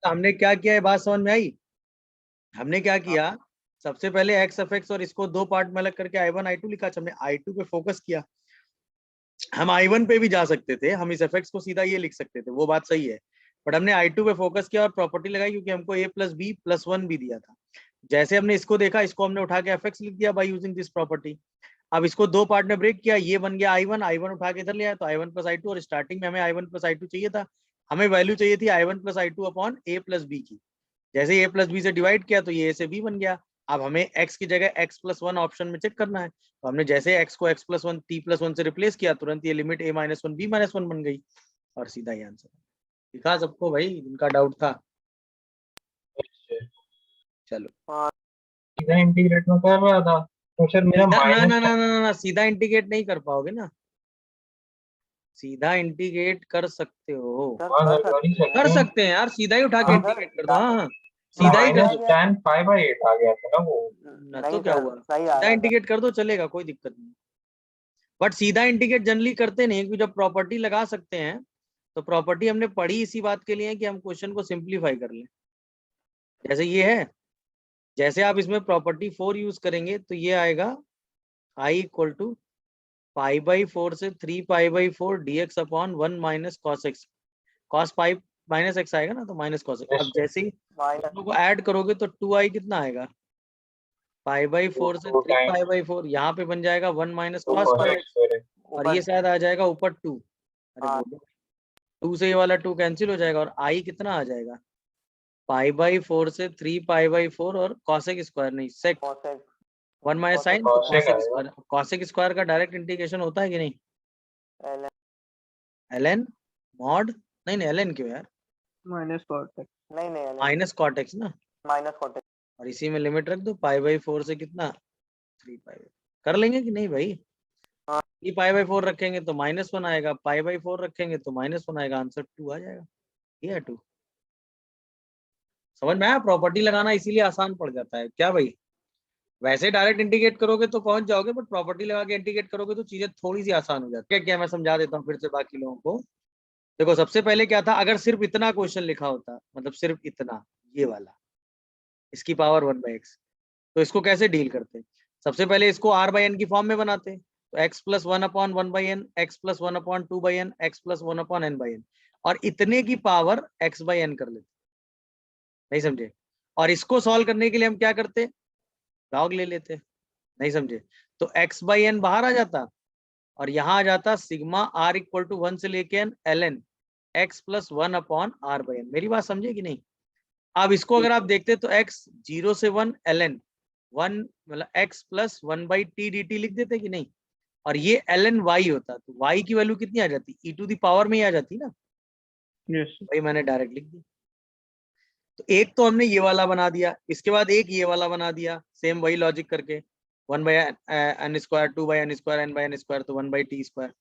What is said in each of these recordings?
तो हमने क्या किया है, बात समझ में आई? हमने क्या किया, सबसे पहले एक्स एफ एक्स और इसको दो पार्ट में अलग करके I1 I2 लिखा। हमने I2 पे फोकस किया। हम I1 पे भी जा सकते थे, हम इस एफ को सीधा ये लिख सकते थे, वो बात सही है, बट हमने I2 पे फोकस किया और प्रॉपर्टी लगाई क्योंकि हमको a प्लस बी प्लस 1 भी दिया था। जैसे हमने इसको देखा, इसको हमने उठा के एफ लिख दिया बाय यूजिंग दिस प्रॉपर्टी। अब इसको दो पार्ट में ब्रेक किया, ये बन गया I1, I1 उठा के इधर ले आया तो I1 प्लस I2, और स्टार्टिंग में हमें I1 प्लस I2 चाहिए था, हमें वैल्यू चाहिए थी I1 plus I2 upon a plus b की। जैसे a प्लस बी से डिवाइड किया तो ये a से b बन गया। अब हमें x की जगह x प्लस 1 ऑप्शन में चेक करना है, तो हमने जैसे x को x प्लस 1 t प्लस 1 से रिप्लेस किया, तुरंत ये limit a minus 1 b minus 1 बन गई, और सीधा ही आंसर दिखा सबको भाई, जिनका डाउट था। चलो सीधा इंटीग्रेट में कर रहा था तो सर मेरा सीधा ना माइनस ना ना ना ना सीधा इंटीग्रेट नहीं कर पाओगे ना, सीधा इंटीग्रेट कर सकते हो, कर सकते हैं यार, सीधा ही उठा के इंटीग्रेट कर दो। हाँ हाँ सीधा ही कर माइनस दो, tan π/8 आ गया था ना वो। ना तो क्या हुआ, सीधा इंटीग्रेट कर दो चलेगा, कोई दिक्कत नहीं। बट सीधा इंटीग्रेट जनरली करते नहीं, क्योंकि जब प्रॉपर्टी लगा सकते हैं तो प्रॉपर्टी हमने पढ़ी इसी बात के लिए है कि हम क्वेश्चन को सिंप्लीफाई कर लें। जैसे ये है, जैसे आप इसमें प्रॉपर्टी 4 यूज करेंगे तो ये आएगा i इक्वल टू π/4 से 3π/4 dx upon 1 minus cos x, cos pi minus x आएगा ना, तो माइनस कॉस एक्स। अब जैसे ही दोनों को ऐड करोगे तो 2i कितना आएगा, π/4 से 3π/4, यहाँ पे बन जाएगा 1 माइनस कॉस स्क्वायर एक्स, और ये शायद आ जाएगा ऊपर 2। अरे बोलो, 2 से ये वाला 2 कैंसिल हो जाएगा, और i कितना आ जाएगा, π/4 से 3π/4 और कॉसेक स्क्वायर नहीं सेक 1 माइनस साइन तो कॉसेक स्क्वायर। कॉसेक स्क्वायर का डायरेक्ट इंटीग्रेशन होता है कि नहीं, ln मॉड, नहीं नहीं ln क्यों यार, माइनस कॉट एक्स, नहीं माइनस कॉट एक्स ना, माइनस कॉट एक्स, और इसी में लिमिट रख दो π/4 से कितना 3π। कर लेंगे कि नहीं भाई, 3π/4 रखेंगे तो -1 आएगा, π/4 रखेंगे तो -1 आएगा, आंसर 2 आ जाएगा। ये है 2, समझ में आया? प्रॉपर्टी लगाना इसीलिए आसान पड़ जाता है क्या भाई, वैसे डायरेक्ट इंटीग्रेट करोगे तो पहुंच जाओगे, बट प्रॉपर्टी लगा के इंटीग्रेट करोगे तो चीजें थोड़ी सी आसान हो जाती है। क्या मैं समझा देता हूँ फिर से बाकी लोगों को। देखो सबसे पहले क्या था, अगर सिर्फ इतना क्वेश्चन लिखा होता, मतलब सिर्फ इतना, ये वाला, इसकी पावर 1/x, तो इसको कैसे डील करते, सबसे पहले इसको r/n की फॉर्म में बनाते, तो x plus 1 upon 1/n, x plus 1 upon 2/n, x plus 1 upon n/n, और इतने की पावर x/n कर लेते। नहीं समझे? और इसको सॉल्व करने के लिए हम क्या करते, लॉग ले लेते। नहीं समझे? तो x/n बाहर आ जाता, और यहाँ आ जाता सिग्मा r इक्वल टू 1 से लेके n ln x plus 1 upon r/n। मेरी बात समझे कि नहीं? अब इसको अगर आप देखते तो x 0 से 1 ln 1 मतलब x प्लस 1/t dt लिख देते कि नहीं, और ये ln y होता, तो y की वैल्यू कितनी आ जाती, e टू द पावर में ही आ जाती ना। यस भाई मैंने डायरेक्ट लिख दी। तो एक तो हमने ये वाला बना दिया, इसके बाद एक ये वाला बना दिया, सेम वही लॉजिक करके 1/n square 2/n square n/n square तो 1/t स्क्वायर।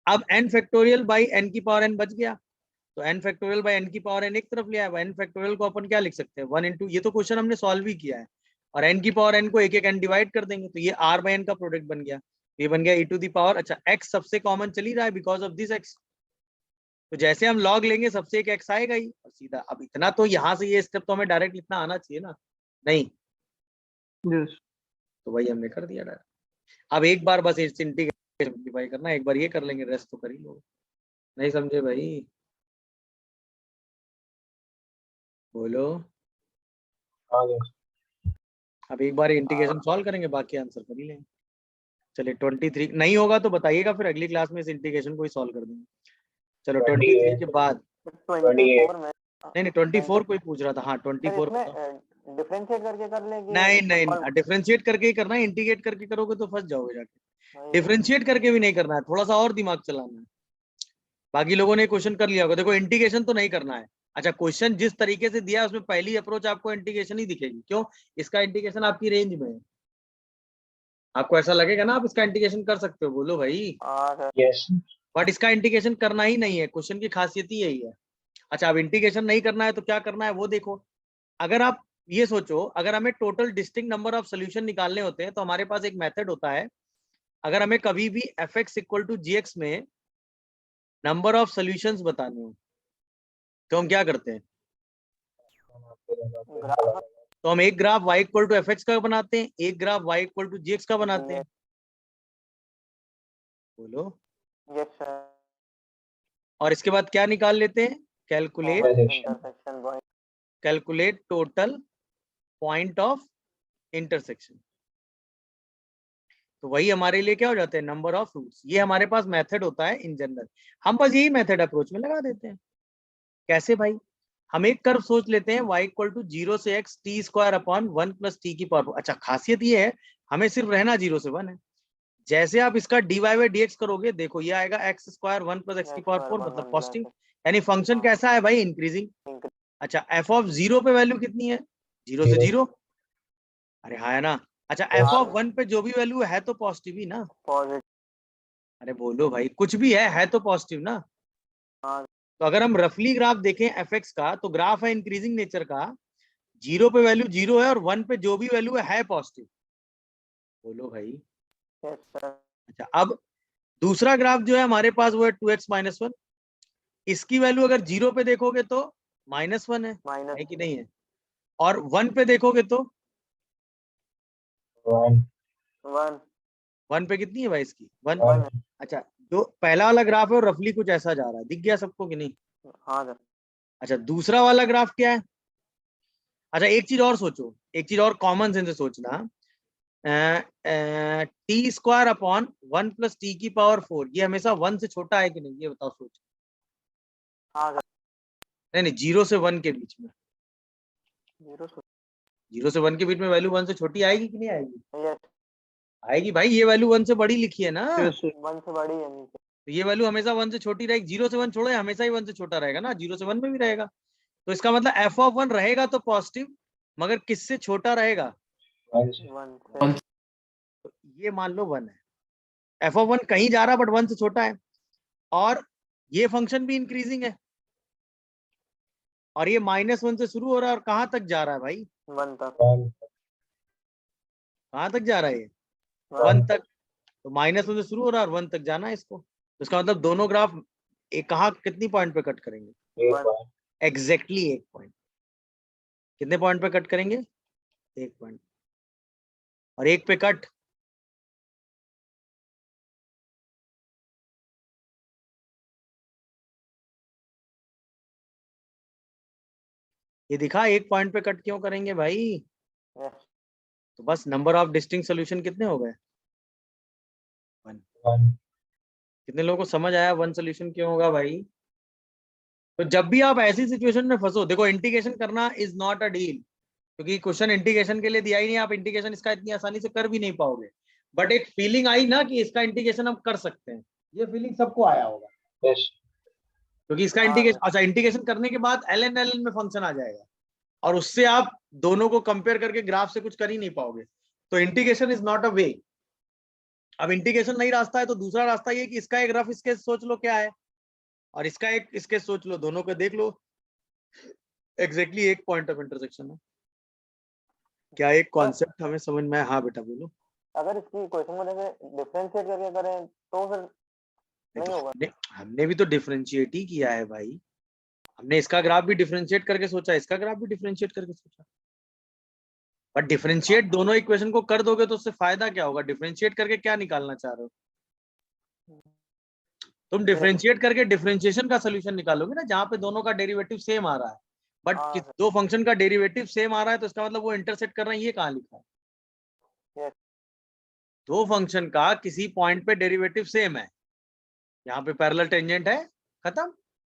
अब n फैक्टोरियल बाई n की पावर n बच गया, तो n फैक्टोरियल बाई n की पावर n एक तरफ ले आया। n फैक्टोरियल को अपन क्या लिख सकते हैं, 1 इंटू, ये तो क्वेश्चन हमने सॉल्व ही किया है, और n की पावर n को एक एक n डिवाइड कर देंगे, तो ये r/n का प्रोडक्ट बन गया, ये बन गया e टू द पावर। अच्छा x सबसे कॉमन चल ही रहा है बिकॉज ऑफ दिस x, तो जैसे हम लॉग लेंगे सबसे एक x आएगा ही, और सीधा। अब इतना तो यहाँ से ये स्टेप तो हमें डायरेक्ट लिखना आना चाहिए ना, नहीं, यस तो वही हमने कर दिया डायरेक्ट। अब एक बार बस इंटीग्रेशन सिंप्लीफाई करना, एक बार ये कर लेंगे, रेस्ट तो कर ही लो। नहीं समझे भाई, बोलो। अब एक बार इंटीग्रेशन सॉल्व करेंगे, बाकी आंसर कर ही लेंगे। चलिए 23 नहीं होगा तो बताइएगा, फिर अगली क्लास में इस इंटीग्रेशन को ही सॉल्व कर देंगे। चलो 23 के बाद 24 में नहीं 24 कोई पूछ रहा था, हाँ 24 डिफरेंशिएट करके कर लेंगे, नहीं डिफरेंशिएट करके ही करना है, इंटीग्रेट करके करोगे तो फंस जाओगे जाके। डिफरेंशिएट करके भी नहीं करना है, थोड़ा सा और दिमाग चलाना है। बाकी लोगों ने क्वेश्चन कर लिया होगा, देखो इंटीग्रेशन तो नहीं करना है। अच्छा क्वेश्चन जिस तरीके से दिया है उसमें पहली अप्रोच आपको इंटीग्रेशन ही दिखेगी, क्यों, इसका इंटीग्रेशन आपकी रेंज में है, आपको ऐसा लगेगा ना आप इसका इंटीग्रेशन कर सकते हो, बोलो भाई। यस बट इसका इंटीग्रेशन करना ही नहीं है, क्वेश्चन की खासियत ही यही है। अच्छा अब इंटीग्रेशन नहीं करना है तो क्या करना है वो देखो। अगर आप ये सोचो, अगर हमें total distinct number of solution निकालने होते हैं तो हमारे पास एक मेथड होता है, अगर हमें कभी भी fx इक्वल टू gx में नंबर ऑफ सोल्यूशंस बताने हो तो हम क्या करते हैं, ग्राफ तो हम एक graph y equal to f x का बनाते हैं, एक graph y equal to g x का बनाते हैं। बोलो। यस सर, और इसके बाद क्या निकाल लेते हैं? Calculate intersection point. Calculate total point of intersection. तो वही हमारे लिए क्या हो जाते हैं? Number of roots. ये हमारे पास मेथड होता है इन जनरल, हम बस यही मेथड अप्रोच में लगा देते हैं। कैसे भाई? हम एक कर्व सोच लेते हैं y इक्वल टू 0 से x t square upon 1 plus T की पावर। अच्छा, खासियत ये है हमें सिर्फ रहना 0 से 1 है। जैसे आप इसका dy बाई dx करोगे, देखो ये आएगा x स्क्वायर 1 प्लस एक्स की पावर 4 मतलब पॉजिटिव, यानी फंक्शन कैसा है भाई? इंक्रीजिंग। अच्छा, f ऑफ 0 पे वैल्यू कितनी है? 0 से 0। अरे हाँ है ना। अच्छा, f ऑफ 1 पे जो भी वैल्यू है तो पॉजिटिव ही ना। पॉजिटिव। अरे बोलो भाई, कुछ भी है तो पॉजिटिव ना। हाँ तो अगर हम रफली ग्राफ देखें एफ एक्स का, तो ग्राफ है इंक्रीजिंग नेचर का, 0 पे वैल्यू 0 है और 1 पे जो भी वैल्यू है पॉजिटिव। बोलो भाई। यस सर, अच्छा, अब दूसरा ग्राफ जो है हमारे पास वो है 2x माइनस 1। इसकी वैल्यू अगर 0 पे देखोगे तो -1 है माइनस कि नहीं है? और 1 पे देखोगे तो 1 1 1 पे कितनी है भाई इसकी? 1। 1। अच्छा, जो पहला वाला ग्राफ है वो रफली कुछ ऐसा जा रहा है, दिख गया सबको कि नहीं? हाँ सर, अच्छा, दूसरा वाला ग्राफ क्या है? अच्छा, एक चीज और सोचो, एक चीज और कॉमन सेंस से सोचना। T square upon 1 plus T की पावर 4, ये हमेशा 1 से छोटा है कि नहीं? ये बताओ सोच। हाँ सर, नहीं नहीं, 0 से 1 के बीच में। 0 से 0 से 1 के बीच में वैल्यू 1 से छोटी आएगी कि नहीं आएगी? यस, आएगी भाई, ये वैल्यू 1 से बड़ी लिखी है ना। Yes, sir. 1 से बड़ी है नीचे। तो ये वैल्यू हमेशा 1 से छोटी रहेगी। 0 से 1 छोड़ो, ये हमेशा ही 1 से छोटा रहेगा ना, 0 से 1 में भी रहेगा। तो इसका मतलब f ऑफ 1 रहेगा तो पॉजिटिव, मगर किससे छोटा रहेगा? 1 से तो ये मान लो 1 है, f ऑफ 1 कहीं जा रहा है बट 1 से छोटा है, और ये फंक्शन भी इंक्रीजिंग है, और ये -1 से शुरू हो रहा है और कहां तक जा रहा है भाई? 1 तक। कहां तक जा रहा है ये? 1 1 तक। तो -1 से शुरू हो रहा है और 1 तक जाना है इसको। तो इसका मतलब दोनों ग्राफ एक कहाँ कितनी पॉइंट पे कट करेंगे? Exactly 1 point. कितने पॉइंट पे कट करेंगे? 1 पॉइंट। और 1 पे कट। ये दिखा 1 पॉइंट पे कट क्यों करेंगे भाई? यस, तो बस नंबर ऑफ डिस्टिंक्ट सोल्यूशन कितने हो गए? 1। 1 कितने लोगों को समझ आया 1 सोल्यूशन क्यों होगा भाई? तो जब भी आप ऐसी सिचुएशन में फंसो, देखो इंटीग्रेशन करना इज नॉट अ डील, क्योंकि क्वेश्चन इंटीग्रेशन के लिए दिया ही नहीं, आप इंटीग्रेशन इसका इतनी आसानी से कर भी नहीं पाओगे। बट एक फीलिंग आई ना कि इसका इंटीग्रेशन हम कर सकते हैं, ये फीलिंग सबको आया होगा, यस क्योंकि इसका हाँ इंटीग्रेशन, अच्छा इंटीग्रेशन करने के बाद ln ln में फंक्शन आ जाएगा, और उससे आप दोनों को कंपेयर करके ग्राफ से कुछ कर ही नहीं पाओगे। तो इंटीग्रेशन इज नॉट अ वे। अब इंटीग्रेशन नहीं रास्ता है तो दूसरा रास्ता ये कि इसका एक रफ स्केच सोच लो क्या है, और इसका एक स्केच सोच लो, दोनों को देख लो, एग्जैक्टली एक पॉइंट ऑफ इंटरसेक्शन है। क्या एक कॉन्सेप्ट हमें समझ में आया? हाँ बेटा बोलो। अगर इसकी क्वेश्चन को लेके डिफरेंशिएट करके करें तो फिर नहीं होगा। हमने भी तो डिफरेंशिएट ही किया है भाई, हमने इसका ग्राफ भी डिफरेंशिएट करके सोचा, इसका ग्राफ भी डिफरेंशिएट करके सोचा। बट डिफरेंशिएट दोनों इक्वेशन को कर दोगे तो उससे फायदा क्या होगा? डिफरेंशिएट करके क्या निकालना चाह रहे हो तुम? डिफरेंशिएट करके डिफरेंशिएशन का सोल्यूशन निकालोगे ना, जहां पे दोनों का डेरिवेटिव सेम आ रहा है। बट हाँ सर, दो फंक्शन का डेरिवेटिव सेम आ रहा है तो इसका मतलब वो इंटरसेक्ट कर रहे हैं, ये कहाँ लिखा है? यस, दो फंक्शन का किसी पॉइंट पे डेरिवेटिव सेम है, यहाँ पे पैरेलल टेंजेंट है, खत्म।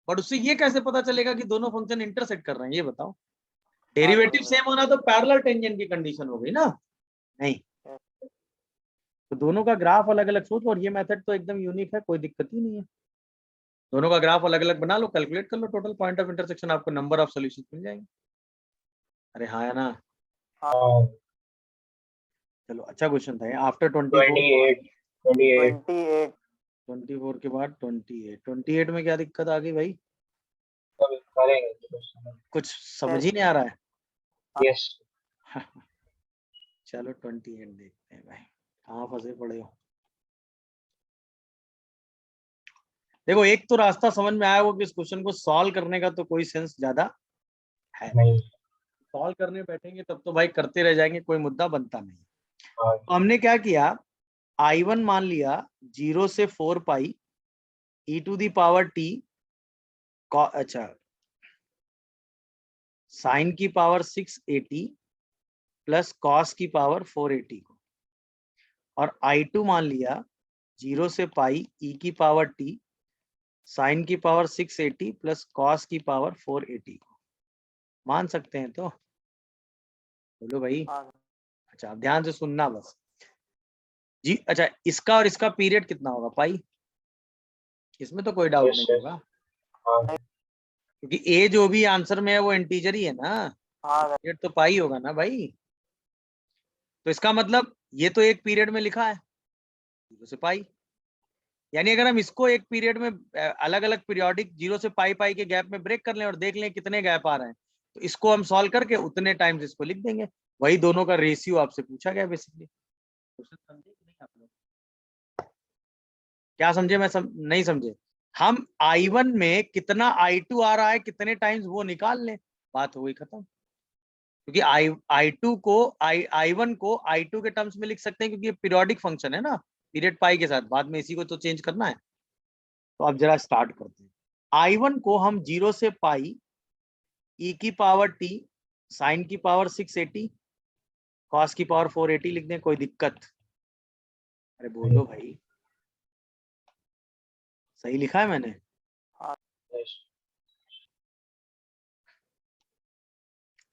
बट उससे ये कैसे पता चलेगा कि दोनों फंक्शन इंटरसेक्ट कर रहे हैं? ये बताओ। डेरिवेटिव सेम होना तो पैरेलल टेंजेंट की कंडीशन हो गई ना? नहीं। तो दोनों का ग्राफ अलग अलग सोचो, और ये मेथड तो एकदम यूनिक है, कोई दिक्कत ही नहीं है। दोनों का ग्राफ अलग अलग बना लो, कैलकुलेट कर लो टोटल पॉइंट ऑफ इंटरसेक्शन, आपको नंबर ऑफ सॉल्यूशंस मिल जाएंगे। अरे हाँ है ना। चलो अच्छा क्वेश्चन था ये। आफ्टर 28 24 के बाद 28 में क्या दिक्कत आ गई भाई? सब करेंगे। कुछ समझ ही नहीं आ रहा है। यस चलो 28 देखते हैं भाई, कहाँ फंसे पड़े हो। देखो एक तो रास्ता समझ में आया वो कि इस क्वेश्चन को सॉल्व करने का तो कोई सेंस ज्यादा है, नहीं सॉल्व करने बैठेंगे तब तो भाई करते रह जाएंगे, कोई मुद्दा बनता नहीं। हाँ तो हमने क्या किया, I1 मान लिया 0 से 4 pi e to the power t, अच्छा साइन की पावर 680 प्लस कॉस की पावर 480 को, और I2 मान लिया 0 से पाई e की पावर t साइन की पावर 680 प्लस कॉस की पावर 480 को। मान सकते हैं तो बोलो भाई। हाँ अच्छा अब ध्यान से सुनना बस जी। अच्छा इसका और इसका पीरियड कितना होगा पाई, इसमें तो कोई डाउट यस नहीं सर। होगा, हाँ क्योंकि ए जो भी आंसर में है वो इंटीजर ही है ना, हाँ पीरियड तो पाई होगा ना भाई। तो इसका मतलब ये तो एक पीरियड में लिखा है 0 से पाई, यानी अगर हम इसको एक पीरियड में अलग अलग पीरियोडिक 0 से पाई पाई के गैप में ब्रेक कर लें और देख लें कितने गैप आ रहे हैं, तो इसको हम सॉल्व करके उतने टाइम्स इसको लिख देंगे। वही दोनों का रेशियो आपसे पूछा गया बेसिकली। समझे कि नहीं आप लोग? क्या समझे, मैं नहीं समझे। हम I1 में कितना I2 आ रहा है कितने टाइम्स वो निकाल लें, बात हो गई खत्म। क्योंकि I2 को I1 को I2 के टर्म्स में लिख सकते हैं, क्योंकि ये पीरियोडिक फंक्शन है ना, पीरियड पाई के साथ, बाद में इसी को तो चेंज करना है। तो अब जरा स्टार्ट करते हैं। I1 को हम 0 से पाई e की पावर t साइन की पावर 680 कॉस की पावर 480 लिख दें, कोई दिक्कत? अरे बोलो भाई, सही लिखा है मैंने? यस।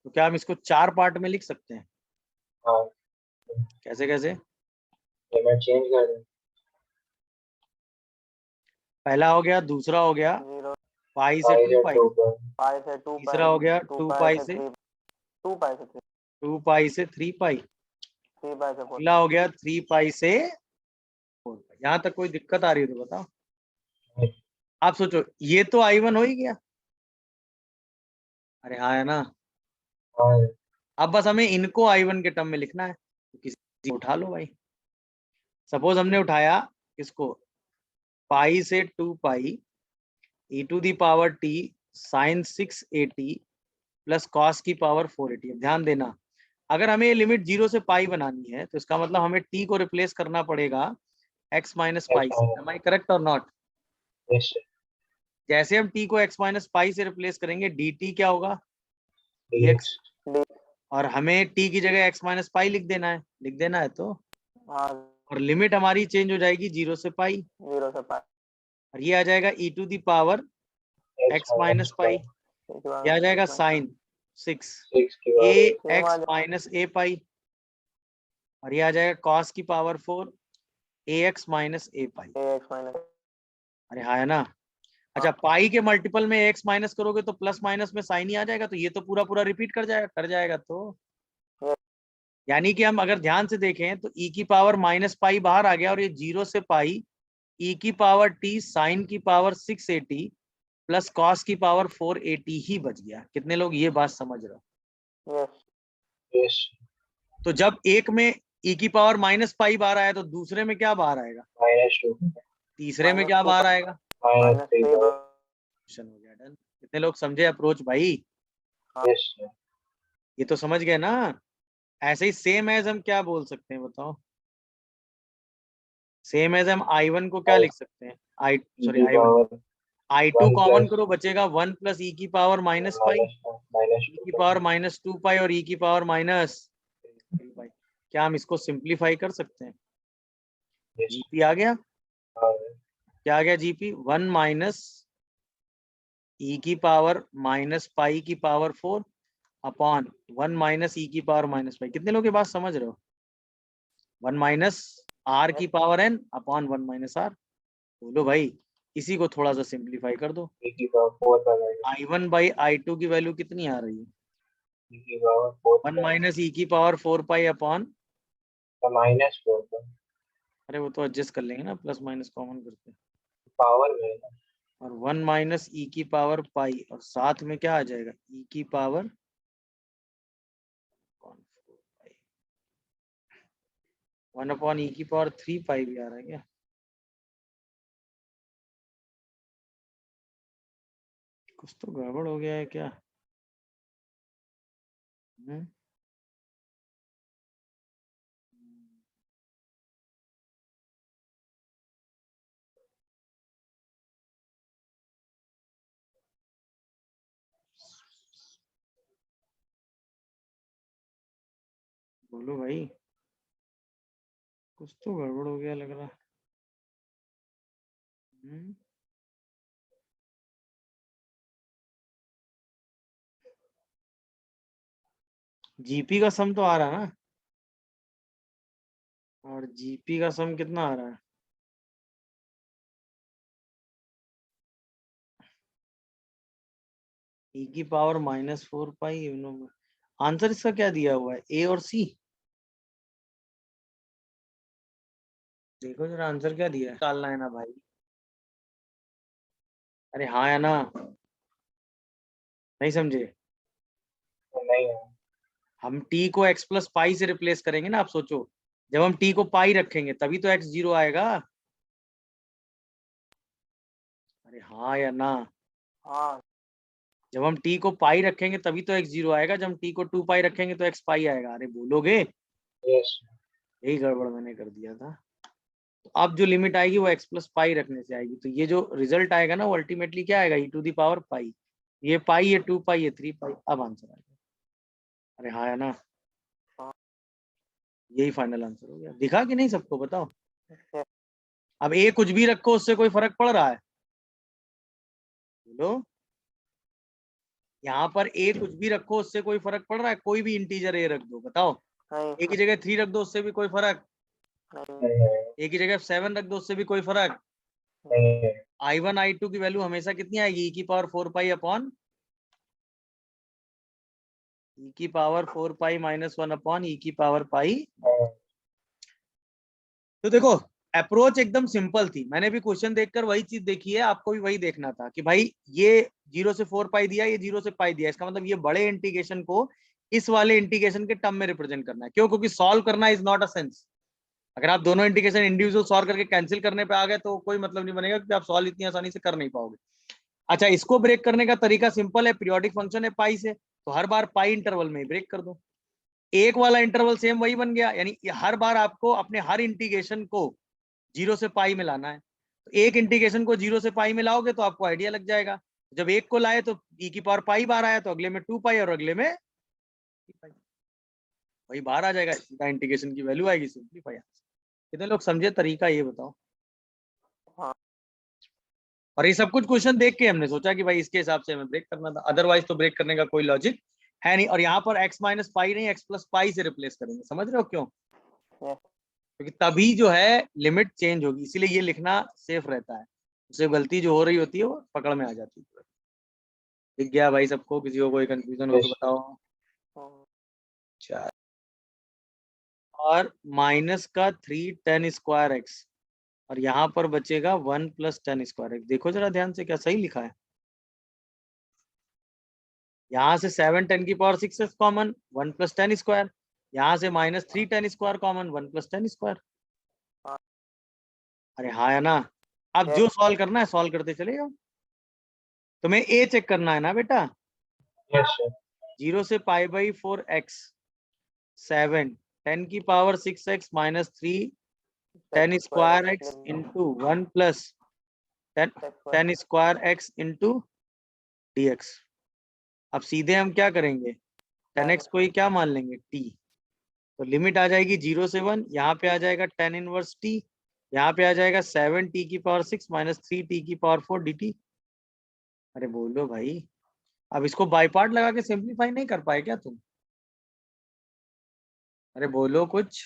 तो क्या हम इसको 4 पार्ट में लिख सकते हैं? हाँ कैसे कैसे? लिमिट चेंज कर दें। पहला हो गया, दूसरा हो गया 0 पाई से पाई 2 से पाई, 2 पर। पाई से 2 तीसरा हो गया 2 पाई से 3 2 पाई से 3 2 पाई से 3 पाई, 3 पाई से 4 अगला हो गया 3 पाई से 4 पाई। यहाँ तक कोई दिक्कत आ रही है तो बताओ। आप सोचो, ये तो I1 हो ही गया। अरे हाँ है ना। हाँ अब बस हमें इनको I1 के टर्म में लिखना है, तो किसी को उठा लो भाई। सपोज हमने उठाया इसको पाई से 2 pi e to the power t sine 680 plus cos की पावर 480। ध्यान देना, अगर हमें ये लिमिट 0 से पाई बनानी है तो इसका मतलब हमें t को रिप्लेस करना पड़ेगा x माइनस पाई से। एम आई करेक्ट और नॉट? Yes sir. जैसे हम t को x माइनस पाई से रिप्लेस करेंगे dt क्या होगा, dx। dx, और हमें t की जगह x माइनस पाई लिख देना है तो, हाँ और लिमिट हमारी चेंज हो जाएगी 0 से पाई, 0 से पाई और ये आ जाएगा e to the power x minus pi, ये आ जाएगा साइन 6 6 की a power x minus a pi, और ये आ जाएगा कॉस की power 4 ax minus a pi. ax minus अरे हाँ है ना। अच्छा पाई के मल्टीपल में x माइनस करोगे तो प्लस माइनस में साइन ही आ जाएगा, तो ये तो पूरा पूरा रिपीट कर जाएगा तो, यानी कि हम अगर ध्यान से देखें तो e की पावर माइनस पाई बाहर आ गया, और ये 0 से पाई e की पावर t साइन की पावर 680 प्लस कॉस की पावर 480 ही बच गया। कितने लोग ये बात समझ रहे हो? यस यस तो जब एक में e की पावर माइनस पाई बाहर आया तो दूसरे में क्या बाहर आएगा, -2 तीसरे में क्या बाहर आएगा? -3 -3 क्वेश्चन हो गया डन। कितने लोग समझे अप्रोच भाई? Yes sir. ये तो समझ गए ना। ऐसे ही सेम एज हम क्या बोल सकते हैं बताओ? सेम एज हम I1 को क्या लिख सकते हैं, आई सॉरी की I1, power I2 1 common plus करो, बचेगा 1 प्लस e की पावर माइनस पाई, e -2 की पावर माइनस 2 पाई और e की पावर माइनस 3 पाई। क्या हम इसको सिंप्लीफाई कर सकते हैं? यस। जीपी आ गया, क्या आ गया जीपी? 1 माइनस e की पावर माइनस पाई की पावर 4 अपॉन 1 माइनस e की पावर माइनस पाई। कितने लोग ये बात समझ रहे हो? 1 माइनस r की power n upon 1 minus r। बोलो भाई, इसी को थोड़ा सा सिंप्लीफाई कर दो। e की पावर 4 पर I1 बाई I2 की वैल्यू कितनी आ रही है? e की पावर 4 1 माइनस e की पावर 4 पाई अपॉन, का -4 पर अरे वो तो एडजस्ट कर लेंगे ना, प्लस माइनस कॉमन करके, पावर में ना। और 1 माइनस ई की पावर पाई, और साथ में क्या आ जाएगा, e की पावर 1 अपॉन ई की पावर 3 पाई भी आ रहा है क्या? कुछ तो गड़बड़ हो गया है क्या? हम्म, बोलो भाई, कुछ तो गड़बड़ हो गया लग रहा। हम्म, जीपी का सम तो आ रहा है ना, और जीपी का सम कितना आ रहा है? e की पावर -4 पाई। आंसर इसका क्या दिया हुआ है, ए और सी? देखो जरा आंसर क्या दिया है, डालना है ना भाई। अरे हाँ या ना, नहीं समझे? नहीं है। हम t को x प्लस पाई से रिप्लेस करेंगे ना। आप सोचो, जब हम t को पाई रखेंगे तभी तो x 0 आएगा। अरे हाँ या ना? हाँ जब हम t को पाई रखेंगे तभी तो x 0 आएगा, जब हम t को 2 पाई रखेंगे तो x पाई आएगा। अरे बोलोगे? यस। यही गड़बड़ मैंने कर दिया था। तो अब जो लिमिट आएगी वो x प्लस पाई रखने से आएगी, तो ये जो रिजल्ट आएगा ना वो अल्टीमेटली क्या आएगा, e⁻पाई। ये पाई, ये 2 पाई, ये 3 पाई। अब आंसर आएगा। अरे हाँ या ना? हाँ। यही फाइनल आंसर हो गया। दिखा कि नहीं सबको, बताओ। yes, अब ए कुछ भी रखो उससे कोई फर्क पड़ रहा है? बोलो। यहाँ पर ए कुछ भी रखो उससे कोई फर्क पड़ रहा है? कोई भी इंटीजर ए रख दो, बताओ। नहीं ए की जगह 3 रख दो उससे भी कोई फर्क? नहीं नहीं है। ए की जगह 7 रख दो उससे भी कोई फर्क? नहीं है। i1 i2 की वैल्यू हमेशा कितनी आएगी, e⁻4 पाई अपॉन e⁻4 पाई -1 अपॉन e⁻पाई। हाँ, तो देखो, अप्रोच एकदम सिंपल थी। मैंने भी क्वेश्चन देखकर वही चीज देखी है, आपको भी वही देखना था कि भाई ये 0 से 4 पाई दिया, ये 0 से पाई दिया, इसका मतलब ये बड़े इंटीग्रेशन को इस वाले इंटीग्रेशन के टर्म में रिप्रेजेंट करना है। क्यों? क्योंकि सॉल्व करना इज नॉट अ सेंस। अगर आप दोनों इंटीग्रेशन इंडिविजुअल सॉल्व करके कैंसिल करने पे आ गए तो कोई मतलब नहीं बनेगा, क्योंकि आप सॉल्व इतनी आसानी से कर नहीं पाओगे। अच्छा, इसको ब्रेक करने का तरीका सिंपल है, पीरियोडिक फंक्शन है पाई से, तो हर बार पाई इंटरवल में ब्रेक कर दो। एक वाला इंटरवल सेम वही बन गया, यानी हर बार आपको अपने हर इंटीग्रेशन को 0 से पाई में लाना है। तो एक इंटीग्रेशन को 0 से पाई में लाओगे तो आपको आइडिया लग जाएगा। जब एक को लाए तो e⁻पाई बार आया, तो अगले में 2 पाई और अगले में 3 पाई। वही बाहर आ जाएगा, सीधा इंटीग्रेशन की वैल्यू आएगी, सिंपलीफाई। कितने लोग समझे तरीका, ये बताओ। हाँ और ये सब कुछ क्वेश्चन देख के हमने सोचा कि भाई इसके हिसाब से हमें ब्रेक करना था, अदरवाइज तो ब्रेक करने का कोई लॉजिक है नहीं। और यहाँ पर x माइनस पाई नहीं, x प्लस पाई से रिप्लेस करेंगे। समझ रहे हो क्यों? yes, क्योंकि तभी जो है लिमिट चेंज होगी, इसीलिए ये लिखना सेफ रहता है। उससे गलती जो हो रही होती है वो पकड़ में आ जाती है। दिख गया भाई सबको? किसी को कोई कंफ्यूजन हो तो यस। बताओ। हाँ, चार और माइनस का 3 tan स्क्वायर एक्स, और यहाँ पर बचेगा 1 + tan स्क्वायर एक्स। देखो जरा ध्यान से, क्या सही लिखा है? यहाँ से 7 10⁻6 कॉमन, 1 + tan स्क्वायर। यहाँ से -3 tan square common, 1 + tan square. हाँ, अरे हाँ या ना? अब yes, जो सॉल्व करना है सॉल्व करते चले जाओ। तुम्हें ए चेक करना है ना बेटा। Yes sir. 0 से π/4 x, 7 10⁻6 x -3 tan square square x x लिख into 1 + tan square tan square x into dx। अब सीधे हम क्या करेंगे, tan x को ही क्या मान लेंगे, t। तो लिमिट आ जाएगी 0 से 1, यहाँ पे आ जाएगा tan इनवर्स t, यहाँ पे आ जाएगा 7t⁻6 -3t⁻4 dt। अरे बोलो भाई, अब इसको बाई पार्ट लगा के सिंप्लीफाई नहीं कर पाए क्या तुम? अरे बोलो कुछ,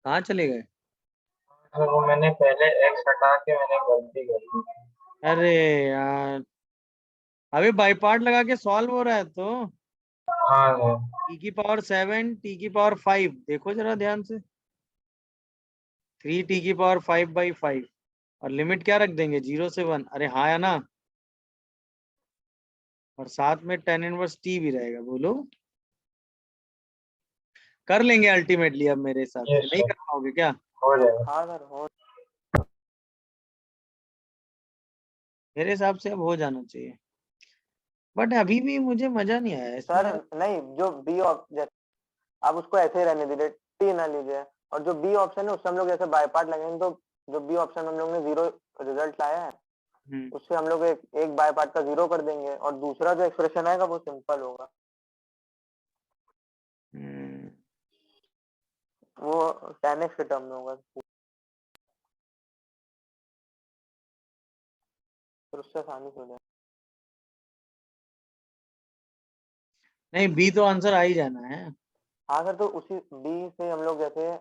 कहाँ चले गए? सर वो मैंने पहले एक्स हटा के मैंने गलती कर दी। अरे यार, अबे बाई पार्ट लगा के सॉल्व हो रहा है तो हाँ सर। t⁻7 t⁻5, देखो जरा ध्यान से, 3t⁻5/5, और लिमिट क्या रख देंगे, 0 से 1। अरे हाँ या ना? और साथ में tan इनवर्स t भी रहेगा। बोलो, कर लेंगे अल्टीमेटली अब मेरे हिसाब से, यस नहीं सर। कर पाओगे क्या? हो जाएगा। हाँ सर हो मेरे हिसाब से अब हो जाना चाहिए। बट अभी भी मुझे मजा नहीं आया सर इसमें। नहीं, जो बी ऑप्शन आप उसको ऐसे ही रहने दीजिए, टी ना लीजिए, और जो बी ऑप्शन है उससे हम लोग ऐसे बाय पार्ट लगेंगे, तो जो बी ऑप्शन हम लोग ने 0 रिजल्ट लाया है हम्म, उससे हम लोग एक बाय पार्ट का 0 कर देंगे, और दूसरा जो एक्सप्रेशन आएगा वो सिंपल होगा, हम्म, वो 10x के टर्म में होगा, फिर उससे आसानी से हो जाएगा। नहीं बी तो आंसर आ ही जाना है। हाँ सर, तो उसी बी से हम लोग जैसे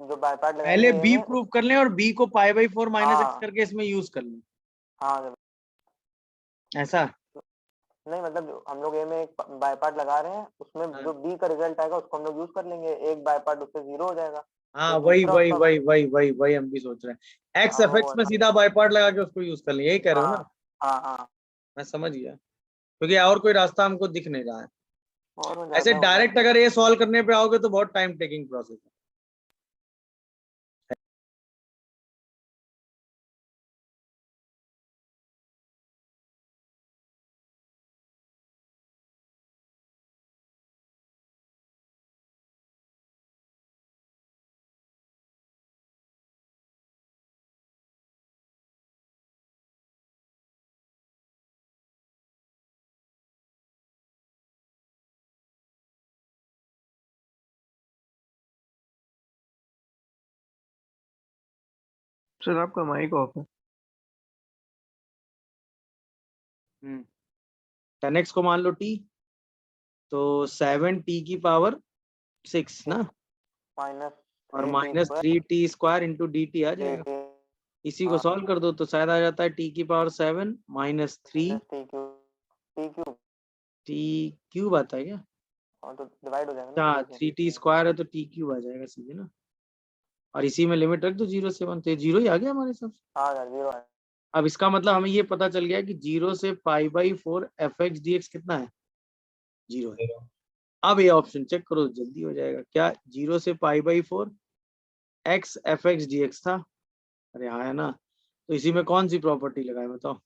जो बाय पार्ट पहले लगाएंगे ए बी में प्रूव कर लें और बी को पाई बाई 4 माइनस एक्स हाँ करके इसमें यूज कर लें, हाँ सर, ऐसा। नहीं मतलब जो हम लोग ए में एक बाय पार्ट लगा रहे हैं उसमें हाँ जो बी का रिजल्ट आएगा उसको हम लोग यूज कर लेंगे, एक बाय पार्ट उससे 0 हो जाएगा, हाँ, जो वही दूसरा वही उसका वही वही वही वही हम भी सोच रहे हैं, एक्स हाँ एफ एक्स में सीधा बाई पार्ट लगा के उसको यूज कर लें, यही कह रहे हो ना। हाँ हाँ हाँ, मैं समझ गया, क्योंकि और कोई रास्ता हमको दिख नहीं रहा है। और वो ऐसे ज्यादा हो डायरेक्ट जाता है। अगर ये सॉल्व करने पे आओगे तो बहुत टाइम टेकिंग प्रोसेस है। सर आपका माइक ऑफ है। 10x को मान लो t, तो 7t की पावर 6 ना, माइनस और 3t minus square 3t² into dt आ जाएगा। dt इसी को हाँ सॉल्व कर दो तो शायद आ जाता है t की power 7 minus 3 minus T cube t cube आता है क्या? और तो डिवाइड हो जाएगा ना अच्छा, 3 से। 3t² है तो t क्यूब आ जाएगा सीधे ना, और इसी में लिमिट रख दो 0 से 1, तो 0 ही आ गया हमारे हिसाब से। हाँ सर 0 है। अब इसका मतलब हमें ये पता चल गया कि 0 से pi by 4 F x d x कितना है, 0 है। अब ये ऑप्शन चेक करो जल्दी हो जाएगा, क्या 0 से pi by 4 x f x d x था? अरे हाँ है ना, तो इसी में कौन सी प्रॉपर्टी लगाए बताओ?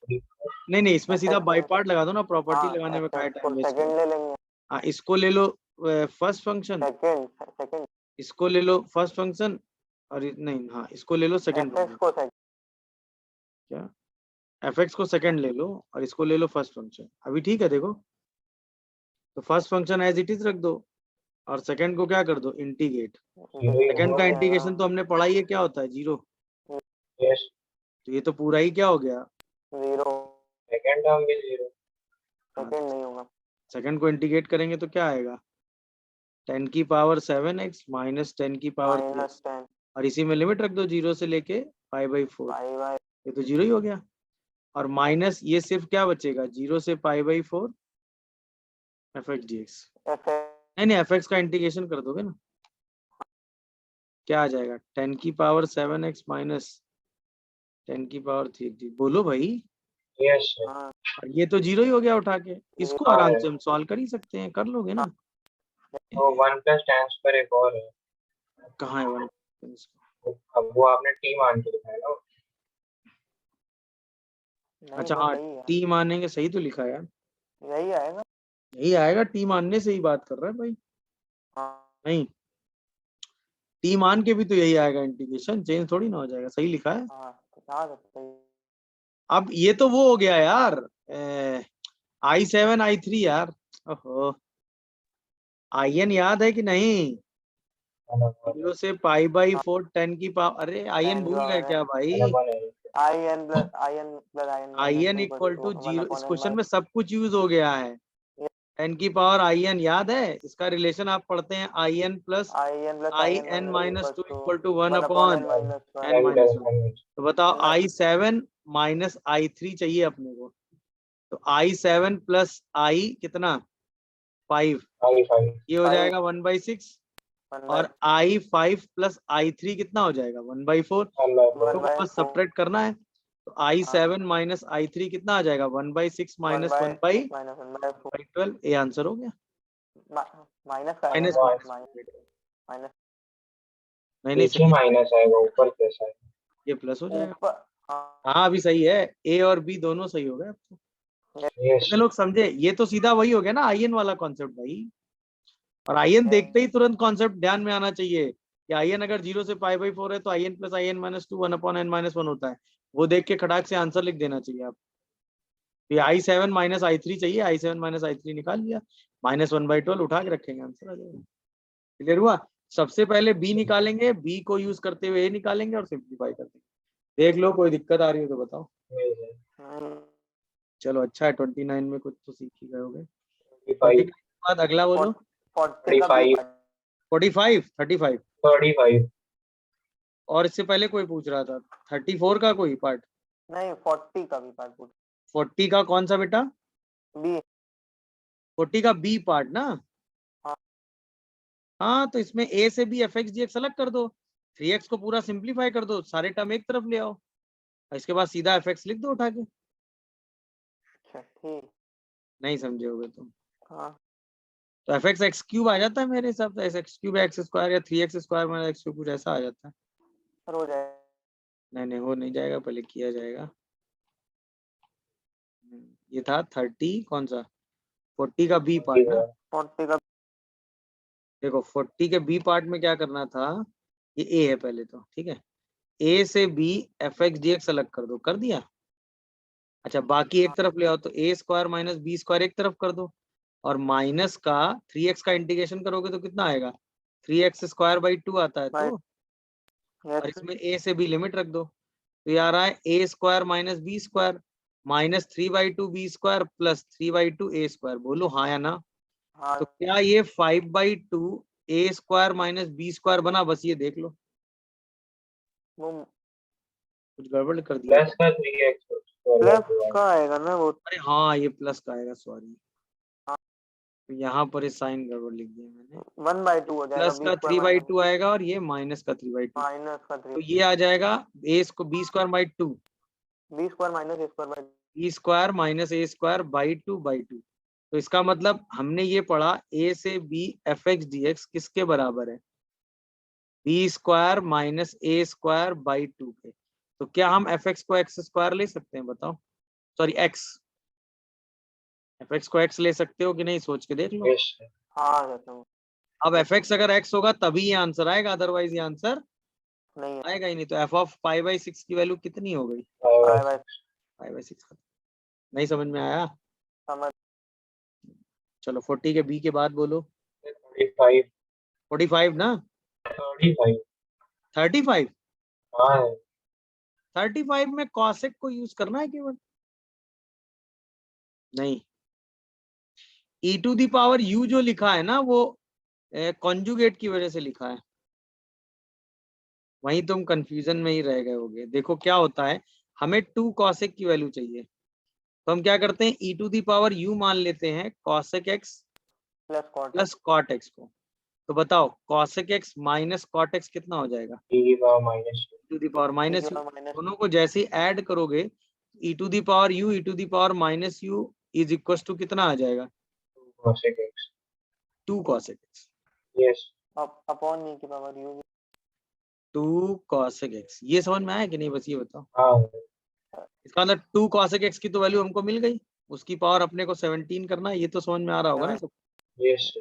नहीं नहीं, इसमें सीधा fx बाई को पार्ट लगा दो ना, प्रॉपर्टी हाँ लगाने में क्या fx को टाइम वेस्ट सेकंड करो। ले लेंगे, हाँ, इसको ले लो फर्स्ट फंक्शन, सेकंड इसको ले लो फर्स्ट फंक्शन, और नहीं हाँ इसको ले लो सेकंड fx फंक्शन। को सेकंड क्या, एफ एक्स को सेकंड ले लो और इसको ले लो फर्स्ट फंक्शन, अभी ठीक है देखो। तो first function as it is रख दो और सेकंड को क्या कर दो, इंटीग्रेट। सेकंड का इंटीग्रेशन तो हमने पढ़ा ही है, क्या होता है, 0। यस, तो ये तो पूरा ही क्या हो गया, 0 सेकंड टर्म भी 0। हाँ, सेकंड नहीं होगा, सेकंड को इंटीग्रेट करेंगे तो क्या आएगा, 10 की पावर 7x माइनस 10 की पावर 3x, माइनस 10 और इसी में लिमिट रख दो 0 से लेके पाई बाई 4, पाई बाय ये तो 0 ही हो गया। और माइनस ये सिर्फ क्या बचेगा, 0 से pi by 4 F x d x. fx नहीं नहीं, एफ एक्स का इंटीग्रेशन कर दोगे ना, क्या आ जाएगा, 10 की पावर 7x माइनस 10 की पावर 3x, बोलो भाई। यस हाँ और ये तो 0 ही हो गया उठा के, इसको हाँ आराम है। से हम सॉल्व कर ही सकते हैं, कर लोगे ना। तो 1 प्लस टेंस पर एक और है। कहाँ है 1? अब वो आपने टी मान के लिखा है ना। नहीं अच्छा सर हाँ, सही है, टी मानेंगे, सही तो लिखा है यार, यही आएगा यही आएगा, टी मानने से ही बात कर रहा है भाई। हाँ नहीं, टी मान के भी तो यही आएगा, इंटीग्रेशन चेंज थोड़ी ना हो जाएगा, सही लिखा है। हाँ हाँ सर सही अब ये तो वो हो गया यार, i7 i3 यार, ओहो, आई एन याद है कि नहीं, 0 से पाई बाई हाँ 4 10 की पावर, अरे आई एन 10 जो भूल आ गए रहा क्या है भाई? I n plus I n I minus n 2 equal to 1 zero, इस अपॉन एन क्वेश्चन बाय में सब कुछ यूज हो गया है। 10 की पावर आई एन याद है, इसका रिलेशन आप पढ़ते हैं, I n plus I n minus two equal to 1 1 upon upon n minus 1 n minus 1। N तो बताओ, एन i7 माइनस i3 चाहिए अपने को, तो i7 प्लस आई कितना, 5, आई 5 ये हो 5 जाएगा 1/6, 1 और i5 प्लस i3 कितना हो जाएगा, 1/4। 1 बाय तो बाय बस 4 सपरेट करना है, तो i7 माइनस i3 कितना आ जाएगा, 1/6 1 minus by 1 by 6 minus 1 by 4 12, ये आंसर हो गया। माइनस का आएगा माइनस ना माइनस, माइनस नहीं नहीं नीचे सही, माइनस आएगा, ऊपर प्लस आएगा। ये प्लस हो जाएगा। ऊपर हाँ हाँ अभी सही है, ए और बी दोनों सही हो गए अब तो। यस कितने लोग समझे? ये तो सीधा वही हो गया ना आईएन वाला कॉन्सेप्ट भाई। और आईएन देखते ही तुरंत कॉन्सेप्ट ध्यान में आना चाहिए कि आईएन अगर 0 से π/4 है तो IN plus IN minus 2 1/n-1 होता है। वो देख के खटाक से आंसर लिख देना चाहिए आप। ये i7 माइनस i3 चाहिए, i7 माइनस i3 निकाल लिया, -1/12 उठा के रखेंगे, आंसर आ जाएगा। क्लियर हुआ? सबसे पहले बी निकालेंगे, बी को यूज करते हुए ए निकालेंगे और सिंप्लीफाई कर देंगे। देख लो कोई दिक्कत आ रही हो तो बताओ। चलो अच्छा है, 29 में कुछ तो सीख ही गए होगे। 49 के बाद अगला बोलो। 40 का B 45 35 35 और इससे पहले कोई पूछ रहा था 34 का कोई पार्ट। नहीं 40 का भी पार्ट पूछ 40 का कौन सा बेटा? B 40 का बी पार्ट ना। हाँ। हाँ तो इसमें ए से b f x d x अलग कर दो, 3x को पूरा सिंप्लीफाई कर दो, सारे टर्म एक तरफ ले आओ, और इसके बाद सीधा एफ एक्स लिख दो उठा के। अच्छा ठीक। नहीं समझे होगे तुम। हाँ तो एफ एक्स एक्स क्यूब आ जाता है मेरे हिसाब से, एक्स क्यूब एक्स स्क्वायर या 3x square minus x cube कुछ ऐसा आ जाता है। फिर हो जाएगा। नहीं हो नहीं जाएगा, पहले किया जाएगा। ये था 30 कौन सा 40 का बी पार्ट ना। 40 का देखो 40 के बी पार्ट में क्या करना था, ये ए है पहले तो, ठीक है। ए से b f x d x अलग कर दो, कर दिया। अच्छा बाकी एक तरफ ले आओ, तो ए स्क्वायर माइनस बी स्क्वायर एक तरफ कर दो, और माइनस का 3x का इंटीग्रेशन करोगे तो कितना आएगा, 3x स्क्वायर बाई 2 आता है तो। और इसमें ए से बी लिमिट रख दो, तो ये आ रहा है a square minus b square minus 3/2 b square plus 3/2 a square. बोलो हाँ या ना? हाँ तो क्या ये 5/2 a square minus b square बना? बस ये देख लो, वो कुछ गड़बड़ कर दिया। प्लस का 3x प्लस का आएगा ना वो। अरे हाँ ये प्लस का आएगा, सॉरी, हाँ। तो यहाँ पर साइन गड़बड़ लिख दिया मैंने। 1/2 हो जाएगा प्लस का 3/2 आएगा और ये माइनस का 3/2, माइनस का 3 तो ये आ जाएगा ए को b square by 2, B square minus A square by b square minus a square by 2/2। तो इसका मतलब हमने ये पढ़ा ए से b f x d x किसके बराबर है, b square minus a square by 2 के। तो क्या हम एफ एक्स को एक्स स्क्वायर ले सकते हैं? बताओ, सॉरी एक्स, एफ एक्स को एक्स ले सकते हो कि नहीं, सोच के देख लो। यस हाँ जाता हूँ अब एफ एक्स अगर एक्स होगा तभी ये आंसर आएगा, अदरवाइज ये आंसर नहीं है आएगा ही नहीं। तो एफ ऑफ π/6 की वैल्यू कितनी हो गई, 5/6 π/6। नहीं समझ में आया? समझ। चलो 40 के बी के बाद बोलो। 35 45 ना, 35 35 हाँ 35 में कॉसेक को यूज करना है केवल, नहीं e to the power u जो लिखा है ना वो कॉन्जुगेट की वजह से लिखा है, वहीं तुम कंफ्यूजन में ही रह गए होगे। देखो क्या होता है, हमें 2 कॉसेक की वैल्यू चाहिए, तो हम क्या करते हैं e to the power u मान लेते हैं cosec x plus cot x को। तो बताओ cosec x minus cot x कितना हो जाएगा, e की power minus to the power minus u। दोनों को जैसे ही ऐड करोगे e to the power u e to the power minus u is equal to कितना आ जाएगा, 2 cosec x 2 cosec x। Yes upon e की पावर u 2 cosec x, ये समझ में आया कि नहीं, बस ये बताओ। हाँ इसका मतलब 2 cosec x की तो वैल्यू हमको मिल गई, उसकी पावर अपने को 17 करना है, ये तो समझ में आ रहा होगा ना सब। यस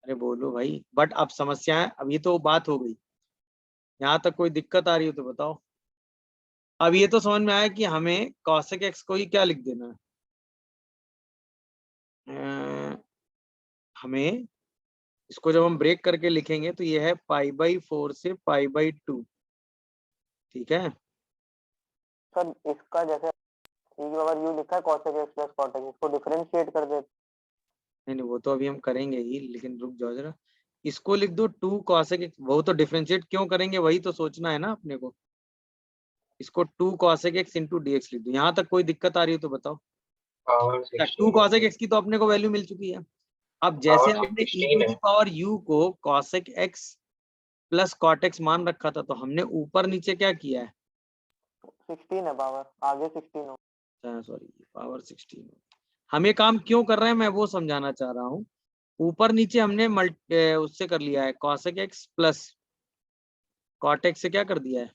अरे बोलो भाई, बट अब समस्या है, अब ये तो बात हो गई, यहाँ तक कोई दिक्कत आ रही हो तो बताओ। अब ये तो समझ में आया कि हमें cosec x को ही क्या लिख देना है, हमें इसको जब हम ब्रेक करके लिखेंगे तो ये है π/4 से π/2, ठीक है। सर इसका जैसे e की पावर u लिखा है cosec x plus cot x, इसको डिफरेंशिएट कर दे। नहीं वो तो अभी हम करेंगे ही, लेकिन रुक जाओ जरा, इसको लिख दो 2 cosec x, वो तो डिफरेंशिएट क्यों करेंगे वही तो सोचना है ना अपने को। इसको 2 cosec x इंटू dx लिख दो, यहाँ तक कोई दिक्कत आ रही हो तो बताओ। पावर 2 16 cosec x की तो अपने को वैल्यू मिल चुकी है। अब जैसे पावर हमने e 16 टू है दी पावर u को cosec x plus cot x मान रखा था, तो हमने ऊपर नीचे क्या किया है, 16 है पावर, आगे 16 हो। Sorry power 16। हम ये काम क्यों कर रहे हैं मैं वो समझाना चाह रहा हूँ। ऊपर नीचे हमने उससे कर लिया है cosec x plus cot x से क्या कर दिया है,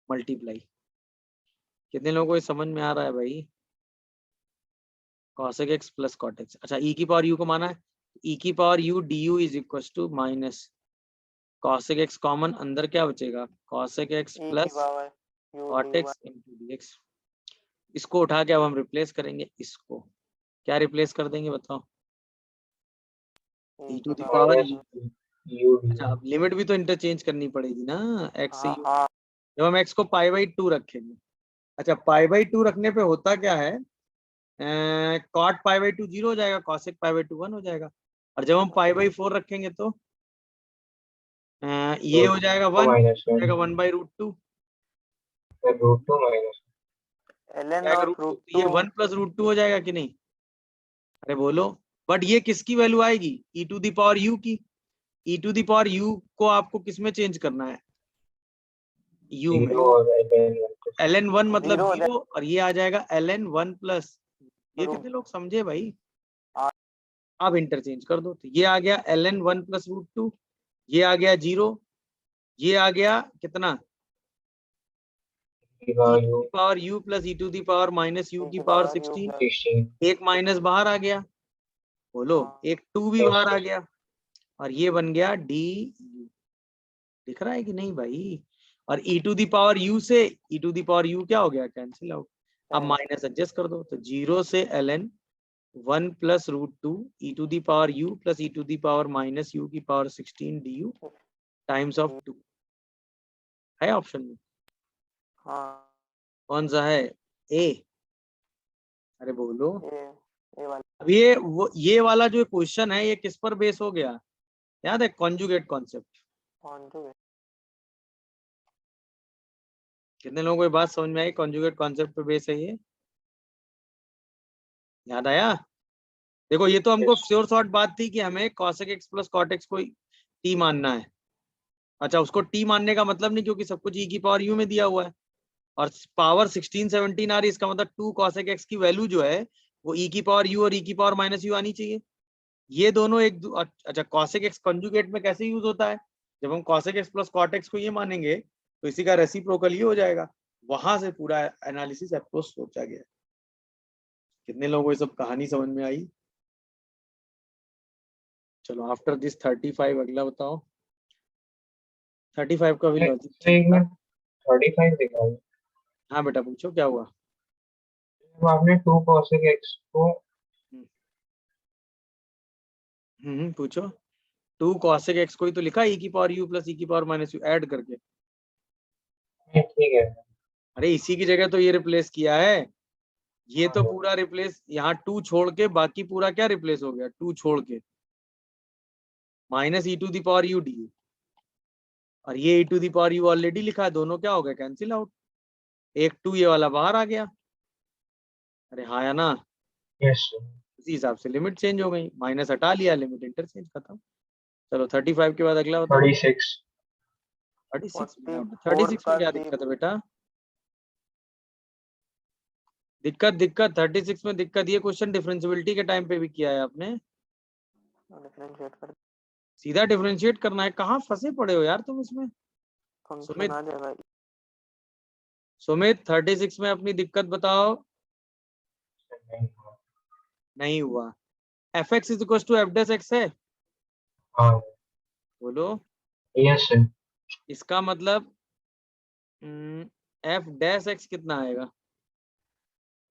मल्टीप्लाई। कितने लोगों को ये समझ में आ रहा है भाई? cosec x plus cot x। अच्छा e की पावर u को माना है, e की power u du is equal to minus cosec x common, अंदर क्या बचेगा cosec x e की plus power u cot dy x into dx। इसको उठा के अब हम रिप्लेस करेंगे, इसको क्या रिप्लेस कर देंगे बताओ, e e टू की the power power minus u। You अच्छा अब लिमिट भी तो इंटरचेंज करनी पड़ेगी ना x से हाँ u। हाँ जब हम x को पाई बाई 2 रखेंगे, अच्छा पाई बाई 2 रखने पे होता क्या है, कॉट पाई बाई 2 0 हो जाएगा, कॉसेक पाई बाई 2 1 हो जाएगा, और जब हम पाई बाई 4 रखेंगे तो ये हो जाएगा 1, माइनस हो जाएगा 1 by root 2, root two minus ln जाएगा ऑफ रूट 2, रूट ये 2 1 प्लस रूट 2 हो जाएगा कि नहीं, अरे बोलो। बट ये किसकी वैल्यू आएगी, e to the power u की, e to the power u को आपको किस में चेंज करना है, u में। जीरो और ln 1 मतलब जीरो हो 0 और ये आ जाएगा ln 1 प्लस, ये रूट कितने लोग समझे भाई, हाँ। अब इंटरचेंज कर दो, तो ये आ गया ln 1 प्लस रूट 2, ये आ गया 0, ये आ गया कितना e to u the power u plus e to the power minus u e की की पावर पावर u 16, प्लस 16 एक माइनस बाहर आ गया, बोलो हाँ एक 2 भी Yes. बाहर आ गया, और ये बन गया डी, दिख रहा है कि नहीं भाई, और e to the power u से e to the power u क्या हो गया, कैंसिल आउट। अब माइनस एडजस्ट कर दो, तो 0 से ln 1 plus root 2 e to the power u plus e to the power minus u की पावर 16 du टाइम्स ऑफ 2 है ऑप्शन में, हाँ कौन सा है, ए, अरे बोलो। ये वाला अब ये वाला जो क्वेश्चन है ये किस पर बेस हो गया, याद है, कॉन्जुगेट कॉन्सेप्ट। कॉन्जुगेट कितने लोगों को ये बात समझ में आई, कॉन्जुगेट कॉन्सेप्ट पे बेस है ये, याद आया। देखो ये तो हमको Yes. श्योर शॉर्ट बात थी कि हमें cosec x plus cot x को t मानना है। अच्छा उसको t मानने का मतलब नहीं, क्योंकि सब कुछ e की पावर u में दिया हुआ है, और पावर 16 17 आ रही, इसका मतलब 2 cosec x की वैल्यू जो है वो e की पावर u और e की पावर माइनस u आनी चाहिए। ये दोनों एक अच्छा cosec x कंजुगेट में कैसे यूज होता है, जब हम cosec x plus cot x को ये मानेंगे तो इसी का रेसिप्रोकल ये हो जाएगा, वहां से पूरा एनालिसिस अप्रोच सोचा गया। कितने लोगों को ये सब कहानी समझ में आई। चलो आफ्टर दिस 35 अगला बताओ, 35 का भी लॉजिक ठीक एक था। में 35 दिखा है। हाँ बेटा पूछो क्या हुआ। जब आपने 2 cosec x को पूछो, 2 cosec x को ही तो लिखा e की पावर u प्लस e की पावर माइनस u ऐड करके, ठीक है अरे इसी की जगह तो ये रिप्लेस किया है, ये तो पूरा रिप्लेस, यहाँ 2 छोड़ के बाकी पूरा क्या रिप्लेस हो गया, 2 छोड़ के minus e to the power u d, और ये e to the power u already लिखा है, दोनों क्या हो गए कैंसिल आउट, एक 2 ये वाला बाहर आ गया, अरे हाँ या ना, यस उसी हिसाब से लिमिट चेंज हो गई, माइनस हटा लिया, लिमिट इंटरचेंज खत्म। चलो 35 के बाद अगला बताओ। 36 36 44 36 में का क्या सी दिक्कत है बेटा, दिक्कत 36 में दिक्कत, ये क्वेश्चन डिफरेंशियबिलिटी के टाइम पे भी किया है आपने, डिफरेंशिएट कर सीधा डिफरेंशिएट करना है, कहाँ फंसे पड़े हो यार तुम इसमें। फंक्शन सुमित आ जाएगा सुमित 36 में अपनी दिक्कत बताओ। नहीं हुआ, f x is equal to f dash x है, हाँ बोलो। यस इसका मतलब एफ डैश एक्स कितना आएगा,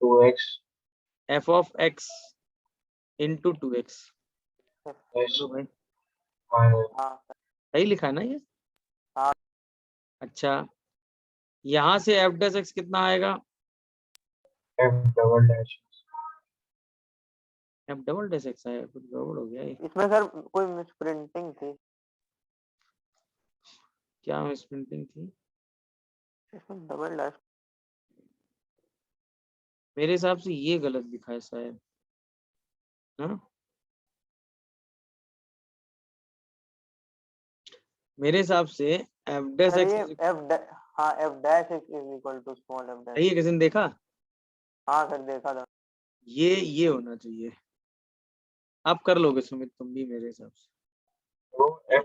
2x F of x into 2x, yes बोलो भाई, हाँ सही लिखा है ना ये। हाँ अच्छा यहाँ से एफ डैश एक्स कितना आएगा, f double dash F double dash x आएगा, कुछ गड़बड़ हो गया ये, इसमें सर कोई मिसप्रिंटिंग थी, क्या मिसप्रिंटिंग थी, इसमें डबल डैश मेरे हिसाब से ये गलत लिखा है शायद, हाँ मेरे हिसाब से एफ डैश सर एक्स ये हाँ f dash is equal to small f dash, सही है, किसी ने देखा, हाँ सर देखा था ये होना चाहिए, आप कर लोगे सुमित तुम भी मेरे हिसाब से। तो f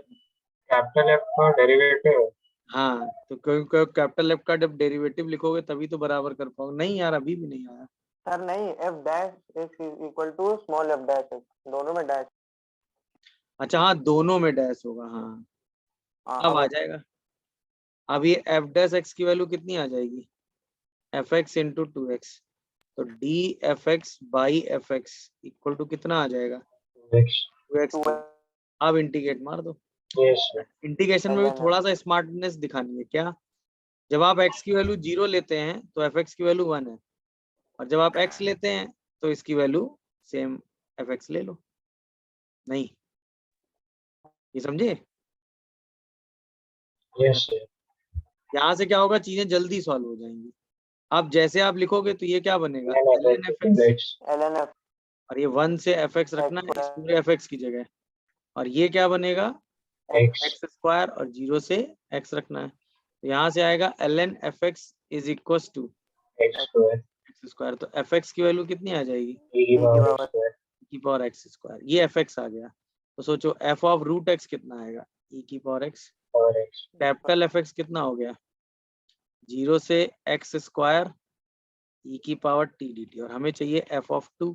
कैपिटल F का डेरिवेटिव हाँ तो क्योंकि कैपिटल एफ का जब डेरिवेटिव लिखोगे तभी तो बराबर कर पाओगे, नहीं यार अभी भी नहीं आया, सर नहीं, f dash x equal to small f dash x, दोनों में डैश। अच्छा हाँ, दोनों में डैश होगा, हाँ हाँ अब आ अब जाएगा। अब ये एफ डैश एक्स की वैल्यू कितनी आ जाएगी, f x into two x, तो d f x by f x equal to कितना आ जाएगा, Next. 2x। 2 अब इंटीग्रेट मार दो। Yes, sir. इंटीग्रेशन में भी ln थोड़ा सा स्मार्टनेस दिखानी है क्या, जब आप x की वैल्यू 0 लेते हैं तो एफ एक्स की वैल्यू 1 है, और जब आप x लेते हैं तो इसकी वैल्यू सेम एफ एक्स ले लो। नहीं, ये समझे। Yes, sir. यहाँ से क्या होगा, चीजें जल्दी सॉल्व हो जाएंगी। अब जैसे आप लिखोगे तो ये क्या बनेगा, Then I ln f x, Next. ln f और ये 1 से एफ एक्स रखना है इस पूरे एफ एक्स की जगह, और ये क्या बनेगा X. एक्स स्क्वायर, और 0 से x रखना है, तो यहाँ से आएगा ln f x is equal to X square. X square, तो एफ एक्स की वैल्यू कितनी आ जाएगी, E की power x square. की पावर एक्स स्क्वायर, ये एफ एक्स आ गया। तो सोचो एफ ऑफ रूट एक्स कितना आएगा, ई की power x. Power x. Capital F x कितना हो गया, 0 से एक्स स्क्वायर ई की पावर टी डी टी, और हमें चाहिए एफ ऑफ 2,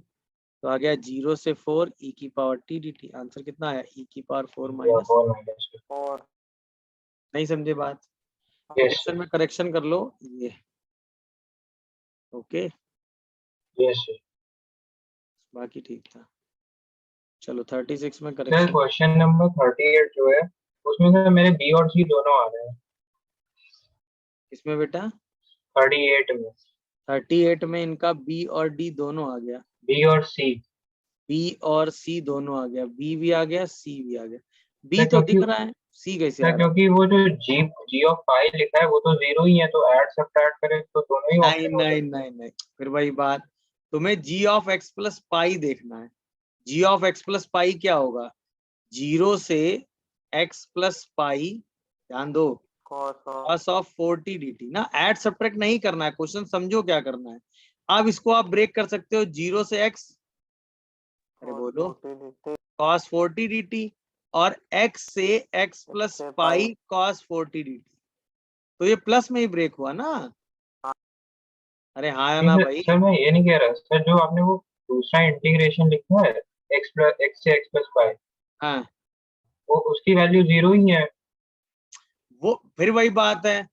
तो आ गया 0 से 4 ई की power T D T. Answer कितना आया, ई की पावर 4 Yeah, माइनस। 4 minus 2. और नहीं समझे बात, Yes, क्वेश्चन sir. में करेक्शन कर लो ये। Okay, Yes, sir. बाकी ठीक था। चलो 36 में सर करेक्शन। क्वेश्चन नंबर 38 जो है उसमें सर मेरे बी और सी दोनों आ रहे हैं इसमें बेटा 38 में। 38 में इनका बी और डी दोनों आ गया, बी और सी। बी और सी दोनों आ गया, बी भी आ गया सी भी आ गया। बी सर तो दिख क्योंकि रहा है, सी कैसे आ सर रहा क्योंकि वो जो जी जी ऑफ पाई लिखा है वो तो जीरो ही है, तो ऐड सब्ट्रैक्ट करें तो दोनों ही है। नहीं ऑप्शन हो नहीं सकते हैं। नहीं नहीं, फिर वही बात, तुम्हें जी ऑफ एक्स प्लस पाई देखना है। जी ऑफ एक्स प्लस पाई क्या होगा, 0 से एक्स प्लस पाई, ध्यान दो, cos of cos of 40 dt ना, ऐड सब्ट्रैक्ट नहीं करना है, क्वेश्चन समझो क्या करना है। अब इसको आप ब्रेक कर सकते हो, 0 से x, अरे cos बोलो, 40 dt cos 40 dt, और x से x प्लस से पाई cos 40 dt, तो ये प्लस में ही ब्रेक हुआ ना। अरे हाँ या नहीं ना सर, भाई। सर मैं ये नहीं कह रहा सर, जो आपने वो दूसरा इंटीग्रेशन लिखा है एक्स से एक्स प्लस पाई, हाँ, वो उसकी वैल्यू जीरो ही है। वो फिर वही बात है,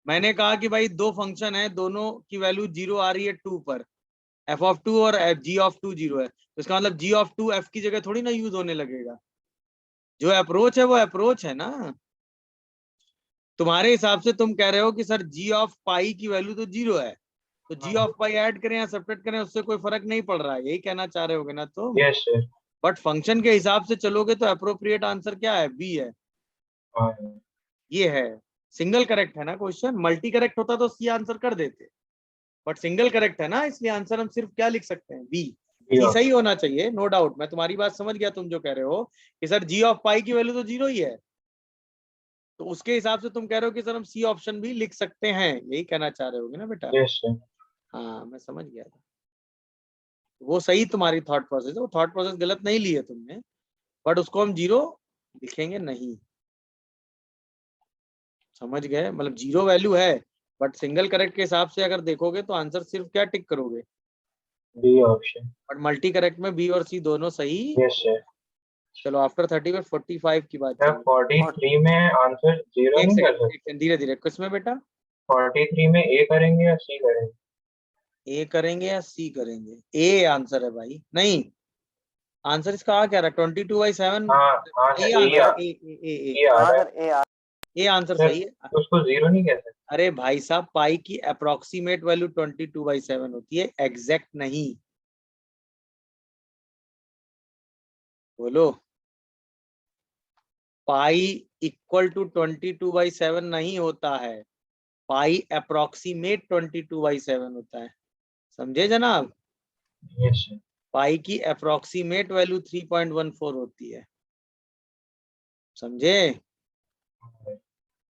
मैंने कहा कि भाई दो फंक्शन है, दोनों की वैल्यू 0 आ रही है 2 पर, एफ ऑफ 2 और जी ऑफ 2 0 है, तो इसका मतलब जी ऑफ 2 एफ की जगह थोड़ी ना यूज होने लगेगा। जो अप्रोच है वो अप्रोच है ना। तुम्हारे हिसाब से तुम कह रहे हो कि सर जी ऑफ पाई की वैल्यू तो 0 है, तो जी ऑफ पाई ऐड करें या सब्ट्रैक्ट करें उससे कोई फर्क नहीं पड़ रहा है, यही कहना चाह रहे होगे ना तुम। Yes sir. बट फंक्शन के हिसाब से चलोगे तो अप्रोप्रिएट आंसर क्या है, बी है। हाँ ये है, सिंगल करेक्ट है ना क्वेश्चन, मल्टी करेक्ट होता तो सी आंसर कर देते, बट सिंगल करेक्ट है ना, इसलिए आंसर हम सिर्फ क्या लिख सकते हैं, बी। बी सी सही ऑप्शन। होना चाहिए, नो डाउट, मैं तुम्हारी बात समझ गया, तुम जो कह रहे हो कि सर जी ऑफ पाई की वैल्यू तो 0 ही है, तो उसके हिसाब से तुम कह रहे हो कि सर हम सी ऑप्शन भी लिख सकते हैं, यही कहना चाह रहे होगे ना बेटा। Yes sir. हाँ मैं समझ गया था, वो सही तुम्हारी थॉट प्रोसेस है, वो थॉट प्रोसेस गलत नहीं ली है तुमने, बट उसको हम 0 लिखेंगे नहीं, समझ गए, मतलब 0 वैल्यू है, बट सिंगल करेक्ट के हिसाब से अगर देखोगे तो आंसर सिर्फ क्या टिक करोगे, B option. But multi correct में बी और सी दोनों सही। Yes sir. चलो आफ्टर 30 में 45 की बात सर चल रही 43 में आंसर जीरो है। एक नहीं कर सकते। सेकंड धीरे धीरे, किसमें बेटा, 43 में ए करेंगे या सी करेंगे? ए करेंगे या सी करेंगे, ए आंसर है भाई, नहीं आंसर इसका आ क्या रहा है, 22/7, हाँ हाँ ए सर, आंसर, ये ए आ हाँ रहा है sir A A answer sir, सही है। उसको जीरो नहीं कह सकते। अरे भाई साहब, पाई की अप्रोक्सीमेट वैल्यू 22/7 होती है, एग्जैक्ट नहीं, बोलो, पाई इक्वल टू 22/7 नहीं होता है, पाई अप्रोक्सीमेट 22/7 होता है, समझे जनाब। Yes sir. पाई की अप्रोक्सीमेट वैल्यू 3.14 होती है, समझे।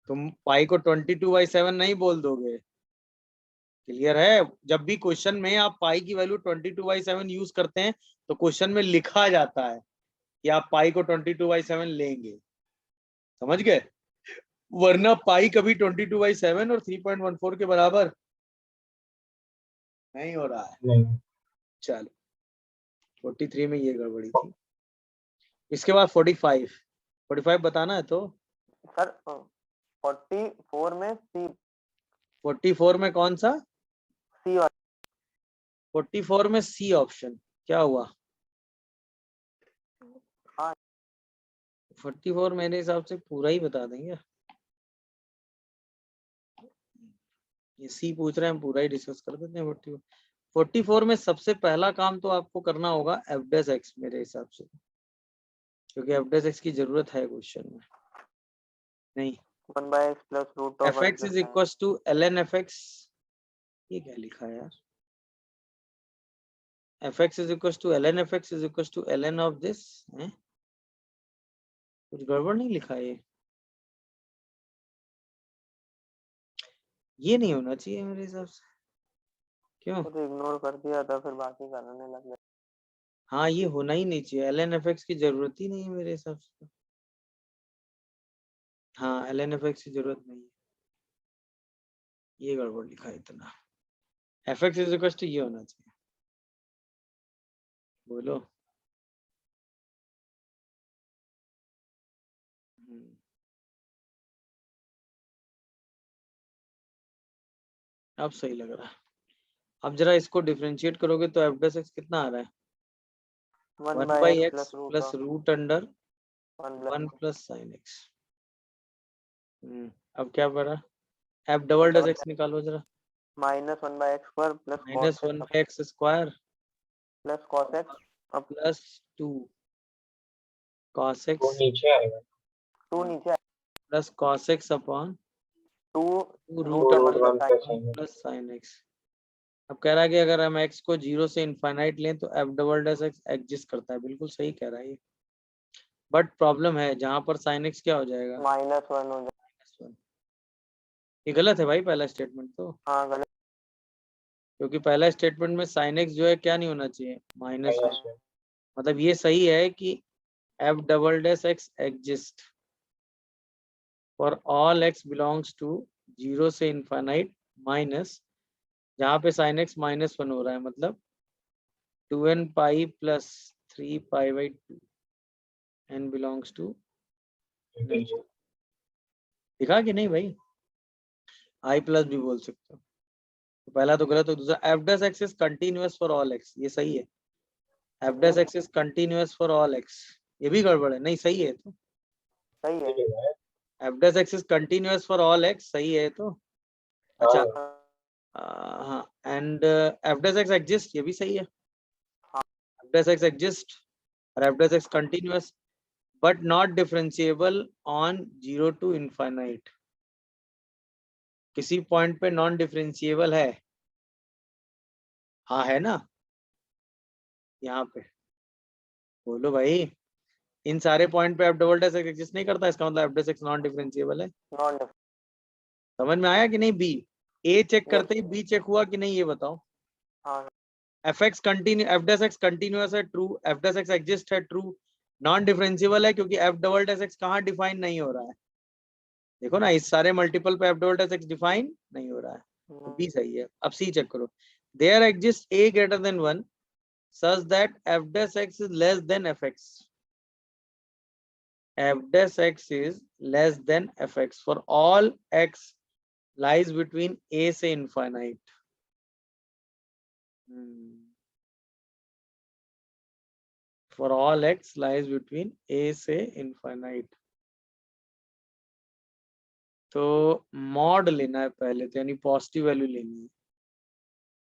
तुम पाई को 22/7 नहीं बोल दोगे, क्लियर है। जब भी क्वेश्चन में आप पाई की वैल्यू 22/7 यूज करते हैं तो क्वेश्चन में लिखा जाता है कि आप पाई को 22/7 लेंगे, समझ गए, वरना पाई कभी 22/7 और 3.14 के बराबर नहीं हो रहा है। नहीं, चलो 43 में ये गड़बड़ी थी। इसके बाद 45 बताना है तो सर 44 में सी 44 में कौन सा? सी और 44 में सी ऑप्शन क्या हुआ? हाँ 44 मेरे हिसाब से पूरा ही बता देंगे। ये सी पूछ रहे हैं, हम पूरा ही डिस्कस कर देते हैं। 44 में सबसे पहला काम तो आपको करना होगा एफ डैश एक्स मेरे हिसाब से, क्योंकि एफ डैश एक्स की जरूरत है क्वेश्चन में। नहीं, 1/x plus root of f x is equal to l n f x. ये क्या लिखा है यार? F x is equal to l n f x is equal to l n of this. कुछ गड़बड़ नहीं लिखा है ये नहीं होना चाहिए मेरे हिसाब से। क्यों? तो इग्नोर कर दिया था, फिर बाकी करने लग गए। हाँ ये होना ही नहीं चाहिए, एल एन एफ एक्स की जरूरत ही नहीं है मेरे हिसाब से। हाँ एल एन एफ एक्स की जरूरत नहीं है, ये गड़बड़ लिखा है इतना। F x is equal to ये होना चाहिए। बोलो। अब सही लग रहा है। अब जरा इसको डिफरेंशिएट करोगे तो एफ डैश एक्स कितना आ रहा है? 1 by x plus root under 1 plus sine x. अब क्या पड़ा? एफ डबल डैश एक्स निकालो जरा। -1/x square plus minus 1 by x square plus cos x अब प्लस 2 cos वो x नीचे आएगा। 2 नीचे plus cos x upon 2 2 2 root root under 1 plus 1 plus sine x. अब कह रहा है कि अगर हम x को 0 से इनफाइनाइट लें तो F double dash x exist करता है। बिल्कुल सही कह रहा है ये, बट प्रॉब्लम है जहां पर साइन एक्स क्या हो जाएगा? -1 हो जाए। -1। ये गलत है भाई पहला स्टेटमेंट तो, हाँ गलत क्योंकि पहला स्टेटमेंट में साइन एक्स जो है क्या नहीं होना चाहिए? -1। -1। मतलब ये सही है कि f double dash x exist for all x belongs to 0 से इनफाइनाइट माइनस, जहाँ पे साइन एक्स -1 हो रहा है, मतलब 2n pi plus 3 pi by 2 n belongs to. दिखा कि नहीं भाई? आई प्लस भी बोल सकते हो। तो पहला तो गलत हो, दूसरा F dash x is continuous for all x, ये सही है। F dash x is continuous for all x, ये भी गड़बड़ है। नहीं सही है तो सही है। F dash x is continuous for all x सही है तो। अच्छा हाँ, and F dash x exist, ये भी सही है। एफ डैश एक्स एग्जिस्ट और F dash x continuous but not differentiable on 0 to infinite. किसी पॉइंट पे नॉन डिफरेंशिएबल है? हाँ है ना, यहाँ पे बोलो भाई। इन सारे पॉइंट पे f double dash x exist नहीं करता, इसका मतलब F dash x non differentiable है। नॉन समझ में आया कि नहीं? बी ए चेक करते ही बी चेक हुआ कि नहीं ये बताओ। हाँ f x continue f dash x continuous है, true. F dash x exist है, ट्रू। नॉन डिफरेंशिएबल है क्योंकि एफ डबल डैश एक्स कहाँ डिफाइन नहीं हो रहा है? देखो ना, इस सारे मल्टीपल पे f double dash x define नहीं हो रहा है, तो बी सही है। अब सी चेक करो। There exist a greater than 1 such that f dash x is less than fx. F dash x is less than fx for all x lies between a से infinite. For all x lies between a से infinite. तो mod लेना है पहले तो, यानी positive value लेनी है।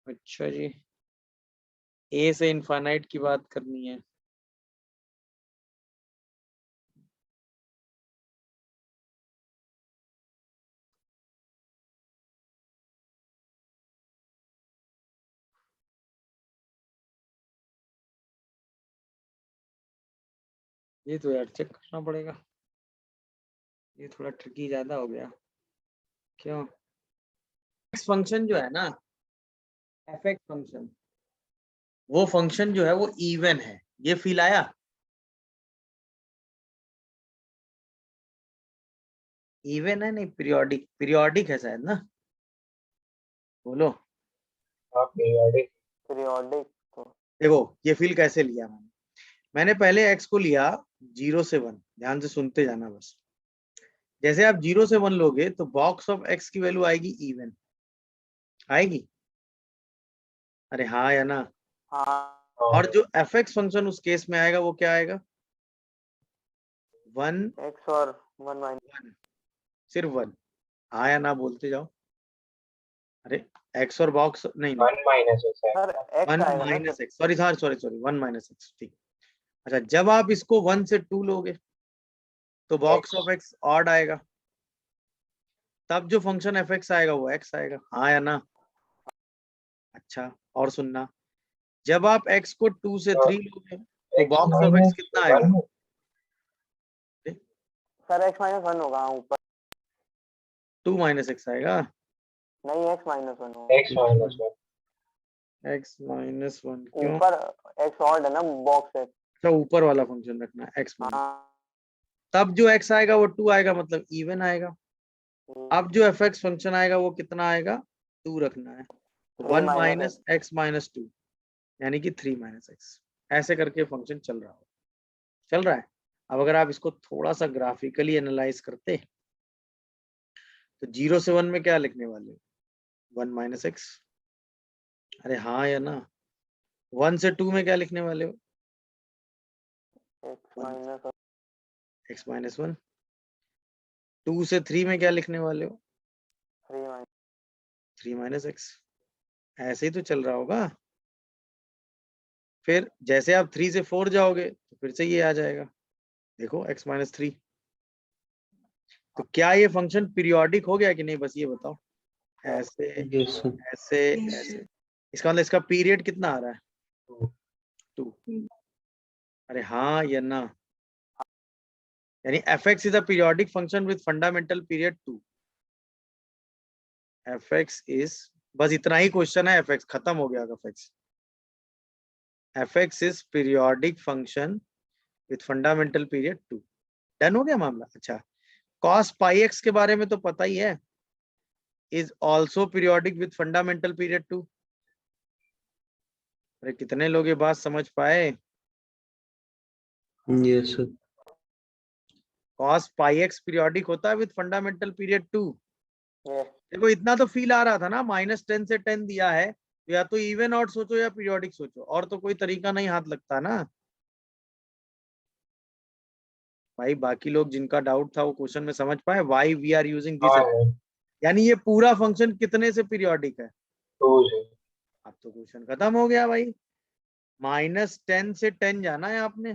अच्छा जी, a से इनफाइनाइट की बात करनी है। ये तो यार चेक करना पड़ेगा, ये थोड़ा ट्रिकी ज्यादा हो गया। क्यों? एक्स फंक्शन जो है ना, एफ एक्स फंक्शन, वो फंक्शन जो है वो इवन है। ये फील आया? इवन है नहीं, पीरियोडिक, पीरियोडिक है शायद ना, बोलो। हाँ पीरियोडिक पीरियोडिक तो देखो ये फील कैसे लिया मैंने पहले x को लिया 0 से 1, ध्यान से सुनते जाना बस। जैसे आप 0 से 1 लोगे तो बॉक्स ऑफ x की वैल्यू आएगी इवन, आएगी? अरे हाँ या ना? हाँ और जो fx फंक्शन उस केस में आएगा वो क्या आएगा? 1 x और 1 माइनस 1, सिर्फ 1। हाँ या ना बोलते जाओ। अरे x और बॉक्स नहीं नहीं 1 माइनस एक्स है। सर x 1 आएगा ना minus sir. X, sorry sorry sorry 1 minus x, ठीक। अच्छा जब आप इसको 1 से 2 लोगे तो बॉक्स ऑफ x ऑड आएगा, तब जो फंक्शन fx आएगा वो x आएगा। हाँ या ना? अच्छा और सुनना, जब आप x को 2 से 3 लोगे तो x box of x minus कितना आएगा? 1 सर x माइनस 1 होगा, हाँ ऊपर 2 माइनस एक्स आएगा। नहीं x माइनस 1 होगा, एक्स माइनस 1 x माइनस 1 क्यों? ऊपर x ऑड है ना बॉक्स है। अच्छा ऊपर वाला फंक्शन रखना है x माइनस, हाँ तब जो x आएगा वो 2 आएगा, मतलब इवन आएगा। अब जो fx फंक्शन आएगा वो कितना आएगा? 2 रखना है, तो 3 1 माइनस माइनस x माइनस 2 यानी कि 3 माइनस एक्स। ऐसे करके फंक्शन चल रहा है। अब अगर आप इसको थोड़ा सा ग्राफिकली एनालाइज करते तो 0 से 1 में क्या लिखने वाले हो? 1 माइनस एक्स। अरे हाँ या ना? 1 से 2 में क्या लिखने वाले हो? x minus x minus 1। 2 से 3 में क्या लिखने वाले हो? 3 माइनस 3 माइनस एक्स। ऐसे ही तो चल रहा होगा। फिर जैसे आप 3 से 4 जाओगे तो फिर से ये आ जाएगा, देखो x माइनस 3। तो क्या ये फंक्शन पीरियोडिक हो गया कि नहीं, बस ये बताओ। ऐसे यस सर। ऐसे ऐसे, इसका मतलब इसका पीरियड कितना आ रहा है? 2। अरे हाँ या ना? यानी fx is a periodic function with fundamental period 2। fx is, बस इतना ही क्वेश्चन है, fx खत्म हो गया fx। fx is periodic function with fundamental period 2। Done हो गया मामला। अच्छा cos पाई x के बारे में तो पता ही है, is also periodic with fundamental period 2। अरे कितने लोग ये बात समझ पाए? Yes sir. cos पाई x पीरियोडिक होता है विद फंडामेंटल पीरियड 2। yes देखो इतना तो फील आ रहा था ना, -10 से 10 दिया है तो या तो इवन ऑड सोचो या पीरियोडिक सोचो, और तो कोई तरीका नहीं हाथ लगता ना भाई। बाकी लोग जिनका डाउट था वो क्वेश्चन में समझ पाए, why we are using this. हाँ है यानी ये पूरा फंक्शन कितने से पीरियोडिक है? 2 से अब तो क्वेश्चन खत्म हो गया भाई। -10 से 10 जाना है आपने।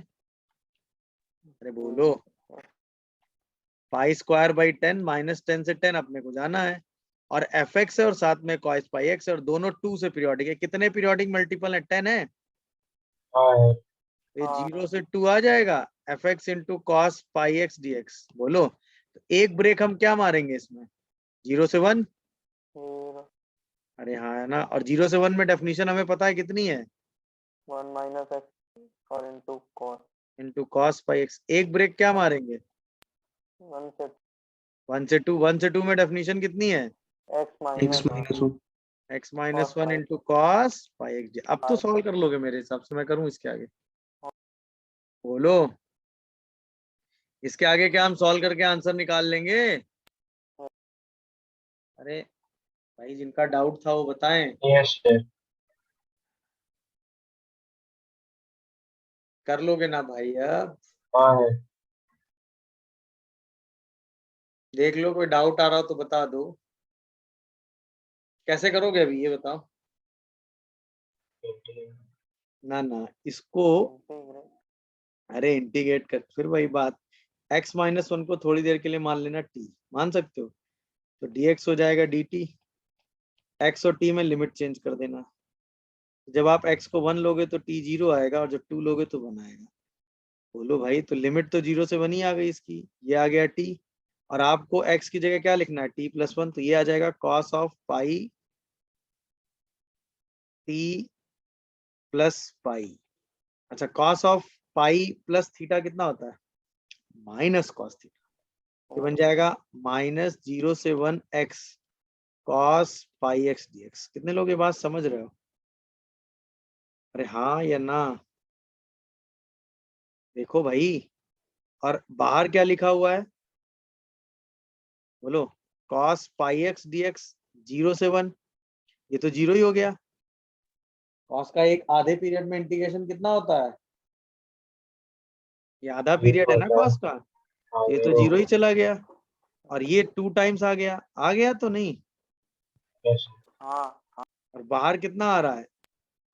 अरे बोलो, पाई स्क्वायर बाई 10, -10 से 10 अपने को जाना है, और एफ एक्स है और साथ में कॉस पाई एक्स है, और दोनों 2 से पीरियोडिक है। कितने पीरियोडिक मल्टीपल है? 10 है। हाँ है ये हाँ 0 से 2 आ जाएगा, F x into cos pi x d x. बोलो, तो एक ब्रेक हम क्या मारेंगे इसमें? 0 से 1। 0 अरे हाँ है ना? और 0 से 1 में डेफिनेशन हमें पता है कितनी है? 1 माइनस x और into cos into cos pi x. एक ब्रेक क्या मारेंगे? 1 से 1 से 2। 1 से 2 में डेफिनेशन कितनी है? x x minus minus 1। x minus cos 1 pi into cos pi x. अब तो pi सॉल्व कर लोगे मेरे हिसाब से, मैं करूं इसके आगे? बोलो, इसके आगे क्या हम सॉल्व करके आंसर निकाल लेंगे? अरे भाई जिनका डाउट था वो बताएं। यस सर कर लोगे ना भाई? अब हाँ है देख लो, कोई डाउट आ रहा हो तो बता दो। कैसे करोगे अभी ये बताओ? ना ना, इसको इंटीग्रेट अरे इंटीग्रेट कर, फिर वही बात। x माइनस 1 को थोड़ी देर के लिए मान लेना t, मान सकते हो? तो dx हो जाएगा dt। x और t में लिमिट चेंज कर देना। जब आप x को 1 लोगे तो t 0 आएगा, और जब 2 लोगे तो 1 आएगा। बोलो भाई, तो लिमिट तो 0 से 1 ही आ गई इसकी, ये आ गया t। और आपको x की जगह क्या लिखना है? t प्लस 1, तो ये आ जाएगा cos of pi t plus pi. अच्छा cos of pi plus theta कितना होता है? Minus cos theta. ये बन जाएगा -0 से 1 x cos पाई एक्स dx। कितने लोग ये बात समझ रहे हो? अरे हाँ या ना? देखो भाई, और बाहर क्या लिखा हुआ है? बोलो। cos पाई एक्स dx 0 से 1, ये तो 0 ही हो गया। cos का एक आधे पीरियड में इंटीग्रेशन कितना होता है? ये आधा पीरियड है ना cos का, हाँ, ये तो 0 ही चला गया। और ये 2 टाइम्स आ गया तो नहीं। yes, हाँ और बाहर कितना आ रहा है?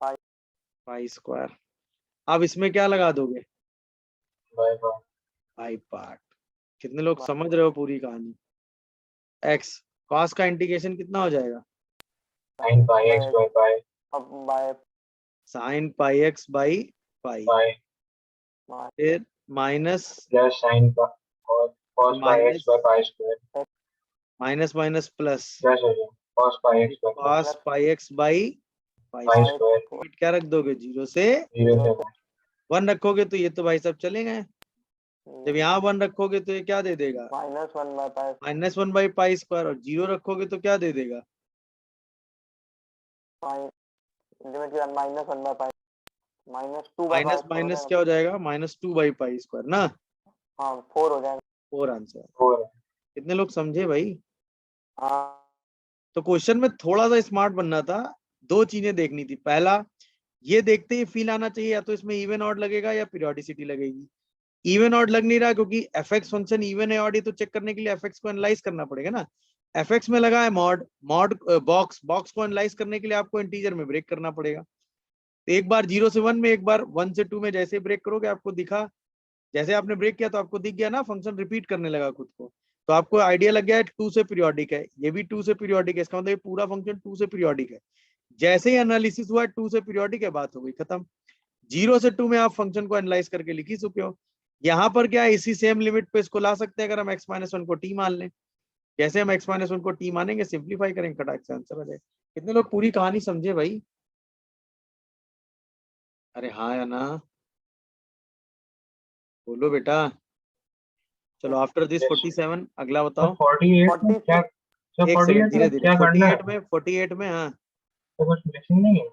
पाई। Pi square. अब इसमें क्या लगा दोगे? By by pi part. कितने लोग समझ रहे हो पूरी कहानी? x cos का इंटीग्रेशन कितना हो जाएगा? sin pi x by pi अब by sin pi x by pi, pi फिर माइनस plus sin pi और cos pi x by pi square minus minus plus plus हो जाए cos pi x by pi cos pi x by pi pi square. square limit क्या रख दोगे? 0 से 0 से 1 1 रखोगे तो ये तो भाई सब चले गए। जब यहाँ 1 रखोगे तो ये क्या दे देगा? -1 by pi -1 by pi square. और 0 रखोगे तो क्या दे देगा? पाई लिमिट के -1 by pi -2 bye minus pi minus क्या हो जाएगा? -2 बाई पाई स्क्वायर ना। हाँ 4 हो जाएगा। 4 आंसर। 4 कितने लोग समझे भाई? हाँ तो क्वेश्चन में थोड़ा सा स्मार्ट बनना था। 2 चीजें देखनी थी। पहला, ये देखते ही फील आना चाहिए या तो इसमें इवन ऑड लगेगा या पीरियोडिसिटी लगेगी। इवन ऑड लग नहीं रहा क्योंकि एफएक्स फंक्शन इवन है ऑड, ये तो चेक करने के लिए एफएक्स को एनालाइज करना पड़ेगा ना। एफएक्स में लगा है मॉड, मॉड बॉक्स को एनालाइज करने के लिए आपको इंटीजर में ब्रेक करना पड़ेगा। तो एक बार 0 से 1 में, एक बार 1 से 2 में जैसे ब्रेक करोगे आपको दिखा, जैसे आपने ब्रेक किया तो आपको दिख गया ना, फंक्शन रिपीट करने लगा खुद को। तो आपको आइडिया लग गया है 2 से पीरियोडिक है, ये भी 2 से पीरियोडिक है, इसका मतलब ये पूरा फंक्शन 2 से पीरियोडिक है। जैसे ही एनालिसिस हुआ 2 से पीरियोडिक है, बात हो गई खत्म। 0 से 2 में आप फंक्शन को एनालाइज करके लिख ही चुके हो। यहाँ पर क्या है, इसी सेम लिमिट पे इसको ला सकते हैं अगर हम x-1 को t मान लें। जैसे हम x-1 को t मानेंगे, सिंप्लीफाई करेंगे, खटाक से आंसर आ जाएगा। कितने लोग पूरी कहानी समझे भाई? अरे हाँ या ना? बोलो बेटा। चलो आफ्टर दिस 47 अगला तो बताओ। 48 में क्या तो एक सेकंड, 48 धीरे में धीरे। क्या करना है 48 में हाँ, तो कुछ मिसिंग नहीं है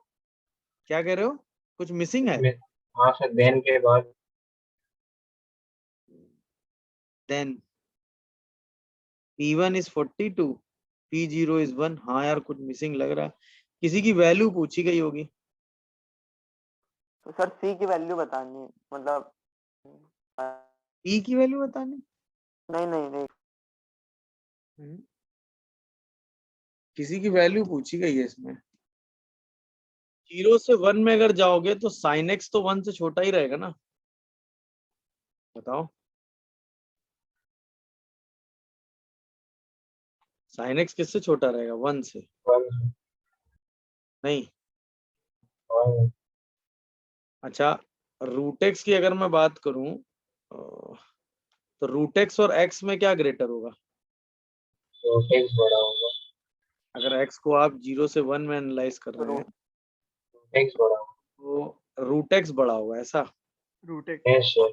क्या कह रहे हो? कुछ मिसिंग है? हाँ सर देन के बाद then P1 is 42, P0 is 1। हाँ यार कुछ मिसिंग लग रहा है। किसी की वैल्यू पूछी गई होगी। तो सर सी की वैल्यू बतानी है, मतलब P की वैल्यू बतानी? नहीं नहीं नहीं किसी की वैल्यू पूछी गई है इसमें। 0 से 1 में अगर जाओगे तो sin x तो 1 से छोटा ही रहेगा ना। बताओ, sin x किससे छोटा रहेगा? 1 से। 1 नहीं, और अच्छा, रूट एक्स की अगर मैं बात करूं तो रूट एक्स और x में क्या ग्रेटर होगा? तो x बड़ा होगा अगर x को आप 0 से 1 में एनालाइज कर रहे हैं x बड़ा होगा तो रूट एक्स बड़ा होगा, ऐसा? रूट एक yes sir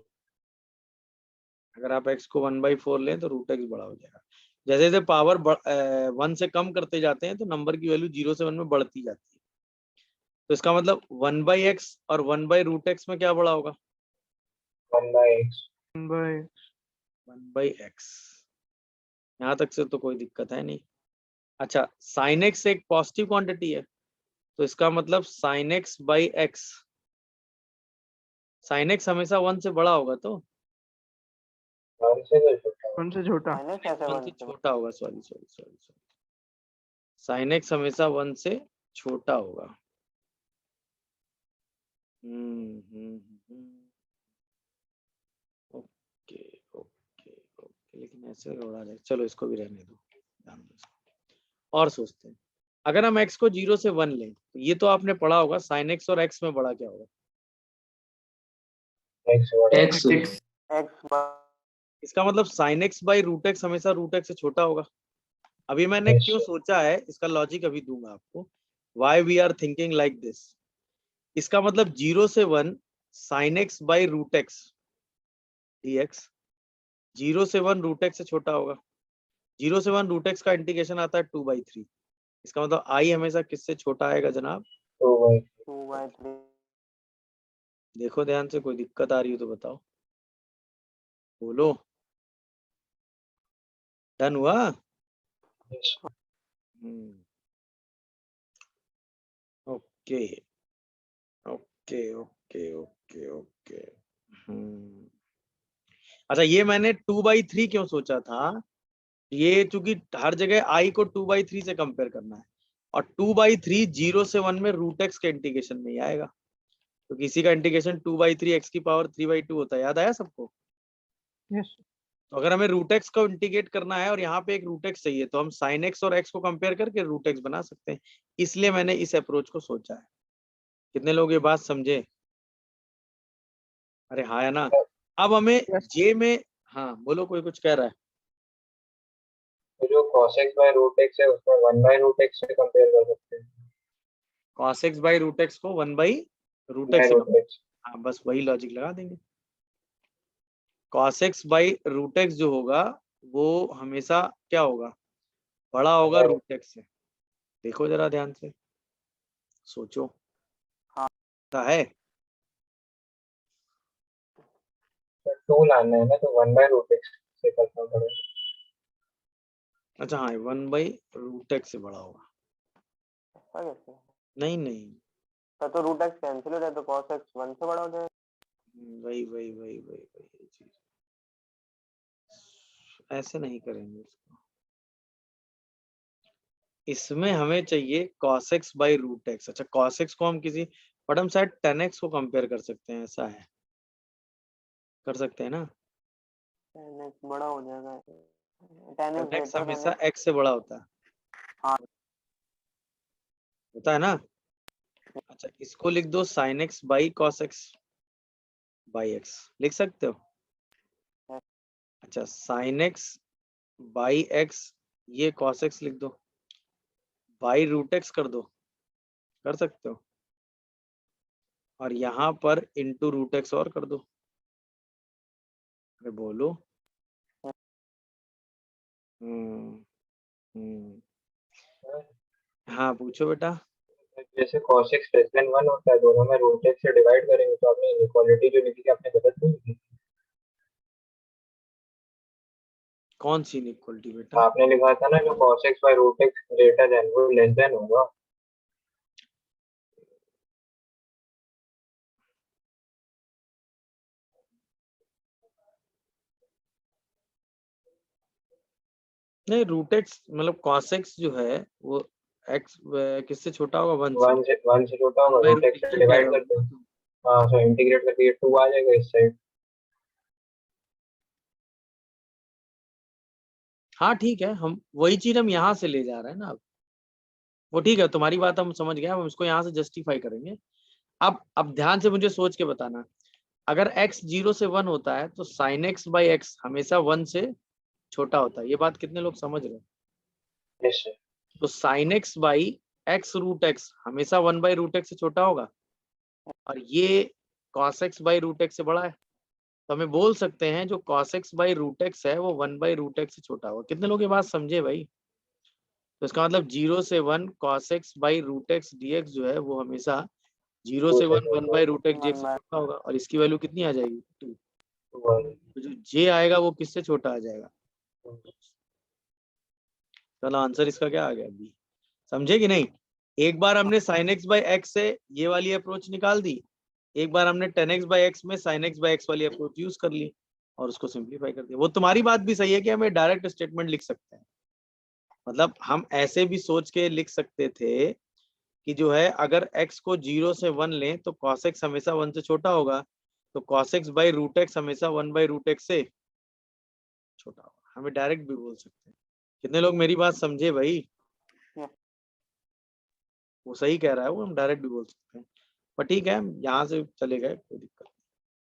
अगर आप x को 1/4 लें तो रूट एक्स बड़ा हो जाएगा। जैसे जैसे पावर 1 से कम करते जाते हैं तो नंबर की वैल्यू 0 से 1 में बढ़ती जाती है। तो इसका मतलब 1/x और 1/√x में क्या बड़ा होगा? 1/x 1 bye 1/x। यहाँ तक से तो कोई दिक्कत है नहीं। अच्छा, sin x एक पॉजिटिव क्वांटिटी है तो इसका मतलब sin x by x, sin x हमेशा 1 से बड़ा होगा तो 1 से तो छोटा होगा 1 से छोटा। माइनस कैसे 1 से छोटा होगा। Sorry sorry sorry sorry, sin x हमेशा 1 से छोटा होगा। ओके ओके ओके, लेकिन ऐसे गड़बड़ा जाए। चलो इसको भी रहने दो, ध्यान दो इसको। और सोचते हैं, अगर हम x को 0 से 1 लें तो ये तो आपने पढ़ा होगा sin x और x में बड़ा क्या होगा? x बड़ा एक्स एक्स इसका मतलब sin x by root x हमेशा रूट एक्स से छोटा होगा। अभी मैंने Yes, क्यों sir. सोचा है इसका लॉजिक अभी दूंगा आपको। Why we are thinking like this? इसका मतलब 0 से 1 sin x by root x dx 0 से 1 रूट एक्स से छोटा होगा। 0 से 1 रूट एक्स का इंटीग्रेशन आता है 2/3। इसका मतलब आई हमेशा किससे छोटा आएगा जनाब? 2/3 देखो ध्यान से, कोई दिक्कत आ रही हो तो बताओ, बोलो। डन हुआ? Okay okay okay okay okay. अच्छा, ये मैंने 2/3 क्यों सोचा था? ये चूंकि हर जगह आई को 2/3 से कंपेयर करना है, और 2/3 0 से 1 में रूट एक्स के इंटीग्रेशन में ही आएगा, तो किसी का इंटीग्रेशन 2/3 x की पावर 3/2 होता है। याद आया सबको? यस तो अगर हमें रूट एक्स को इंटीग्रेट करना है और यहाँ पे एक रूट एक्स चाहिए, तो हम साइन एक्स और एक्स को कंपेयर करके रूट एक्स बना सकते हैं। इसलिए मैंने इस अप्रोच को सोचा है। कितने लोग ये बात समझे? अरे हाँ है ना? अब हमें यस जे में, हाँ बोलो, कोई कुछ कह रहा है? तो जो cos x by root x है उसमें 1/√x से कंपेयर कर सकते हैं। cos x by root x को 1/√x by से root x हाँ, बस वही लॉजिक लगा देंगे। cos x by root x जो होगा वो हमेशा क्या होगा? बड़ा होगा बड़ा रूट एक्स से। देखो जरा ध्यान से, सोचो। हाँ। क्या है? 2 लाना है ना, तो 1/√x से करना पड़ेगा। अच्छा हाँ, 1/√x से बड़ा होगा। ऐसा कैसे? नहीं नहीं, तो रूट एक्स कैंसिल हो जाए तो cos x 1 से बड़ा हो जाएगा। वही वही वही वही वही चीज, ऐसे नहीं करेंगे इसको। इसमें हमें चाहिए cos x by root x. अच्छा, cos x को हम किसी, बट हम शायद tan x को कंपेयर कर सकते हैं, ऐसा है? कर सकते हैं ना? tan x बड़ा हो जाएगा, tan x tan x greater हमेशा देन x से बड़ा होता है। हाँ। होता है ना? अच्छा, इसको लिख दो sin x by cos x by x, लिख सकते हो? अच्छा, sin x बाई x, ये cos x लिख दो, बाई रूट एक्स कर दो, कर सकते हो? और यहाँ पर इंटू रूट एक्स और कर दो। अरे बोलो। हम्म, हाँ पूछो बेटा। जैसे cos x less than 1 होता है, दोनों में root x से डिवाइड करेंगे तो आपने इनइक्वालिटी जो लिखी थी आपने गलत नहीं लिखी। कौन सी इनइक्वालिटी बेटा? आपने लिखा था ना जो cos x by root x greater than, वो लेस देन होगा। नहीं, रूट एक्स मतलब cos x जो है वो x किससे छोटा होगा? 1 से। 1 से छोटा होगा, 1 by root root x x से लिख दिया डिवाइड करो करते ना हैं। तुम। हाँ, सो इंटीग्रेट करके ये 2 आ जाएगा इस साइड। हाँ ठीक है, हम वही चीज हम यहाँ से ले जा रहे हैं ना अब। वो ठीक है, तुम्हारी बात हम समझ गए, हम इसको यहाँ से जस्टिफाई करेंगे। अब ध्यान से मुझे सोच के बताना, अगर x 0 से 1 होता है तो sin x बाई एक्स हमेशा 1 से छोटा होता है। ये बात कितने लोग समझ रहे हैं? Yes sir. तो sin x by x root x हमेशा 1/√x से छोटा होगा, और ये cos x by root x से बड़ा है। तो हमें बोल सकते हैं जो cos x by root x है वो 1/√x से छोटा होगा। कितने लोग ये बात समझे भाई? तो इसका मतलब 0 से 1 cos x by root x dx जो है वो हमेशा 0 2 से से 1 छोटा 1/√x dx 1 से बाय छोटा होगा, और इसकी वैल्यू कितनी आ जाएगी? 2। 1। तो जो j आएगा वो किससे छोटा आ जाएगा? चलो आंसर इसका क्या आ गया? बी। समझे कि नहीं? एक बार हमने sin x बाई एक्स से ये वाली अप्रोच निकाल दी, एक बार हमने tan x बाई एक्स में sin x बाई एक्स वाली अप्रोच यूज कर ली और उसको सिंप्लीफाई कर दिया। वो तुम्हारी बात भी सही है कि हमें डायरेक्ट स्टेटमेंट लिख सकते हैं, मतलब हम ऐसे भी सोच के लिख सकते थे कि जो है अगर x को 0 से 1 लें तो cos x हमेशा 1 से छोटा होगा, तो cos x by root x हमेशा 1/√x से छोटा होगा। हमें डायरेक्ट भी बोल सकते हैं। कितने लोग मेरी बात समझे भाई? वो सही कह रहा है, वो हम डायरेक्ट भी बोल सकते हैं। पर ठीक है, हम यहाँ से चले गए, कोई दिक्कत नहीं।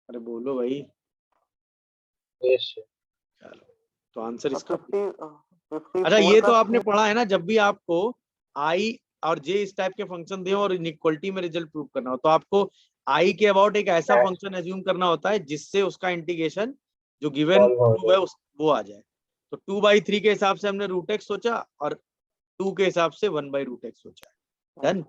अरे बोलो भाई। Yes sir. चलो, तो आंसर इसका। 54 अच्छा, ये तो का आपने पढ़ा है ना, जब भी आपको आई और जे इस टाइप के फंक्शन दे और इनइक्वालिटी में रिजल्ट प्रूव करना हो, तो आपको आई के अबाउट एक ऐसा फंक्शन एज्यूम करना होता है जिससे उसका इंटीग्रेशन जो गिवन सॉल्व हो प्रूव है वो आ जाए। तो 2/3 के हिसाब से हमने रूट एक्स सोचा और 2 के हिसाब से 1/√x सोचा है। डन।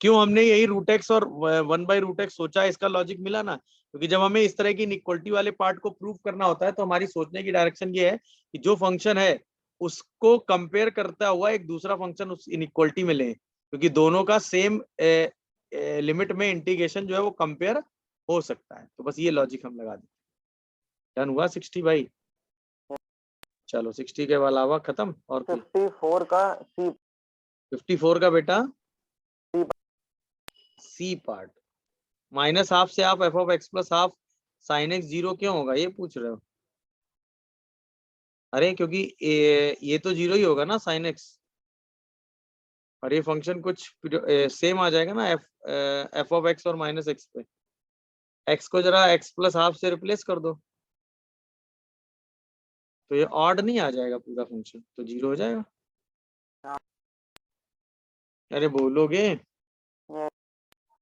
क्यों हमने यही √x और 1/√x सोचा है, इसका लॉजिक मिला ना, क्योंकि जब हमें इस तरह की इनइक्वालिटी वाले पार्ट को प्रूव करना होता है तो हमारी सोचने की डायरेक्शन ये है कि जो फंक्शन है उसको कंपेयर करता हुआ एक दूसरा फंक्शन उस इनइक्वालिटी में लें, क्योंकि दोनों का सेम लिमिट में इंटीग्रेशन जो है वो कंपेयर हो सकता है। तो बस ये लॉजिक हम लगा देते। डन हुआ 60 भाई। चलो 60 के अलावा खत्म और कोई? 54 का सी 54 का बेटा सी सी पार्ट, -½ से half f(x) + half sin x 0 क्यों होगा ये पूछ रहे हो? अरे क्योंकि ये तो 0 ही होगा ना sin x, और ये फंक्शन कुछ सेम आ जाएगा ना f(x) और -x पे। x को जरा x + हाफ से रिप्लेस कर दो तो ये ऑड नहीं आ जाएगा पूरा फंक्शन, तो 0 हो जाएगा। अरे बोलोगे?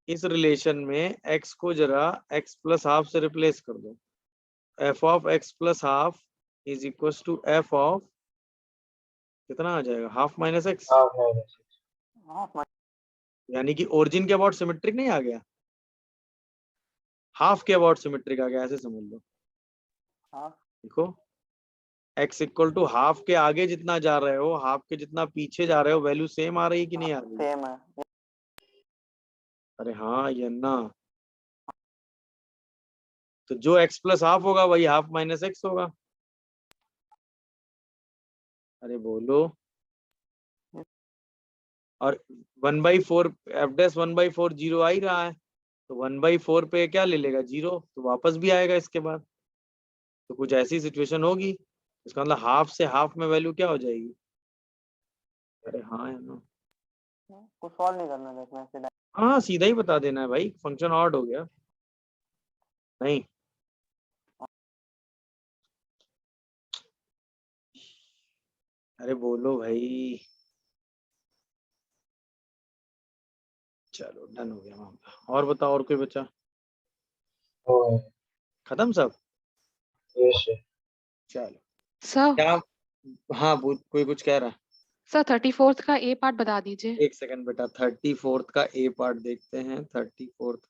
इस रिलेशन में x को जरा x + हाफ से रिप्लेस कर दो, f(x + half) is equal to f of कितना आ जाएगा, हाफ -x, यानी कि ओरिजिन के अबाउट सिमेट्रिक नहीं आ गया, हाफ के अबाउट सिमेट्रिक आ गया, ऐसे समझ लो। देखो x इक्वल टू हाफ के आगे जितना जा रहे हो, हाफ के जितना पीछे जा रहे हो, वैल्यू सेम आ रही है कि नहीं आ रही? सेम है। अरे हाँ ये ना, तो जो x + हाफ होगा वही हाफ -x होगा। अरे बोलो। और 1/4 f' 1/4 0 आ ही रहा है, तो 1/4 पे क्या ले लेगा, 0, तो वापस भी आएगा इसके बाद। तो कुछ ऐसी सिचुएशन होगी, इसका मतलब हाफ से हाफ में वैल्यू क्या हो जाएगी? अरे हाँ है ना, कुछ सॉल्व नहीं करना है इसमें, ऐसे हाँ सीधा ही बता देना है भाई, फंक्शन ऑड हो गया। नहीं अरे बोलो भाई। चलो डन हो गया मामला। और बताओ, और कोई बचा? खत्म सब? चलो सर क्या? हाँ कोई कुछ कह रहा है? सर 34th का ए पार्ट बता दीजिए। एक सेकंड बेटा, 34th का ए पार्ट देखते हैं। 34th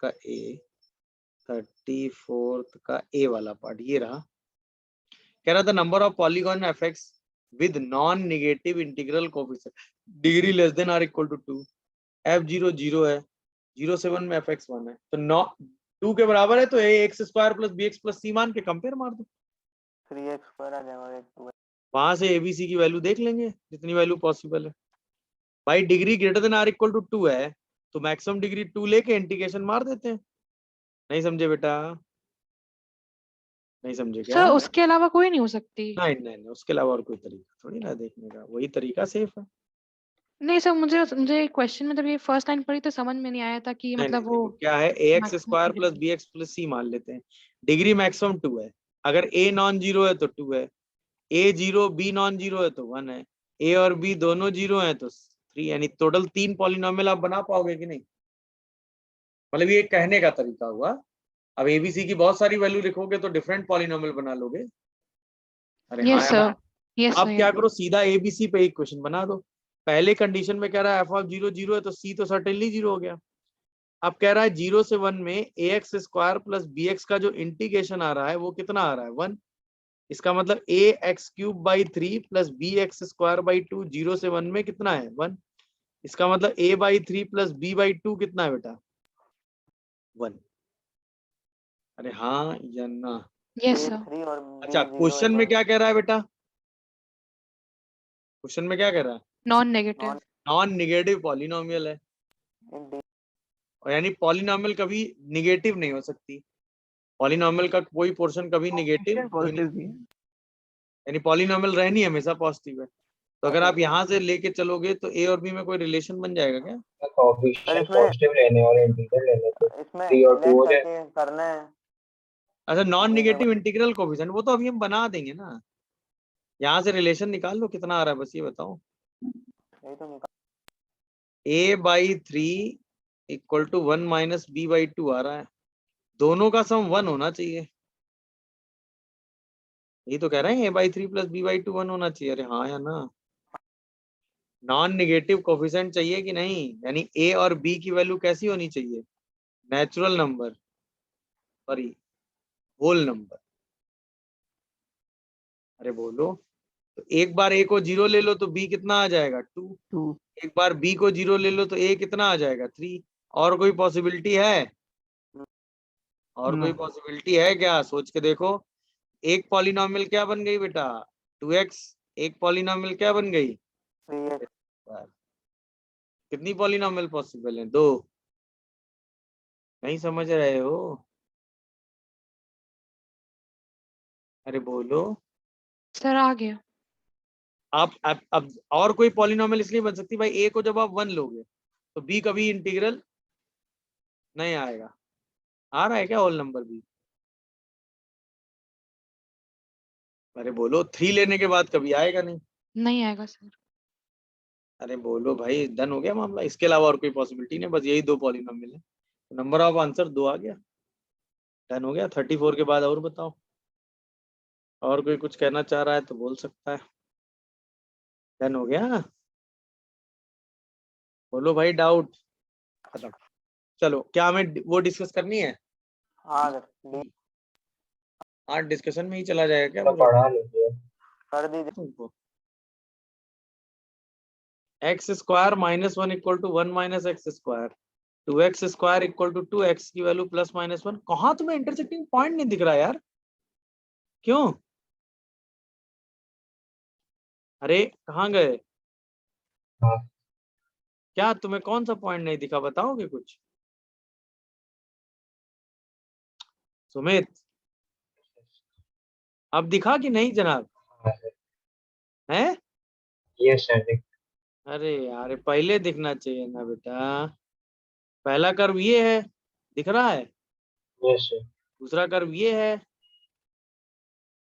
का ए वाला पार्ट ये रहा। कह रहा था नंबर ऑफ पॉलीगॉन एफ(x) with non negative integral coefficient degree less than or equal to 2, f(0) 0 है, 0 से 1 में f(x) 1 है, तो 2 के बराबर है, तो ax² + bx + c मान के कंपेयर मार दो, 3x² आ जाएगा। वहां से abc की वैल्यू देख लेंगे जितनी वैल्यू पॉसिबल है। भाई degree greater than or equal to 2 है, तो मैक्सिमम डिग्री 2 लेके इंटीग्रेशन मार देते हैं। नहीं समझे बेटा? नहीं समझे क्या? सर उसके अलावा कोई नहीं हो सकती? नहीं, उसके अलावा और कोई तरीका थोड़ी ना देखने का, वही तरीका सेफ है। नहीं सर, मुझे क्वेश्चन में जब ये फर्स्ट लाइन पढ़ी तो समझ में नहीं आया था कि नहीं, मतलब नहीं, वो देखो क्या है, ax² + bx + c मान लेते हैं, डिग्री मैक्सिमम 2 है, अगर a नॉन जीरो है तो 2 है, a 0 b नॉन जीरो है तो 1 है, a और b दोनों 0 है तो 3, यानी टोटल 3 पॉलिनोमियल आप बना पाओगे कि नहीं? मतलब ये कहने का तरीका हुआ। अब abc की बहुत सारी वैल्यू लिखोगे तो डिफरेंट पॉलिनोमियल बना लोगे। अरे हाँ, यस सर, यस अब क्या सर। करो, सीधा abc पे एक क्वेश्चन बना दो। पहले कंडीशन में कह रहा है f(0) 0 है, तो c तो सर्टेनली 0 हो गया। अब कह रहा है 0 से 1 में ax² + bx का जो इंटीग्रेशन आ रहा है वो कितना आ रहा है, 1। इसका मतलब ax³/3 + bx² 2 0 से 1 में कितना है, 1। इसका मतलब a/3 + b/2 कितना है बेटा, 1। अरे हाँ या ना? Yes sir. 3 और अच्छा, B0 क्वेश्चन में है क्या कह रहा है बेटा? क्वेश्चन में क्या कह रहा है? Non negative. Non negative polynomial है, तो और यानी पॉलिनोमियल कभी निगेटिव नहीं हो सकती। पॉलिनोमियल का कोई पोर्शन कभी निगेटिव, पॉजिटिव भी है। यानी पॉलिनोमियल रहनी हमेशा पॉजिटिव है। तो अगर आप यहाँ से लेके चलोगे तो ए और बी में कोई रिलेशन बन जाएगा क्या? कोएफिशिएंट इसमें पॉजिटिव लेने और इंटीग्रल लेने तो इसमें 3 और 2 हो लेट जाए। करके करना है। अच्छा, नॉन वही मैं निगेटिव इंटीग्रल कोएफिशिएंट वो तो अभी हम बना देंगे ना। यहाँ से रिलेशन निकाल लो कितना आ रहा है, बस ये बताओ। यही तो निकाल। a/3 = 1 - b/2 आ रहा है, दोनों का सम 1 होना चाहिए। ये तो कह रहे हैं a/3 + b/2 1 होना चाहिए। अरे हाँ या ना? नॉन नेगेटिव कोफिशिएंट चाहिए कि नहीं, यानी ए और बी की वैल्यू कैसी होनी चाहिए, natural number, sorry whole number. अरे बोलो, तो एक बार ए को 0 ले लो तो बी कितना आ जाएगा 2, 2 एक बार बी को 0 ले लो तो ए कितना आ जाएगा 3। और कोई पॉसिबिलिटी है, और ना कोई पॉसिबिलिटी है क्या, सोच के देखो। एक पॉलिनोमियल क्या बन गई बेटा 2x, एक पॉलिनोमियल क्या बन गई 3x। कितनी पॉलिनोमियल पॉसिबल है, 2। नहीं समझ रहे हो, अरे बोलो। सर आ गया। आप अब और कोई पॉलिनोमियल इसलिए बन सकती भाई, ए को जब आप 1 लोगे तो बी कभी इंटीग्रल नहीं आएगा। आ रहा है क्या होल नंबर बी, अरे बोलो 3 लेने के बाद कभी आएगा नहीं। नहीं आएगा सर। अरे बोलो भाई, डन हो गया मामला, इसके अलावा और कोई पॉसिबिलिटी नहीं, बस यही 2 पॉलिनोमियल है। नंबर ऑफ आंसर 2 आ गया, डन हो गया। 34 के बाद और बताओ, और कोई कुछ कहना चाह रहा है तो बोल सकता है। डन हो गया, बोलो भाई, डाउट खत्म। चलो, क्या हमें वो डिस्कस करनी है, हाँ सर, डी आज डिस्कशन में ही चला जाएगा क्या तो पूरा पढ़ा लीजिए। कर दीजिए। तुमको? X square minus 1 equal to 1 minus x square, 2x square equal to 2x की वैल्यू प्लस माइनस 1। कहाँ तुम्हें इंटरसेक्टिंग पॉइंट नहीं दिख रहा यार, क्यों? अरे कहाँ गए, हाँ, क्या तुम्हें कौन सा पॉइंट नहीं दिखा, बताओगे कुछ? सुमित, अब दिखा कि नहीं जनाब, हाँ सर, है? Yes sir. अरे यार, पहले दिखना चाहिए ना बेटा। पहला कर्व ये है, दिख रहा है, यस सर। दूसरा कर्व ये है।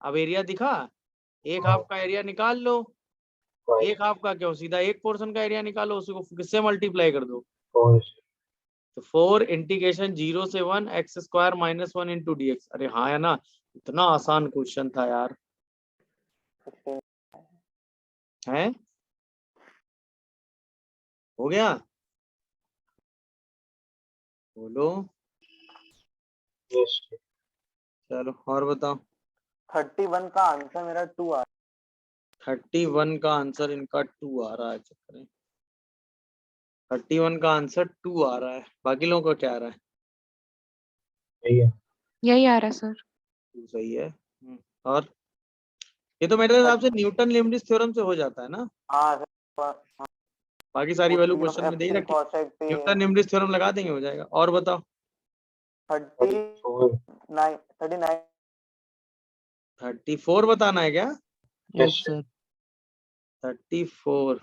अब एरिया दिखा, एक हाफ का एरिया निकाल लो। एक हाफ का क्यों, सीधा एक पोर्शन का एरिया निकालो, उसी को किससे मल्टीप्लाई कर दो। तो 4 इंटीग्रेशन 0 से 1 x square minus 1 into D x. अरे हाँ है ना, इतना आसान क्वेश्चन था यार, 16। है? हो गया, बोलो। यस चलो और बताओ। 31 का आंसर मेरा 2 आ 31 का आंसर इनका 2 आ रहा है, चक्कर है। 31 का आंसर 2 आ रहा है, बाकी लोगों का क्या आ रहा है? सही है। यही आ रहा है सर। 2 सही है। और ये तो मेरे हिसाब से न्यूटन लिबनिट्ज थ्योरम से हो जाता है ना, हाँ सर। बाकी सारी वैल्यू क्वेश्चन में दे ही रखी। cosec t न्यूटन लिबनिट्ज थ्योरम लगा देंगे, हो जाएगा। और बताओ। 39 39 34 बताना है क्या? Yes sir. 34,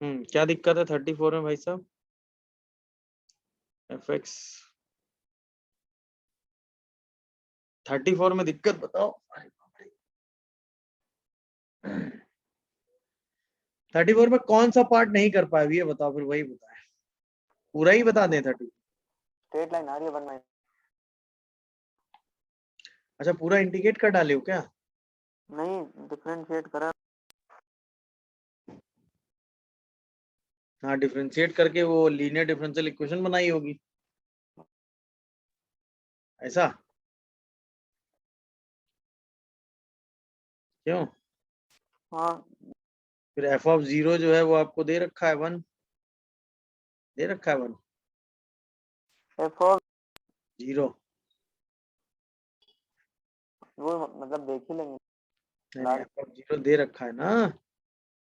क्या दिक्कत है 34 में भाई साहब? एफ एक्स 34 में दिक्कत बताओ। 34 में कौन सा पार्ट नहीं कर पाए, ये बताओ, फिर वही बताए, पूरा ही बता दें 30। स्ट्रेट लाइन आ रही है 1 अच्छा, पूरा इंडिकेट कर डाले हो क्या? नहीं, डिफरेंशिएट करा। हाँ, डिफरेंशिएट करके वो लीनियर डिफरेंशियल इक्वेशन बनाई होगी, ऐसा क्यों? हाँ फिर एफ ऑफ 0 जो है वो आपको दे रखा है 1, दे रखा है 1 एफ ऑफ 0। वो मतलब देख ही लेंगे। नहीं, एफ ऑफ 0 दे रखा है ना,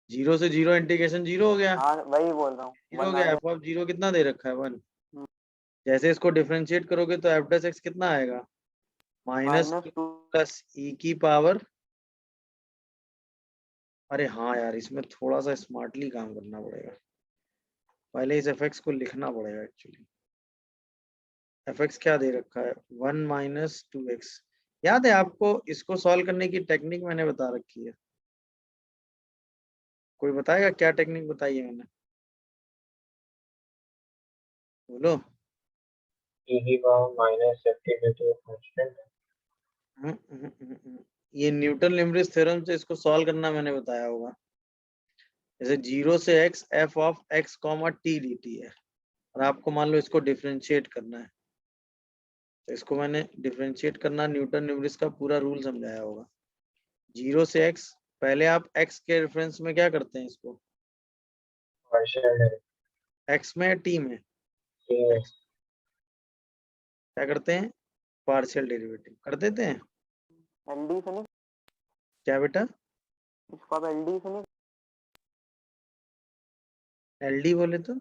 0 से 0 इंटीग्रेशन 0 हो गया, हाँ वही बोल रहा हूँ 0 हो 1 गया। माइनस। एफ ऑफ 0 कितना दे रखा है 1। जैसे इसको डिफरेंशिएट करोगे तो एफ डैश एक्स कितना आएगा, -2 -2 प्लस ई की पावर। अरे हाँ यार, इसमें थोड़ा सा स्मार्टली काम करना पड़ेगा, पहले इस एफ एक्स को लिखना पड़ेगा एक्चुअली। एफ एक्स क्या दे रखा है 1 माइनस 2x, याद है आपको, इसको सॉल्व करने की टेक्निक मैंने बता रखी है, कोई बताएगा क्या टेक्निक बताई है मैंने, बोलो। e की पावर माइनस एफटी कांस्टेंट। ये न्यूटन लिम्ब्रिस थ्योरम से इसको सॉल्व करना मैंने बताया होगा। जैसे 0 से x f of x comma t dt है और आपको मान लो इसको डिफरेंशिएट करना है, तो इसको मैंने डिफरेंशिएट करना न्यूटन लिम्ब्रिस का पूरा रूल समझाया होगा। 0 से x, पहले आप x के रेफरेंस में क्या करते हैं इसको, पार्शियल x में t में डेरिवेटिव क्या करते हैं, पार्शियल डेरिवेटिव कर देते हैं। एलडी से नहीं, क्या बेटा, इसको आप एलडी से नहीं, LD बोले तो,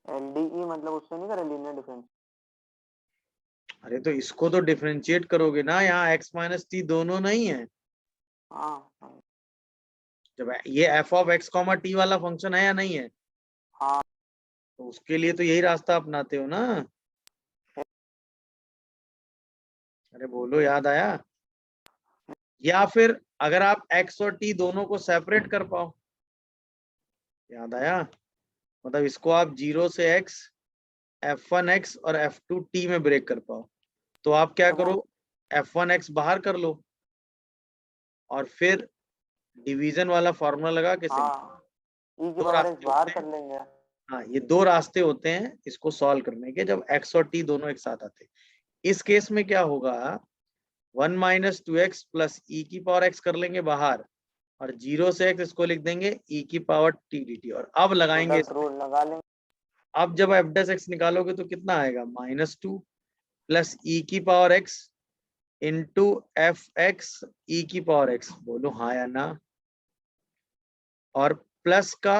एलडीई मतलब उससे नहीं करे, लीनियर डिफरेंस। अरे तो इसको तो डिफरेंशिएट करोगे ना, यहाँ x माइनस टी दोनों नहीं है। हाँ जब ये f of x comma T वाला फंक्शन है या नहीं है, हाँ तो उसके लिए तो यही रास्ता अपनाते हो ना। अरे बोलो, याद आया? या फिर अगर आप x और t दोनों को सेपरेट कर पाओ, याद आया? मतलब इसको आप 0 से x f1x और f2t में ब्रेक कर पाओ, तो आप क्या करो, f1x बाहर कर लो और फिर डिवीजन वाला फॉर्मूला लगा के हाँ, ई की दो पावर रास्ते x बाहर होते कर लेंगे। हाँ, ये दो रास्ते होते हैं इसको सॉल्व करने के, जब x और t दोनों एक साथ आते हैं। इस केस में क्या होगा, 1 माइनस 2x प्लस ई की पावर x कर लेंगे बाहर और 0 से x इसको लिख देंगे e की पावर t dt, और अब लगाएंगे प्रोडक्ट रूल लगा लेंगे। अब जब f डैश x निकालोगे तो कितना आएगा, -2 प्लस e की power x into f x e की पावर x, बोलो हाँ या ना, और प्लस का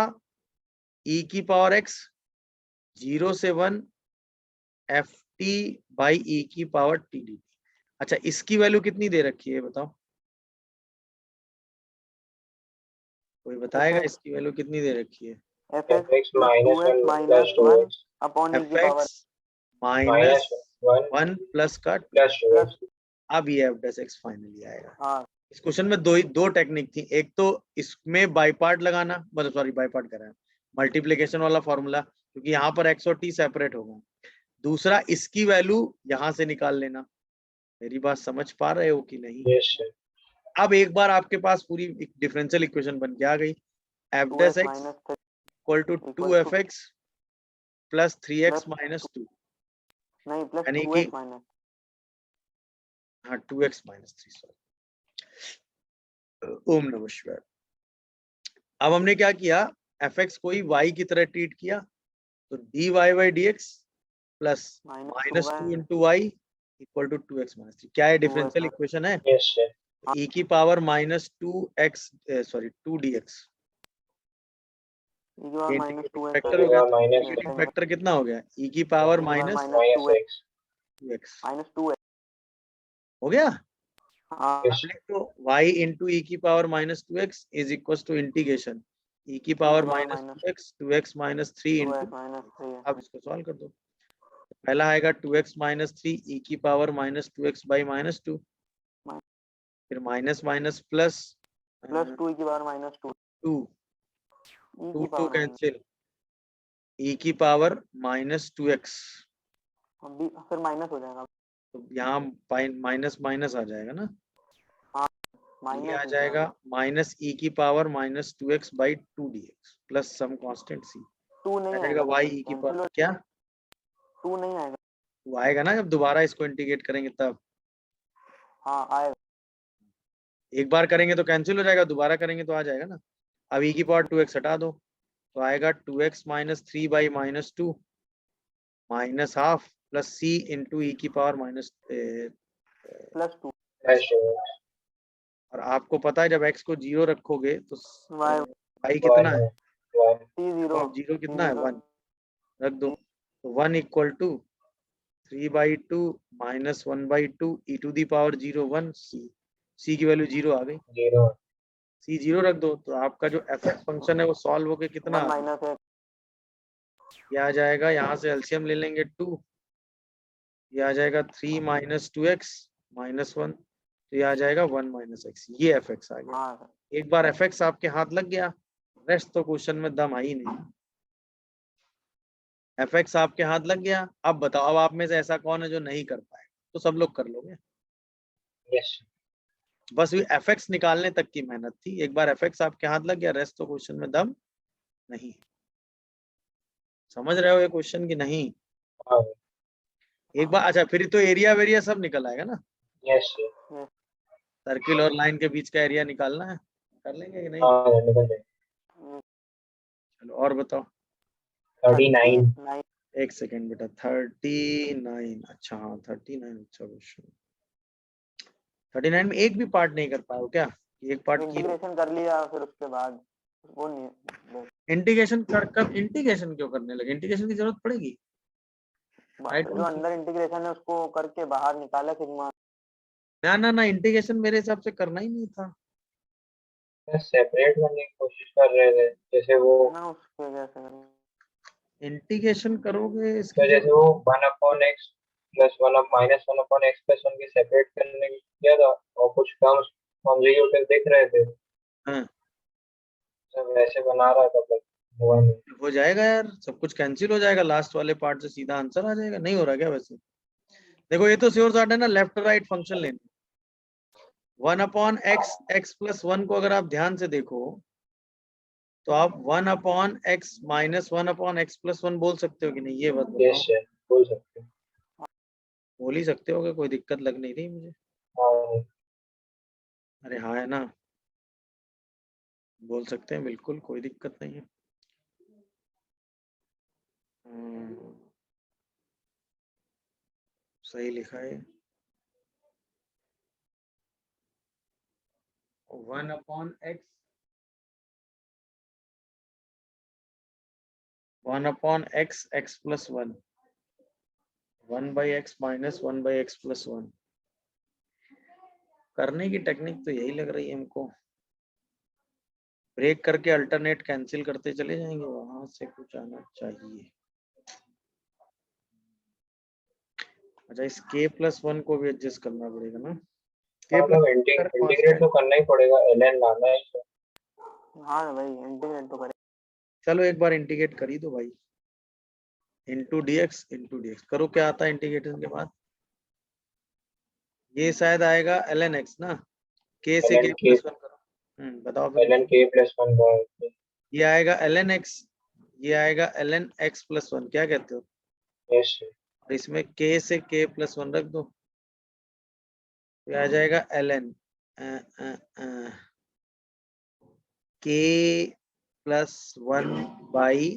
e की पावर x 0 से 1 एफ टी बाई ई की पावर टी डी। अच्छा, इसकी वैल्यू कितनी दे रखी है बताओ, कोई बताएगा इसकी वैल्यू कितनी दे रखी है? fx minus 2x 1 minus plus 1 upon E F की पावर एक्स माइनस 1 प्लस का 2। Plus plus. अब ये एफ डैश एक्स फाइनली आएगा। हाँ इस क्वेश्चन में दो टेक्निक थी, एक तो इसमें बाई पार्ट लगाना, मतलब सॉरी बाई पार्ट कर रहा है, मल्टीप्लीकेशन वाला फॉर्मूला, क्योंकि यहाँ पर x और t सेपरेट होगा। दूसरा, इसकी वैल्यू यहाँ से निकाल लेना। मेरी बात समझ पा रहे हो कि नहीं? Yes sir. अब एक बार आपके पास पूरी डिफरेंशियल इक्वेशन बन के आ गई, f dash 2x x minus equal to 2f(x) plus 3x minus 2, नहीं प्लस यानी 2x कि माइनस, हाँ 2x माइनस 3, सॉरी, ओम नमः शिवाय। अब हमने क्या किया, fx को ही y की तरह ट्रीट किया, तो dy by dx plus minus 2 into y equal to 2x minus 3, क्या है, डिफरेंशियल इक्वेशन है। Yes sir. e की power minus 2x sorry 2dx, e की पावर माइनस 2x फैक्टर हो गया, माइनस इंटीग्रेटिंग फैक्टर कितना हो गया, e की power minus minus x 2x minus 2x। हो गया। हाँ यस तो y इंटू ई की power minus 2x is equal to integration e की power minus 2x minus 3 into, 2x minus 3। अब इसको सॉल्व कर दो। पहला आएगा 2x माइनस 3 ई की power minus 2x by minus 2, फिर माइनस माइनस प्लस प्लस 2 ई की पावर माइनस 2, 2, ई 2 की 2 पावर कैंसिल, e की पावर माइनस 2x, फिर माइनस हो जाएगा। तो यहाँ माइनस माइनस आ जाएगा ना, ये आ माइनस जाएगा माइनस e की power minus 2x by 2dx plus some constant c, 2 नहीं आ जाएगा आएगा, y e की पावर क्या, 2 नहीं आएगा। वो आएगा ना जब दोबारा इसको इंटीग्रेट करेंगे तब, हाँ आएगा। एक बार करेंगे तो कैंसिल हो जाएगा, दोबारा करेंगे तो आ जाएगा ना। अब e की पावर 2x हटा दो, तो आएगा 2x minus 3 by minus 2 minus half plus c into e की पावर माइनस प्लस 2 और आपको पता है जब x को 0 रखोगे तो y y कितना है, t 0 जीरो कितना है, 1 रख दो, तो 1 equal to 3/2 minus 1/2 e to the power 0 1 c की वैल्यू 0 आ गई, 0 c 0 रख दो, तो आपका जो fx फंक्शन है वो सॉल्व होके कितना 1 माइनस x, ये आ जाएगा, यहाँ से एलसीएम ले लेंगे 2, ये आ जाएगा 3 माइनस 2x माइनस 1, तो ये आ जाएगा 1 माइनस x, ये fx आ गया। हाँ एक बार fx आपके हाथ लग गया, रेस्ट तो क्वेश्चन में दम आई नहीं। fx आपके हाथ लग गया, अब बताओ, अब आप में से ऐसा कौन है जो नहीं कर पाएगा, तो सब लोग कर लोगे। यस बस ये fx निकालने तक की मेहनत थी। एक बार fx आपके हाथ लग गया, रेस्ट तो क्वेश्चन में दम नहीं। समझ रहे हो ये क्वेश्चन की नहीं? हाँ एक बार अच्छा, फिर तो एरिया वेरिया सब निकल आएगा ना। यस सर्किल और लाइन के बीच का एरिया निकालना है, कर लेंगे कि नहीं? हाँ निकल जाए। चलो और बताओ। 39 39 एक सेकेंड बेटा, 39। अच्छा हाँ 39, अच्छा क्वेश्चन। 39 में एक भी पार्ट नहीं कर पाए हो क्या? एक पार्ट की इंटीग्रेशन कर लिया फिर उसके बाद वो नहीं इंटीग्रेशन कर इंटीग्रेशन क्यों करने लगे? इंटीग्रेशन की जरूरत पड़ेगी? I don't जो think- अंदर इंटीग्रेशन है उसको करके बाहर निकाला सिग्मा। ना ना ना, इंटीग्रेशन मेरे हिसाब से करना ही नहीं था। सेपरेट करने की कोशिश कर रहे थे, जैसे वो ना उसके वजह से इंटीग्रेशन करोगे तो इसकी जैसे वो 1/x प्लस 1/-1/x प्लस 1 की सेपरेट करने की किया था, और कुछ टर्म्स कॉन्जिक्यूटिव दिख रहे थे, हाँ सब वैसे बना रहा था पर हुआ नहीं। हो जाएगा यार, सब कुछ कैंसिल हो जाएगा, लास्ट वाले पार्ट से सीधा आंसर आ जाएगा। नहीं हो रहा क्या वैसे? देखो ये तो श्योर शॉट है ना, लेफ्ट राइट फंक्शन लेना। 1/x x प्लस 1 को अगर आप ध्यान से देखो तो आप 1/x माइनस 1/x प्लस 1 बोल सकते हो कि नहीं? ये बात यस बताओ। बोल सकते हैं। बोल ही सकते हो, कोई दिक्कत लग नहीं रही मुझे। हाँ अरे हाँ है ना, बोल सकते हैं बिल्कुल, कोई दिक्कत नहीं है। सही लिखा है। 1/x 1/x x plus 1 1/x minus 1/x plus 1। करने की टेक्निक तो यही लग रही है हमको। ब्रेक करके अल्टरनेट कैंसिल करते चले जाएंगे, वहां से कुछ आना चाहिए। अच्छा, इस k प्लस 1 को भी एडजस्ट करना पड़ेगा ना? k मतलब इंटीग्रेट तो करना ही पड़ेगा, ln लाना ही है। हाँ भाई इंटीग्रेट तो करे। चलो एक बार इंटीग्रेट कर ही दो भाई। इंटू dx करो, क्या आता है इंटीग्रेशन के बाद? ये शायद आएगा ln x ना, k से k प्लस 1 करो। बताओ फिर। ln k प्लस 1 का ये आएगा ln x, ये आएगा ln x प्लस 1, क्या कहते हो? यस और इसमें k से k प्लस 1 रख दो, ये आ जाएगा ln k plus 1 by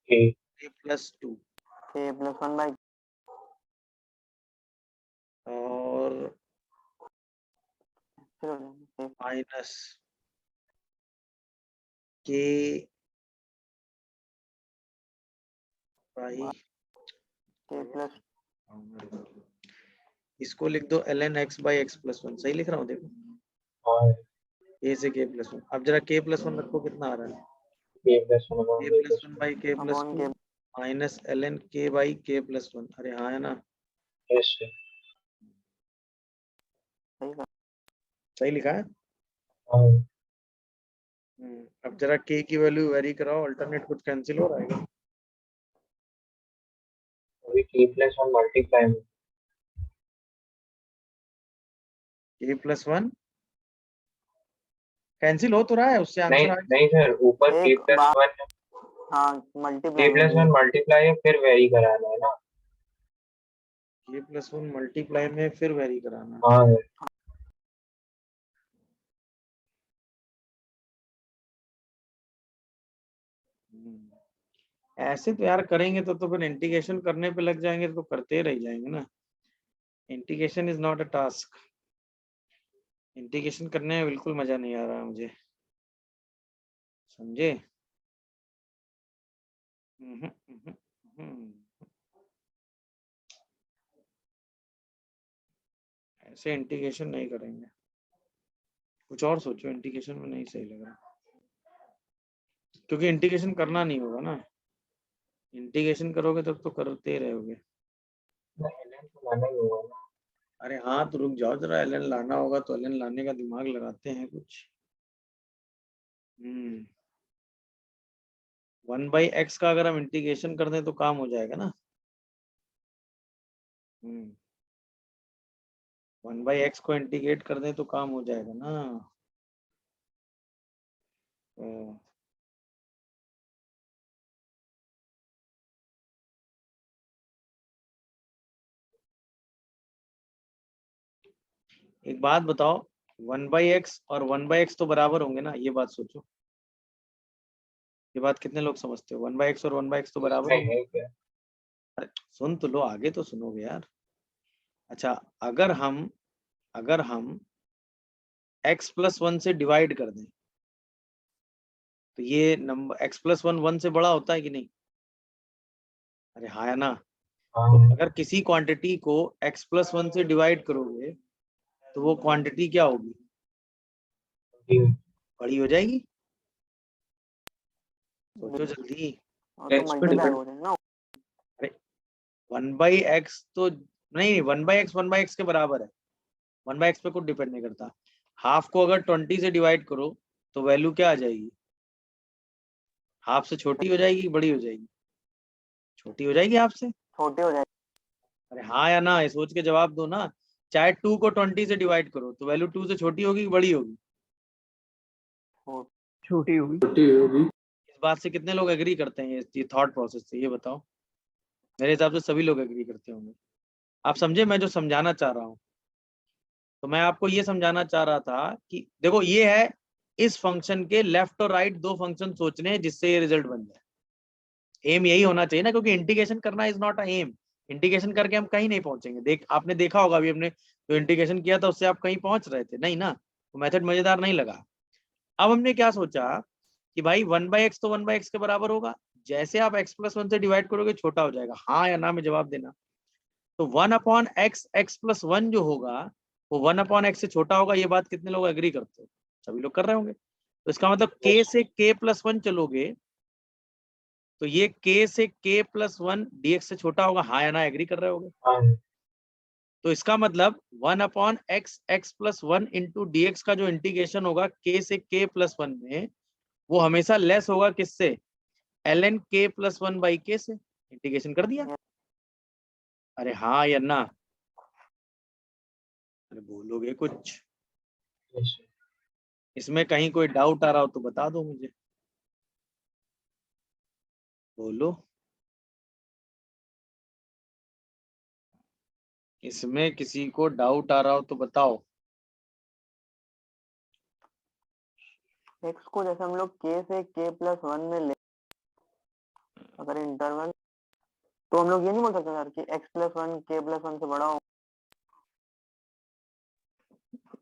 k k plus 2 k plus 1 by और minus k by k plus इसको लिख दो ln x by x plus 1। सही लिख रहा हूँ? देखो हाँ k से k प्लस 1। अब जरा k प्लस 1 रखो, कितना आ रहा है? k plus 1 k plus 1 by k plus upon 2 k minus ln k by k plus 1। अरे हाँ है ना, यस सही लिखा है। हाँ अब जरा k की वैल्यू वेरी कराओ, अल्टरनेट कुछ कैंसिल हो रहा है क्या? अभी k प्लस 1 मल्टीप्लाई में k प्लस 1 कैंसिल हो तो रहा है, उससे नहीं आंसर आ नहीं सर, ऊपर k एक प्लस बार 1 हाँ k मल्टीप्लाई प्लस 1 मल्टीप्लाई है, फिर वेरी कराना है ना। k प्लस 1 मल्टीप्लाई में फिर वेरी कराना। हाँ ऐसे तो यार करेंगे तो फिर इंटीग्रेशन करने पे लग जाएंगे तो करते रह जाएंगे ना। Integration is not a task. Integration करने में बिल्कुल मजा नहीं आ रहा मुझे, समझे? ऐसे इंटीग्रेशन नहीं करेंगे, कुछ और सोचो। इंटीग्रेशन में नहीं सही लग रहा, क्योंकि इंटीग्रेशन करना नहीं होगा ना। इंटीग्रेशन करोगे तब तो करते रहोगे। ln तो लाना ही होगा ना। अरे हाँ तो रुक जाओ जरा, एलन लाना होगा तो एलन लाने का दिमाग लगाते हैं कुछ। 1/x का अगर हम इंटीग्रेशन कर दें तो काम हो जाएगा ना। 1/x को इंटीग्रेट कर दें तो काम हो जाएगा ना। एक बात बताओ, 1/x और 1/x तो बराबर होंगे ना, ये बात सोचो। ये बात कितने लोग समझते हो? 1/x और 1/x तो बराबर नहीं होंगे। है क्या? अरे सुन तो लो, आगे तो सुनोगे यार। अच्छा, अगर हम x+1 से डिवाइड कर दें तो ये नंबर x+1 1 से बड़ा होता है कि नहीं? अरे हाँ या ना? हाँ तो अगर किसी क्वांटिटी को x+1 से डिवाइड करोगे तो वो क्वांटिटी क्या होगी? बड़ी हो जाएगी। सोचो जल्दी। और तो X पे मल्टीप्लाई डिपेंड। हो जाए ना। 1/x तो नहीं, 1/x 1/x के बराबर है। 1/x पे कुछ डिपेंड नहीं करता। हाफ को अगर 20 से डिवाइड करो तो वैल्यू क्या आ जाएगी? हाफ से छोटी हो जाएगी, बड़ी हो जाएगी? छोटी हो जाएगी हाफ से। छोटी हो जाएगी। अरे हाँ या ना, ये सोच के जवाब दो ना। चाहे 2 को 20 से डिवाइड करो तो वैल्यू 2 से छोटी होगी कि बड़ी होगी? छोटी होगी। इस बात से कितने लोग एग्री करते हैं? ये थॉट प्रोसेस से ये बताओ। मेरे हिसाब से सभी लोग एग्री करते होंगे। आप समझे मैं जो समझाना चाह रहा हूँ? तो मैं आपको ये समझाना चाह रहा था कि देखो ये है, इस फंक्शन के लेफ्ट और राइट दो फंक्शन सोचने हैं जिससे ये रिजल्ट बन जाए। एम यही होना चाहिए ना, क्योंकि इंटीग्रेशन करना is not a aim. Integration करके हम कहीं नहीं पहुंचेंगे। आपने देखा होगा अभी हमने जो इंटीग्रेशन किया था उससे आप कहीं पहुंच रहे थे नहीं ना, वो मेथड मजेदार नहीं लगा। अब हमने क्या सोचा कि भाई 1/x तो 1/x के बराबर होगा। जैसे आप x+1 से डिवाइड करोगे छोटा हो जाएगा। हाँ या ना में जवाब देना। तो 1/x x+1 जो होगा वो 1/x से छोटा होगा। ये बात कितने लोग एग्री करते हो? सभी लोग कर रहे होंगे। तो इसका मतलब k से k+1 चलोगे तो ये k से k+1 dx से छोटा होगा। हाँ या ना एग्री कर रहे होगे? तो इसका मतलब 1/x x+1 इंटू dx का जो इंटीग्रेशन होगा k से k+1 में, वो हमेशा लेस होगा किससे? ln k+1/k से। इंटीग्रेशन कर दिया। अरे हाँ या ना? अरे बोलोगे कुछ? इसमें कहीं कोई डाउट आ रहा हो तो बता दो मुझे। बोलो। इसमें किसी को डाउट आ रहा हो तो बताओ। x को जैसे हम लोग k से k+1 में ले, अगर इंटरवल, तो हम लोग ये नहीं बोल सकते सर कि x+1 k+1 से बड़ा हो,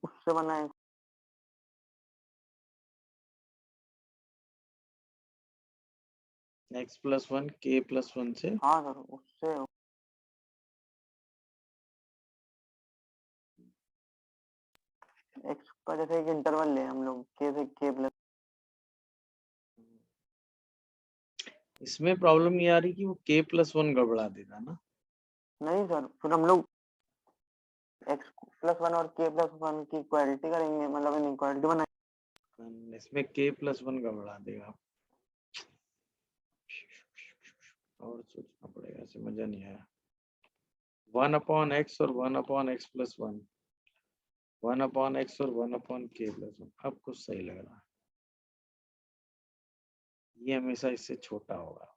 उससे बना है। x+1 k+1 से। हाँ सर, उससे x का जैसे एक इंटरवल ले हम लोग k से k+, इसमें प्रॉब्लम ये आ रही कि वो k+1 गड़बड़ा देगा ना। नहीं सर, फिर हम लोग x+1 और k+1 की इक्वालिटी करेंगे, मतलब इनइक्वालिटी बनाएंगे। इसमें k+1 गड़बड़ा देगा। और सोचना पड़ेगा, ऐसे मजा नहीं आया। 1/x और 1/x+1, 1/x और 1/k+1। अब कुछ सही लग रहा है। ये हमेशा इससे छोटा होगा।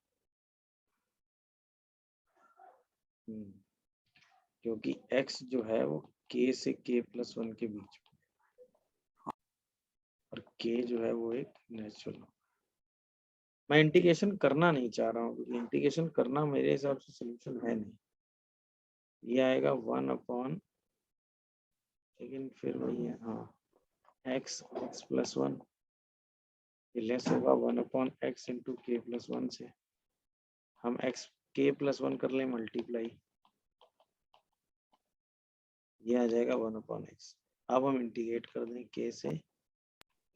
क्योंकि x जो है वो k से k+1 के बीच में, और k जो है वो एक नेचुरल। मैं इंटीग्रेशन करना नहीं चाह रहा हूँ क्योंकि इंटीग्रेशन करना मेरे हिसाब से सोल्यूशन है नहीं। ये आएगा 1/, लेकिन फिर वही है, हाँ, x+1 ये लेस होगा 1/x इंटू k+1 से। हम k+1 कर लें मल्टीप्लाई, ये आ जाएगा 1/x। अब हम इंटीग्रेट कर दें k से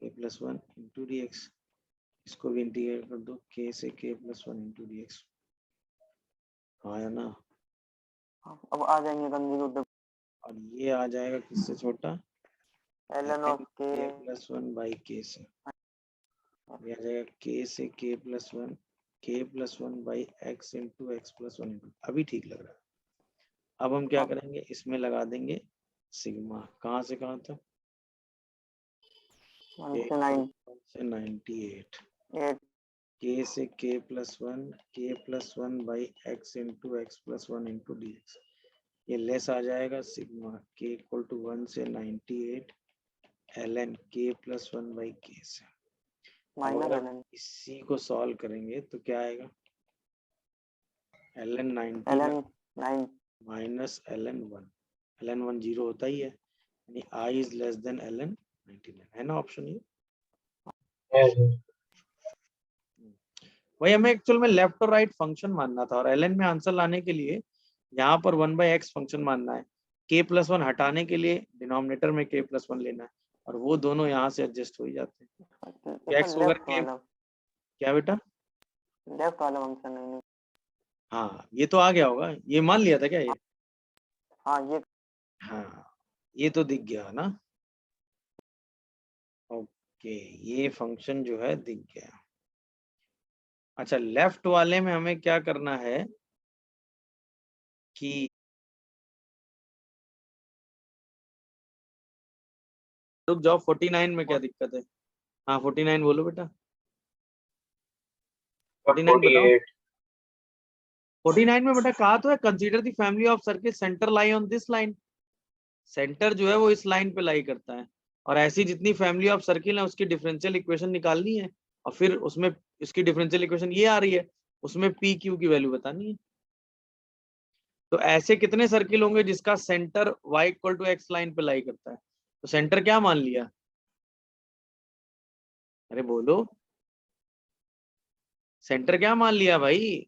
k+1 इंटू dx। इसको भी इंटीग्रेट कर दो k से k+1 इंटू dx। हाँ या ना? अब आ जाएंगे कंज्यूगेटिव, और ये आ जाएगा किससे छोटा? ln ऑफ k, k+1/k से। ये आ जाएगा k से k+1 k+1/x into x+1 into. अभी ठीक लग रहा है। अब हम क्या करेंगे, इसमें लगा देंगे सिग्मा कहाँ से कहाँ तक? 1 से 9 से 98 8 k से k+1 by x into x+1 into D x, ये लेस आ जाएगा सिग्मा k इक्वल टू 1 से 98 ln k+1 बाई k से। माइनस अगर ln इसी को सॉल्व करेंगे तो क्या आएगा? ln 90 ln 9 minus ln 1, ln 1 zero होता ही है, यानी I is less than ln 99, है ना ऑप्शन ये? Yes, yes. वही हमें एक्चुअल में लेफ्ट और राइट फंक्शन मानना था, और ln में आंसर लाने के लिए यहाँ पर 1/x फंक्शन मानना है, k+1 हटाने के लिए डिनोमिनेटर में k+1 लेना है, और वो दोनों यहाँ से एडजस्ट हो ही जाते हैं। x ओवर लेफ्ट k, वाला क्या बेटा? लेफ्ट वाला फंक्शन नहीं। हाँ ये तो आ गया होगा, ये मान लिया था क्या ये? हाँ ये हाँ ये तो दिख गया ना। ओके ये फंक्शन जो है दिख गया। अच्छा लेफ्ट वाले में हमें क्या करना है कि रुक जाओ, 49 में क्या दिक्कत है? हाँ 49 बोलो बेटा, 49 बताओ। 48. 49 में बेटा कहा तो है consider the family of circle centre lie on this line, centre जो है वो इस लाइन पे लाई करता है, और ऐसी जितनी फैमिली ऑफ सर्किल है उसकी डिफरेंशियल इक्वेशन निकालनी है, और फिर उसमें इसकी डिफरेंशियल इक्वेशन ये आ रही है, उसमें पी क्यू की वैल्यू बतानी है। तो ऐसे कितने सर्किल होंगे जिसका center y equal to x line पे लाई करता है? तो सेंटर क्या मान लिया? अरे बोलो, सेंटर क्या मान लिया भाई?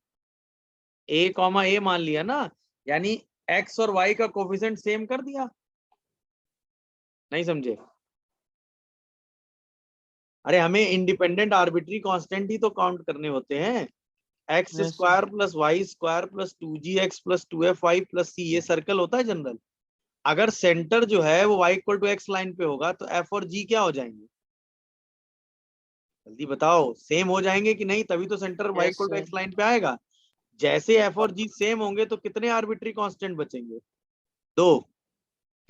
a, मान लिया ना, यानी x और y का कोफिशिएंट सेम कर दिया। नहीं समझे? अरे हमें इंडिपेंडेंट आर्बिट्री कांस्टेंट ही तो काउंट करने होते हैं, x square plus y square plus 2gx plus 2fy plus c, ये सर्कल होता है जनरल। अगर सेंटर जो है वो y equal to x line पे होगा तो f और g क्या हो जाएंगे? जल्दी बताओ, सेम हो जाएंगे कि नहीं? तभी तो center y equal to x line पे आएगा। जैसे f और g सेम होंगे तो कितने आर्बिट्री कांस्टेंट बचेंगे? 2।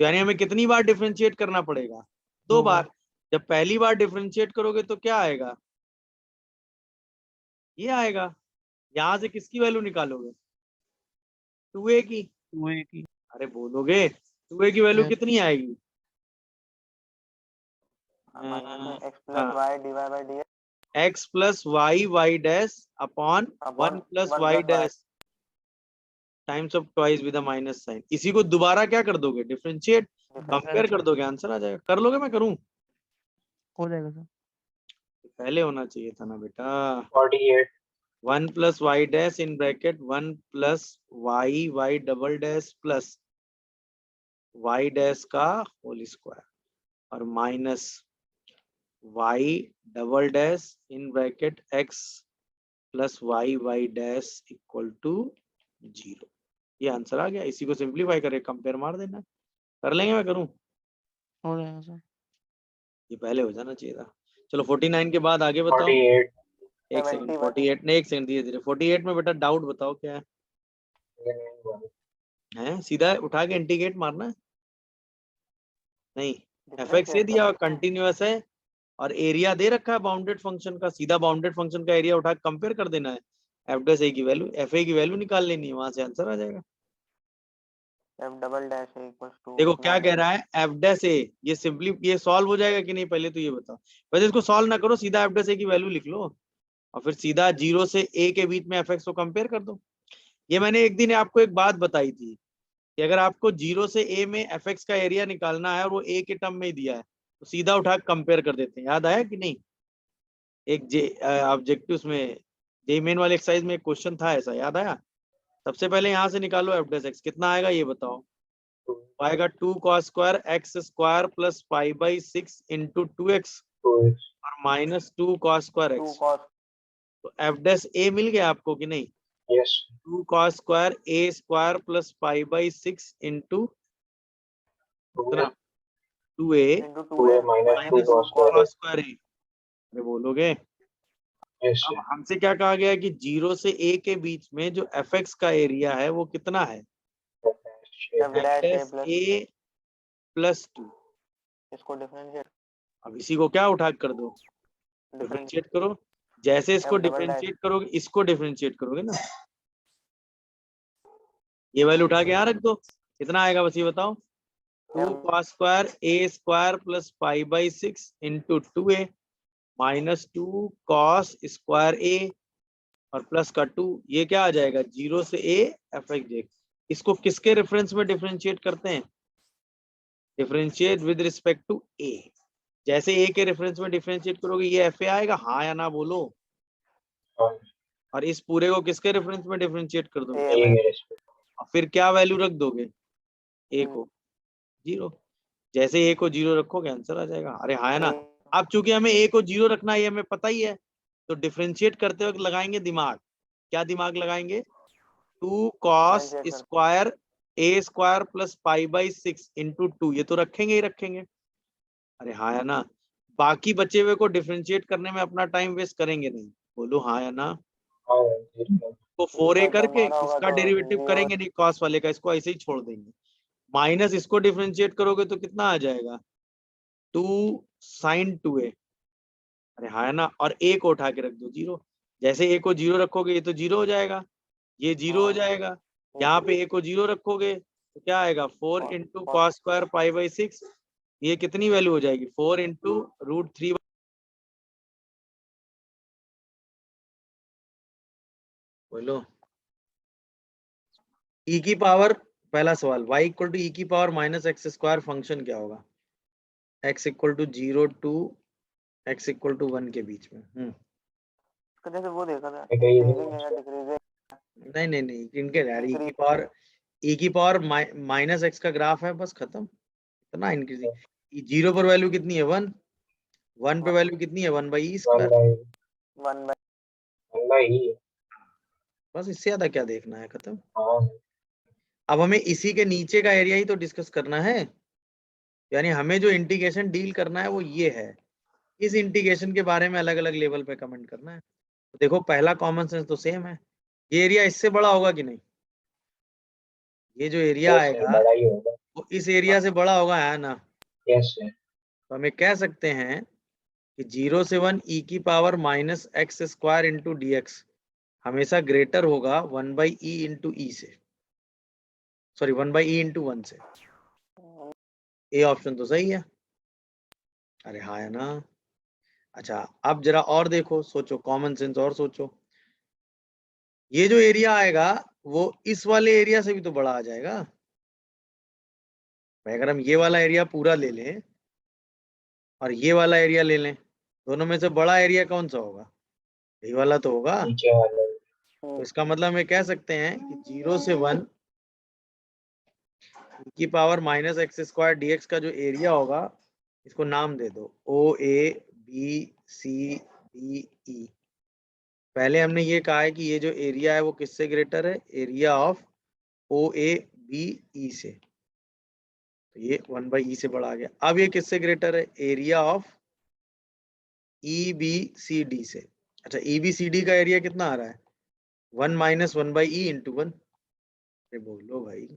तो यानी हमें कितनी बार डिफरेंशिएट करना पड़ेगा? 2 बार। जब पहली बार डिफरेंशिएट करोगे तो क्या आएगा? ये आएगा। यहां से किसकी वैल्यू निकालोगे? 2a की। अरे बोलोगे 2a की वैल्यू कितनी आएगी? माइनस में x हाँ, plus y divide by d x plus y y dash upon 1 plus y dash times of twice with a minus sine. इसी को दोबारा क्या कर दोगे? डिफरेंशिएट, कंपेयर कर दोगे, आंसर आ जाएगा। कर लोगे? मैं करूं? हो जाएगा सर। पहले होना चाहिए था ना बेटा। 48. 1 plus y dash in bracket 1 plus y y double dash plus y dash का होल स्क्वायर और minus y double dash in bracket x plus y y dash equal to 0। ये आंसर आ गया। इसी को सिंप्लीफाई करके कंपेयर मार देना। कर लेंगे? मैं करूं? हो जाएगा सर। ये पहले हो जाना चाहिए था। चलो 49 के बाद आगे बताओ। 48. एक सेकंड, 71 48 ने एक सेकंड, धीरे धीरे। 48 में बेटा डाउट बताओ क्या है? सीधा उठा के इंटीग्रेट मारना है? नहीं, एफ से दिया कंटिन्यूअस है और एरिया दे रखा है बाउंडेड फंक्शन का, सीधा बाउंडेड फंक्शन का एरिया उठा के कंपेयर कर देना है। एफ डैश ए की वैल्यू, एफ ए की वैल्यू निकाल लेनी है, वहां से आंसर आ जाएगा। f double dash equals to देखो क्या कह रहा है, एफ डैश ए, ये सिंपली ये सॉल्व हो जाएगा कि नहीं पहले तो ये बताओ। वैसे इसको सॉल्व ना करो, सीधा एफ डैश ए की वैल्यू लिख लो और फिर सीधा 0 से a के बीच में fx को कंपेयर कर दो। ये मैंने एक दिन आपको एक बात बताई थी कि अगर आपको 0 से a में fx का एरिया निकालना है और वो a के टर्म में ही दिया है तो सीधा उठा कंपेयर कर देते हैं। याद आया कि नहीं? एक ऑब्जेक्टिव्स में जे मेन वाले एक्सरसाइज में एक क्वेश्चन था ऐसा, याद आया? सबसे पहले यहाँ से निकालो एफ डैश एक्स, कितना आएगा ये बताओ? आएगा 2 cos square x square plus 5/6 into 2x और minus 2 cos square 2 x. cos तो एफ डैश ए मिल गया आपको कि नहीं? Yes. 2 cos square a square plus 5/6 into 2a into 2a 2a minus 2 minus cos square. cos square a। अरे बोलोगे? Yes. अब हमसे क्या कहा गया कि 0 से a के बीच में जो fx का एरिया है वो कितना है? f dash a f plus a plus 2। इसको डिफरेंशिएट अब इसी को क्या उठा के कर दो, डिफरेंशिएट करो। जैसे इसको F डबल डिफरेंशिएट करोगे इसको डिफरेंशिएट करोगे ना, ये वैल्यू उठा के यहाँ रख दो, कितना आएगा बस ये बताओ। 2 cos square a square plus 5/6 into 2a minus 2 cos square a और प्लस का 2, ये क्या आ जाएगा 0 से a f(x)। इसको किसके रेफरेंस में डिफरेंशिएट करते हैं, differentiate with respect to a। जैसे a के रेफरेंस में डिफरेंशिएट करोगे ये fa आएगा, हाँ या ना बोलो। हाँ, और इस पूरे को किसके रेफरेंस में डिफरेंशिएट कर दोगे, A में और फिर क्या वैल्यू रख दोगे, a को 0। जैसे a को 0 रखोगे आंसर आ जाएगा, अरे हाँ है ना। अब चूंकि हमें a को 0 रखना है ये हमें पता ही है, तो डिफरेंशिएट करते वक्त लगाएंगे दिमाग। क्या दिमाग लगाएंगे, 2 cos Differentiate करते हैं। Square a square plus 5/6 into 2, ये तो रखेंगे ही रखेंगे, अरे हाँ या ना। बाकी बचे हुए को डिफरेंशिएट करने में अपना टाइम वेस्ट करेंगे नहीं, बोलो हाँ या ना। हाँ, 0 तो 4a इसका करके हमारा होगा इसका तो डेरिवेटिव 0 करेंगे नहीं cos वाले का, इसको ऐसे ही छोड़ देंगे। माइनस इसको डिफरेंशिएट करोगे तो कितना आ जाएगा 2 sin 2a, अरे हाँ है ना। और a को उठा के रख दो 0। जैसे a को 0 रखोगे ये तो 0 हो जाएगा, ये 0 हो जाएगा। यहाँ पे a को 0 रखोगे तो क्या आएगा 4 इंटू कॉस स्क्वायर 5/6, ये कितनी वैल्यू हो जाएगी 4 इंटू √3। बोलो e की पावर, पहला सवाल y इक्वल टू e की power minus x square function क्या होगा, x equal to 0 to x equal to 1 के बीच में। जैसे वो देखा था ठीक है, ये इंक्रीजिंग है या डिक्रीजिंग, नहीं नहीं नहीं, इनके यार इंक्रीज e की पावर माइनस एक्स का ग्राफ है, बस खत्म। इतना इंक्रीजिंग, 0 पर वैल्यू कितनी है 1, 1 पे वैल्यू कितनी है 1/e स्क्वायर, 1 1/e। बस इससे ज्यादा क्या देखना है, खत्म। हाँ, अब हमें इसी के नीचे का एरिया ही तो डिस्कस करना है, यानी हमें जो इंटीग्रेशन डील करना है वो ये है। इस इंटीग्रेशन के बारे में अलग अलग लेवल पे कमेंट करना है। तो देखो पहला कॉमन सेंस तो सेम है, ये एरिया इससे बड़ा होगा कि नहीं, ये जो एरिया यस आएगा बड़ा ही होगा। वो इस एरिया से बड़ा होगा, है ना। यस है। तो हमें कह सकते हैं कि 0 से 1 e की power minus x square into D x हमेशा ग्रेटर होगा 1/e इंटू ई से, सॉरी 1/e इंटू 1 से। ए ऑप्शन तो सही है, अरे हाँ है ना। अच्छा अब जरा और देखो, सोचो कॉमन सेंस और सोचो, ये जो एरिया आएगा वो इस वाले एरिया से भी तो बड़ा आ जाएगा। भाई अगर हम ये वाला एरिया पूरा ले लें और ये वाला एरिया ले लें, दोनों में से बड़ा एरिया कौन सा होगा, यही वाला तो होगा। नीचे वाला तो इसका मतलब हम कह सकते हैं कि 0 से 1 e की power minus x square D का जो एरिया होगा, इसको नाम दे दो OABCDE। पहले हमने ये कहा है कि ये जो एरिया है वो किससे ग्रेटर है, एरिया ऑफ OABE से, तो ये 1/e से बड़ा आ गया। अब ये किससे ग्रेटर है, एरिया ऑफ EBCD से। अच्छा EBCD का एरिया कितना आ रहा है 1 माइनस 1/e इंटू 1, अरे बोलो भाई।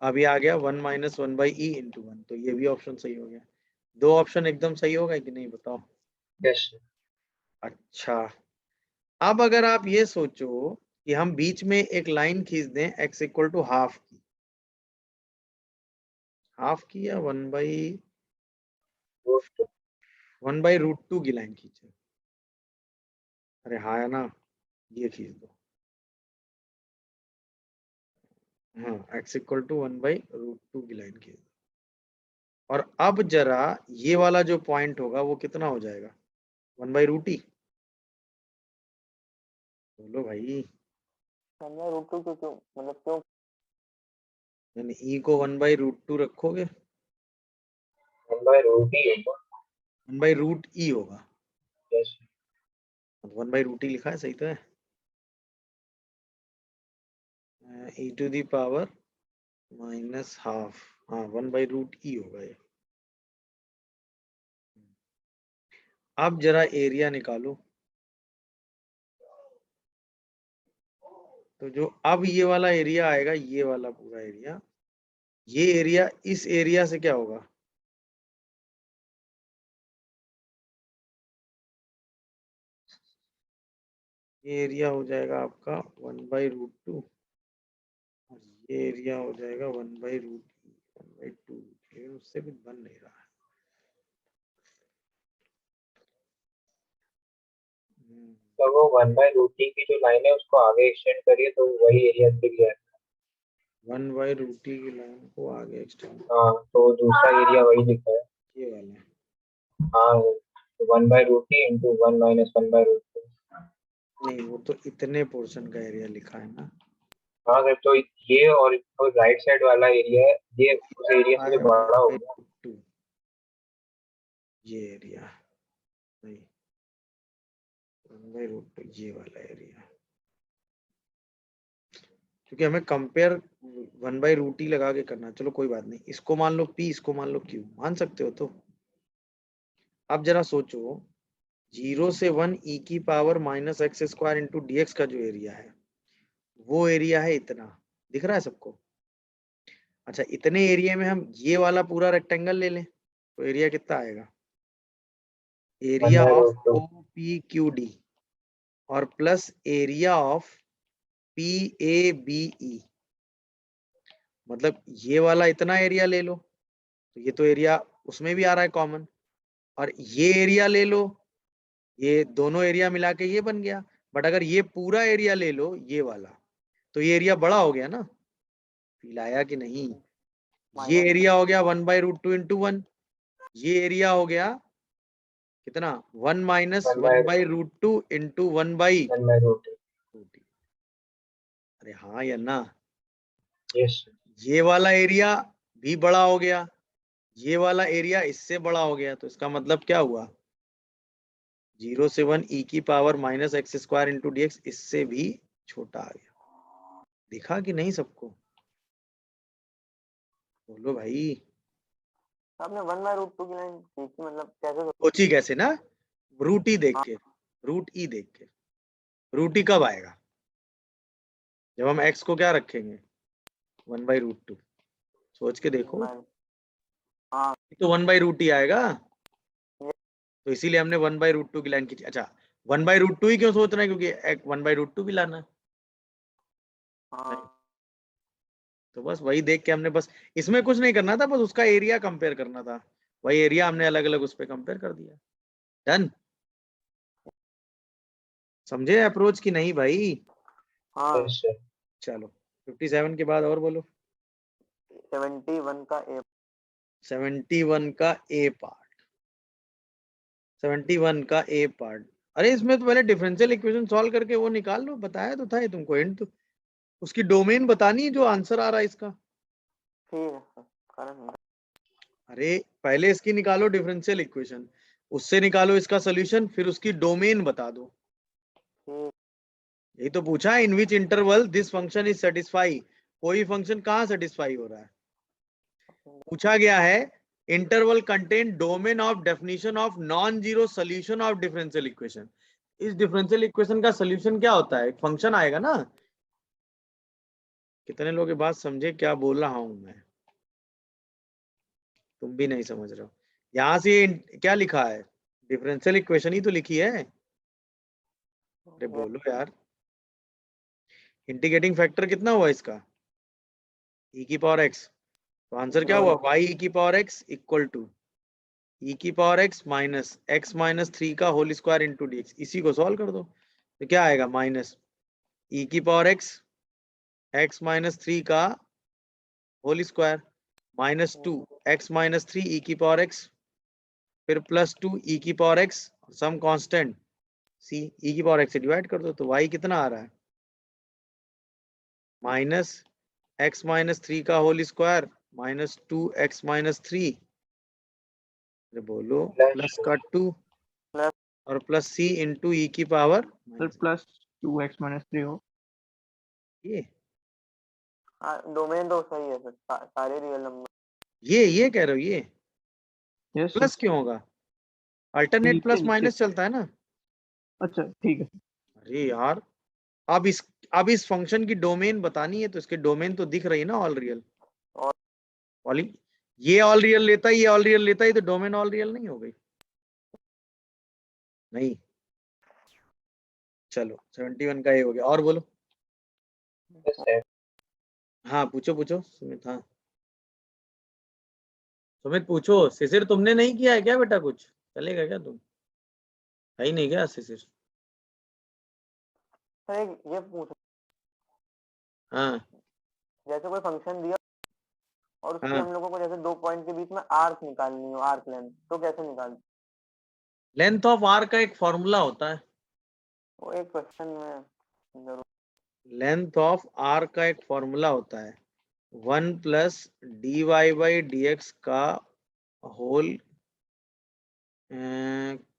अब ये आ गया 1 माइनस 1/e इंटू 1, तो ये भी ऑप्शन सही हो गया। दो ऑप्शन एकदम सही हो गए कि नहीं बताओ। यस। अच्छा अब अगर आप ये सोचो कि हम बीच में एक लाइन खींच दें x इक्वल टू हाफ की, हाफ की या 1/√2 की लाइन खींचे, अरे हाँ है ना, ये खींच दो, हाँ x इक्वल टू 1/√2 की लाइन खींच दो। और अब जरा ये वाला जो पॉइंट होगा वो कितना हो जाएगा 1/√e, बोलो भाई। समझा रूट टू क्यों मतलब क्यों यानी e को 1/√2 रखोगे 1/√e होगा। 1/√e होगा, यस। 1/√e लिखा है सही तो है, e to the power minus half, हाँ 1/√e होगा ये। अब जरा एरिया निकालो, तो जो अब ये वाला एरिया आएगा, ये वाला पूरा एरिया, ये एरिया इस एरिया से क्या होगा, ये एरिया हो जाएगा आपका 1/√2 और ये एरिया हो जाएगा 1/√2, लेकिन उससे कुछ बन नहीं रहा है। तो वो 1/√t की जो लाइन है उसको आगे एक्सटेंड करिए तो वही एरिया दिख जाएगा। 1/√t की लाइन को आगे एक्सटेंड, हाँ तो दूसरा एरिया वही दिखा है। ये वाला, हाँ 1/√t into 1 minus 1/√2। नहीं वो तो इतने पोर्शन का एरिया लिखा है ना, हाँ सर, तो ये और राइट साइड वाला एरिया है, ये उस एरिया से भी बड़ा हो गया। 1/√2 ये एरिया, नहीं 1/√2 ये वाला एरिया, क्योंकि हमें कंपेयर 1/√t लगा के करना। चलो कोई बात नहीं, इसको मान लो p, इसको मान लो q, मान सकते हो। तो अब जरा सोचो, 0 से 1 e की पावर -x² इंटू dx का जो एरिया है वो एरिया है इतना, दिख रहा है सबको? अच्छा, इतने एरिया में हम ये वाला पूरा रेक्टेंगल ले लें तो एरिया कितना आएगा, एरिया ऑफ 1/√2। OPQD और प्लस एरिया ऑफ PABE, मतलब ये वाला इतना एरिया ले लो, तो ये तो एरिया उसमें भी आ रहा है कॉमन, और ये एरिया ले लो, ये दोनों एरिया मिला के ये बन गया। बट अगर ये पूरा एरिया ले लो ये वाला, तो ये एरिया बड़ा हो गया ना, फील आया कि नहीं? ये एरिया हो गया 1/√2 इंटू 1, ये एरिया हो गया कितना, 1 माइनस 1/√2 इंटू 1/√2। 1/√2। अरे हाँ या ना? यस। ये वाला एरिया भी बड़ा हो गया, ये वाला एरिया इससे बड़ा हो गया, तो इसका मतलब क्या हुआ, 0 से 1 e की पावर -x² इंटू dx इससे भी छोटा आ गया। दिखा कि नहीं सबको? बोलो भाई। आपने 1/√2 की लाइन खींची, मतलब कैसे? सोची कैसे ना, रूट ई देख के, रूट ई देख के। रूट ई कब आएगा, जब हम x को क्या रखेंगे 1/√2, सोच के देखो, हाँ तो 1/√2 आएगा, तो इसीलिए हमने 1/√2 की लाइन खींची। अच्छा 1/√2 ही क्यों सोच रहे हैं, क्योंकि 1/√2 भी लाना है। हाँ तो बस वही देख के हमने, बस इसमें कुछ नहीं करना था, बस उसका एरिया कंपेयर करना था, वही एरिया हमने अलग अलग उस पर कंपेयर कर दिया। डन, समझे अप्रोच की नहीं भाई? हाँ। Yes sir. चलो 57 के बाद और बोलो। 71 का ए 71 का ए पार्ट, 71 का ए पार्ट। अरे इसमें तो पहले डिफरेंशियल इक्वेशन सॉल्व करके वो निकाल लो, बताया तो था ये तुमको, एंड तो उसकी डोमेन बतानी है जो आंसर आ रहा है इसका। ठीक है सर, करेंगे। अरे पहले इसकी निकालो डिफरेंशियल इक्वेशन, उससे निकालो इसका सोल्यूशन, फिर उसकी डोमेन बता दो। ठीक। यही तो पूछा है, in which interval this function is satisfy, कोई फंक्शन कहाँ सेटिस्फाई हो रहा है। पूछा गया है interval contain domain of definition of non zero solution of differential equation. इस डिफरेंशियल इक्वेशन का सोल्यूशन क्या होता है, एक फंक्शन आएगा ना। कितने लोग ये बात समझे क्या बोल रहा हूं मैं? तुम भी नहीं समझ रहे हो। यहां से क्या लिखा है, डिफरेंशियल इक्वेशन ही तो लिखी है। अरे बोलो यार, इंटीग्रेटिंग फैक्टर कितना हुआ इसका, e की पावर x, तो आंसर क्या हुआ, y e की power x equal to e की पावर x माइनस x माइनस 3 का होल स्क्वायर इंटू dx। इसी को सॉल्व कर दो तो क्या आएगा, माइनस e की पावर x x माइनस 3 का whole square minus 2 x minus 3 e की पावर x, फिर प्लस 2 e की power x, some constant c, e की पावर x से डिवाइड कर दो तो y कितना आ रहा है, माइनस x माइनस 3 का whole square minus 2x minus 3, बोलो प्लस का 2 प्लस और प्लस c इंटू ई की power sir plus 2x minus 3 हो। ये डोमेन तो सही है सर, सारे रियल नंबर। ये कह रहे हो, ये यस प्लस क्यों होगा, अल्टरनेट नीचे प्लस नीचे। माइनस चलता है ना। अच्छा ठीक है। अरे यार, अब अब इस फंक्शन की डोमेन बतानी है तो इसके डोमेन तो दिख रही है ना, ऑल रियल। और- ऑली ये ऑल रियल लेता है, ये ऑल रियल लेता है, तो डोमेन ऑल रियल नहीं हो गई? नहीं। चलो 71 का ये हो गया। और बोलो। set हाँ पूछो पूछो सुमित। हाँ सुमित पूछो। शिशिर तुमने नहीं किया है क्या बेटा? कुछ चलेगा क्या? तुम है ही नहीं क्या शिशिर? सर एक ये पूछ, हाँ जैसे कोई फंक्शन दिया और उसकी हाँ। हम लोगों को जैसे 2 पॉइंट के बीच में आर्क निकालनी हो, आर्क लेंथ, तो कैसे निकालते? लेंथ ऑफ आर्क का एक फॉर्मूला होता है। वो एक क्वेश्चन में जरूर। लेंथ ऑफ आर्क का एक फॉर्मूला होता है 1 plus d y by d x का होल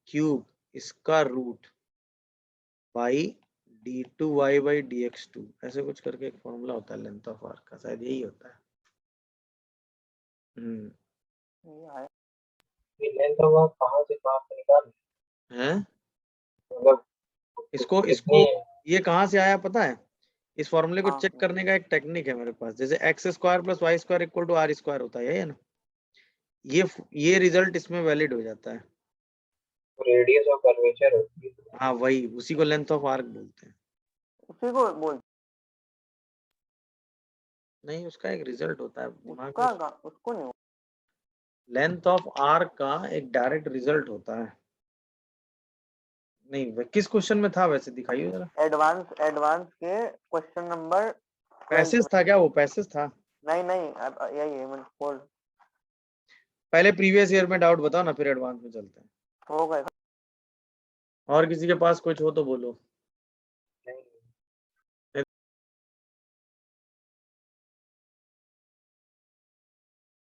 क्यूब इसका root by d2y by dx2, ऐसे कुछ करके एक फॉर्मूला होता है लेंथ ऑफ आर्क का, शायद यही होता है। ये आया की लेंथ होगा कहाँ से निकाल हैं? मतलब इसको कितनी ये कहाँ से आया पता है? इस फॉर्मूले को हाँ, चेक करने का एक टेक्निक है मेरे पास। जैसे x square plus y square equal to r square होता है ना, ये रिजल्ट इसमें वैलिड हो जाता है। रेडियस और कर्वेचर होती है। हाँ वही, उसी को लेंथ ऑफ आर्क बोलते हैं। उसी को बोल, नहीं उसका एक रिजल्ट होता है दिमाग उसका में। उसको नहीं। लेंथ ऑफ आर्क का एक डायरेक्ट रिजल्ट होता है। नहीं किस क्वेश्चन में था वैसे, दिखाइए जरा। एडवांस के क्वेश्चन नंबर 12 पैसेज था क्या? वो पैसेज था? नहीं नहीं, यही है मैं बोल, पहले प्रीवियस ईयर में डाउट बताओ ना, फिर एडवांस में चलते हैं। हो गए। और किसी के पास कुछ हो तो बोलो।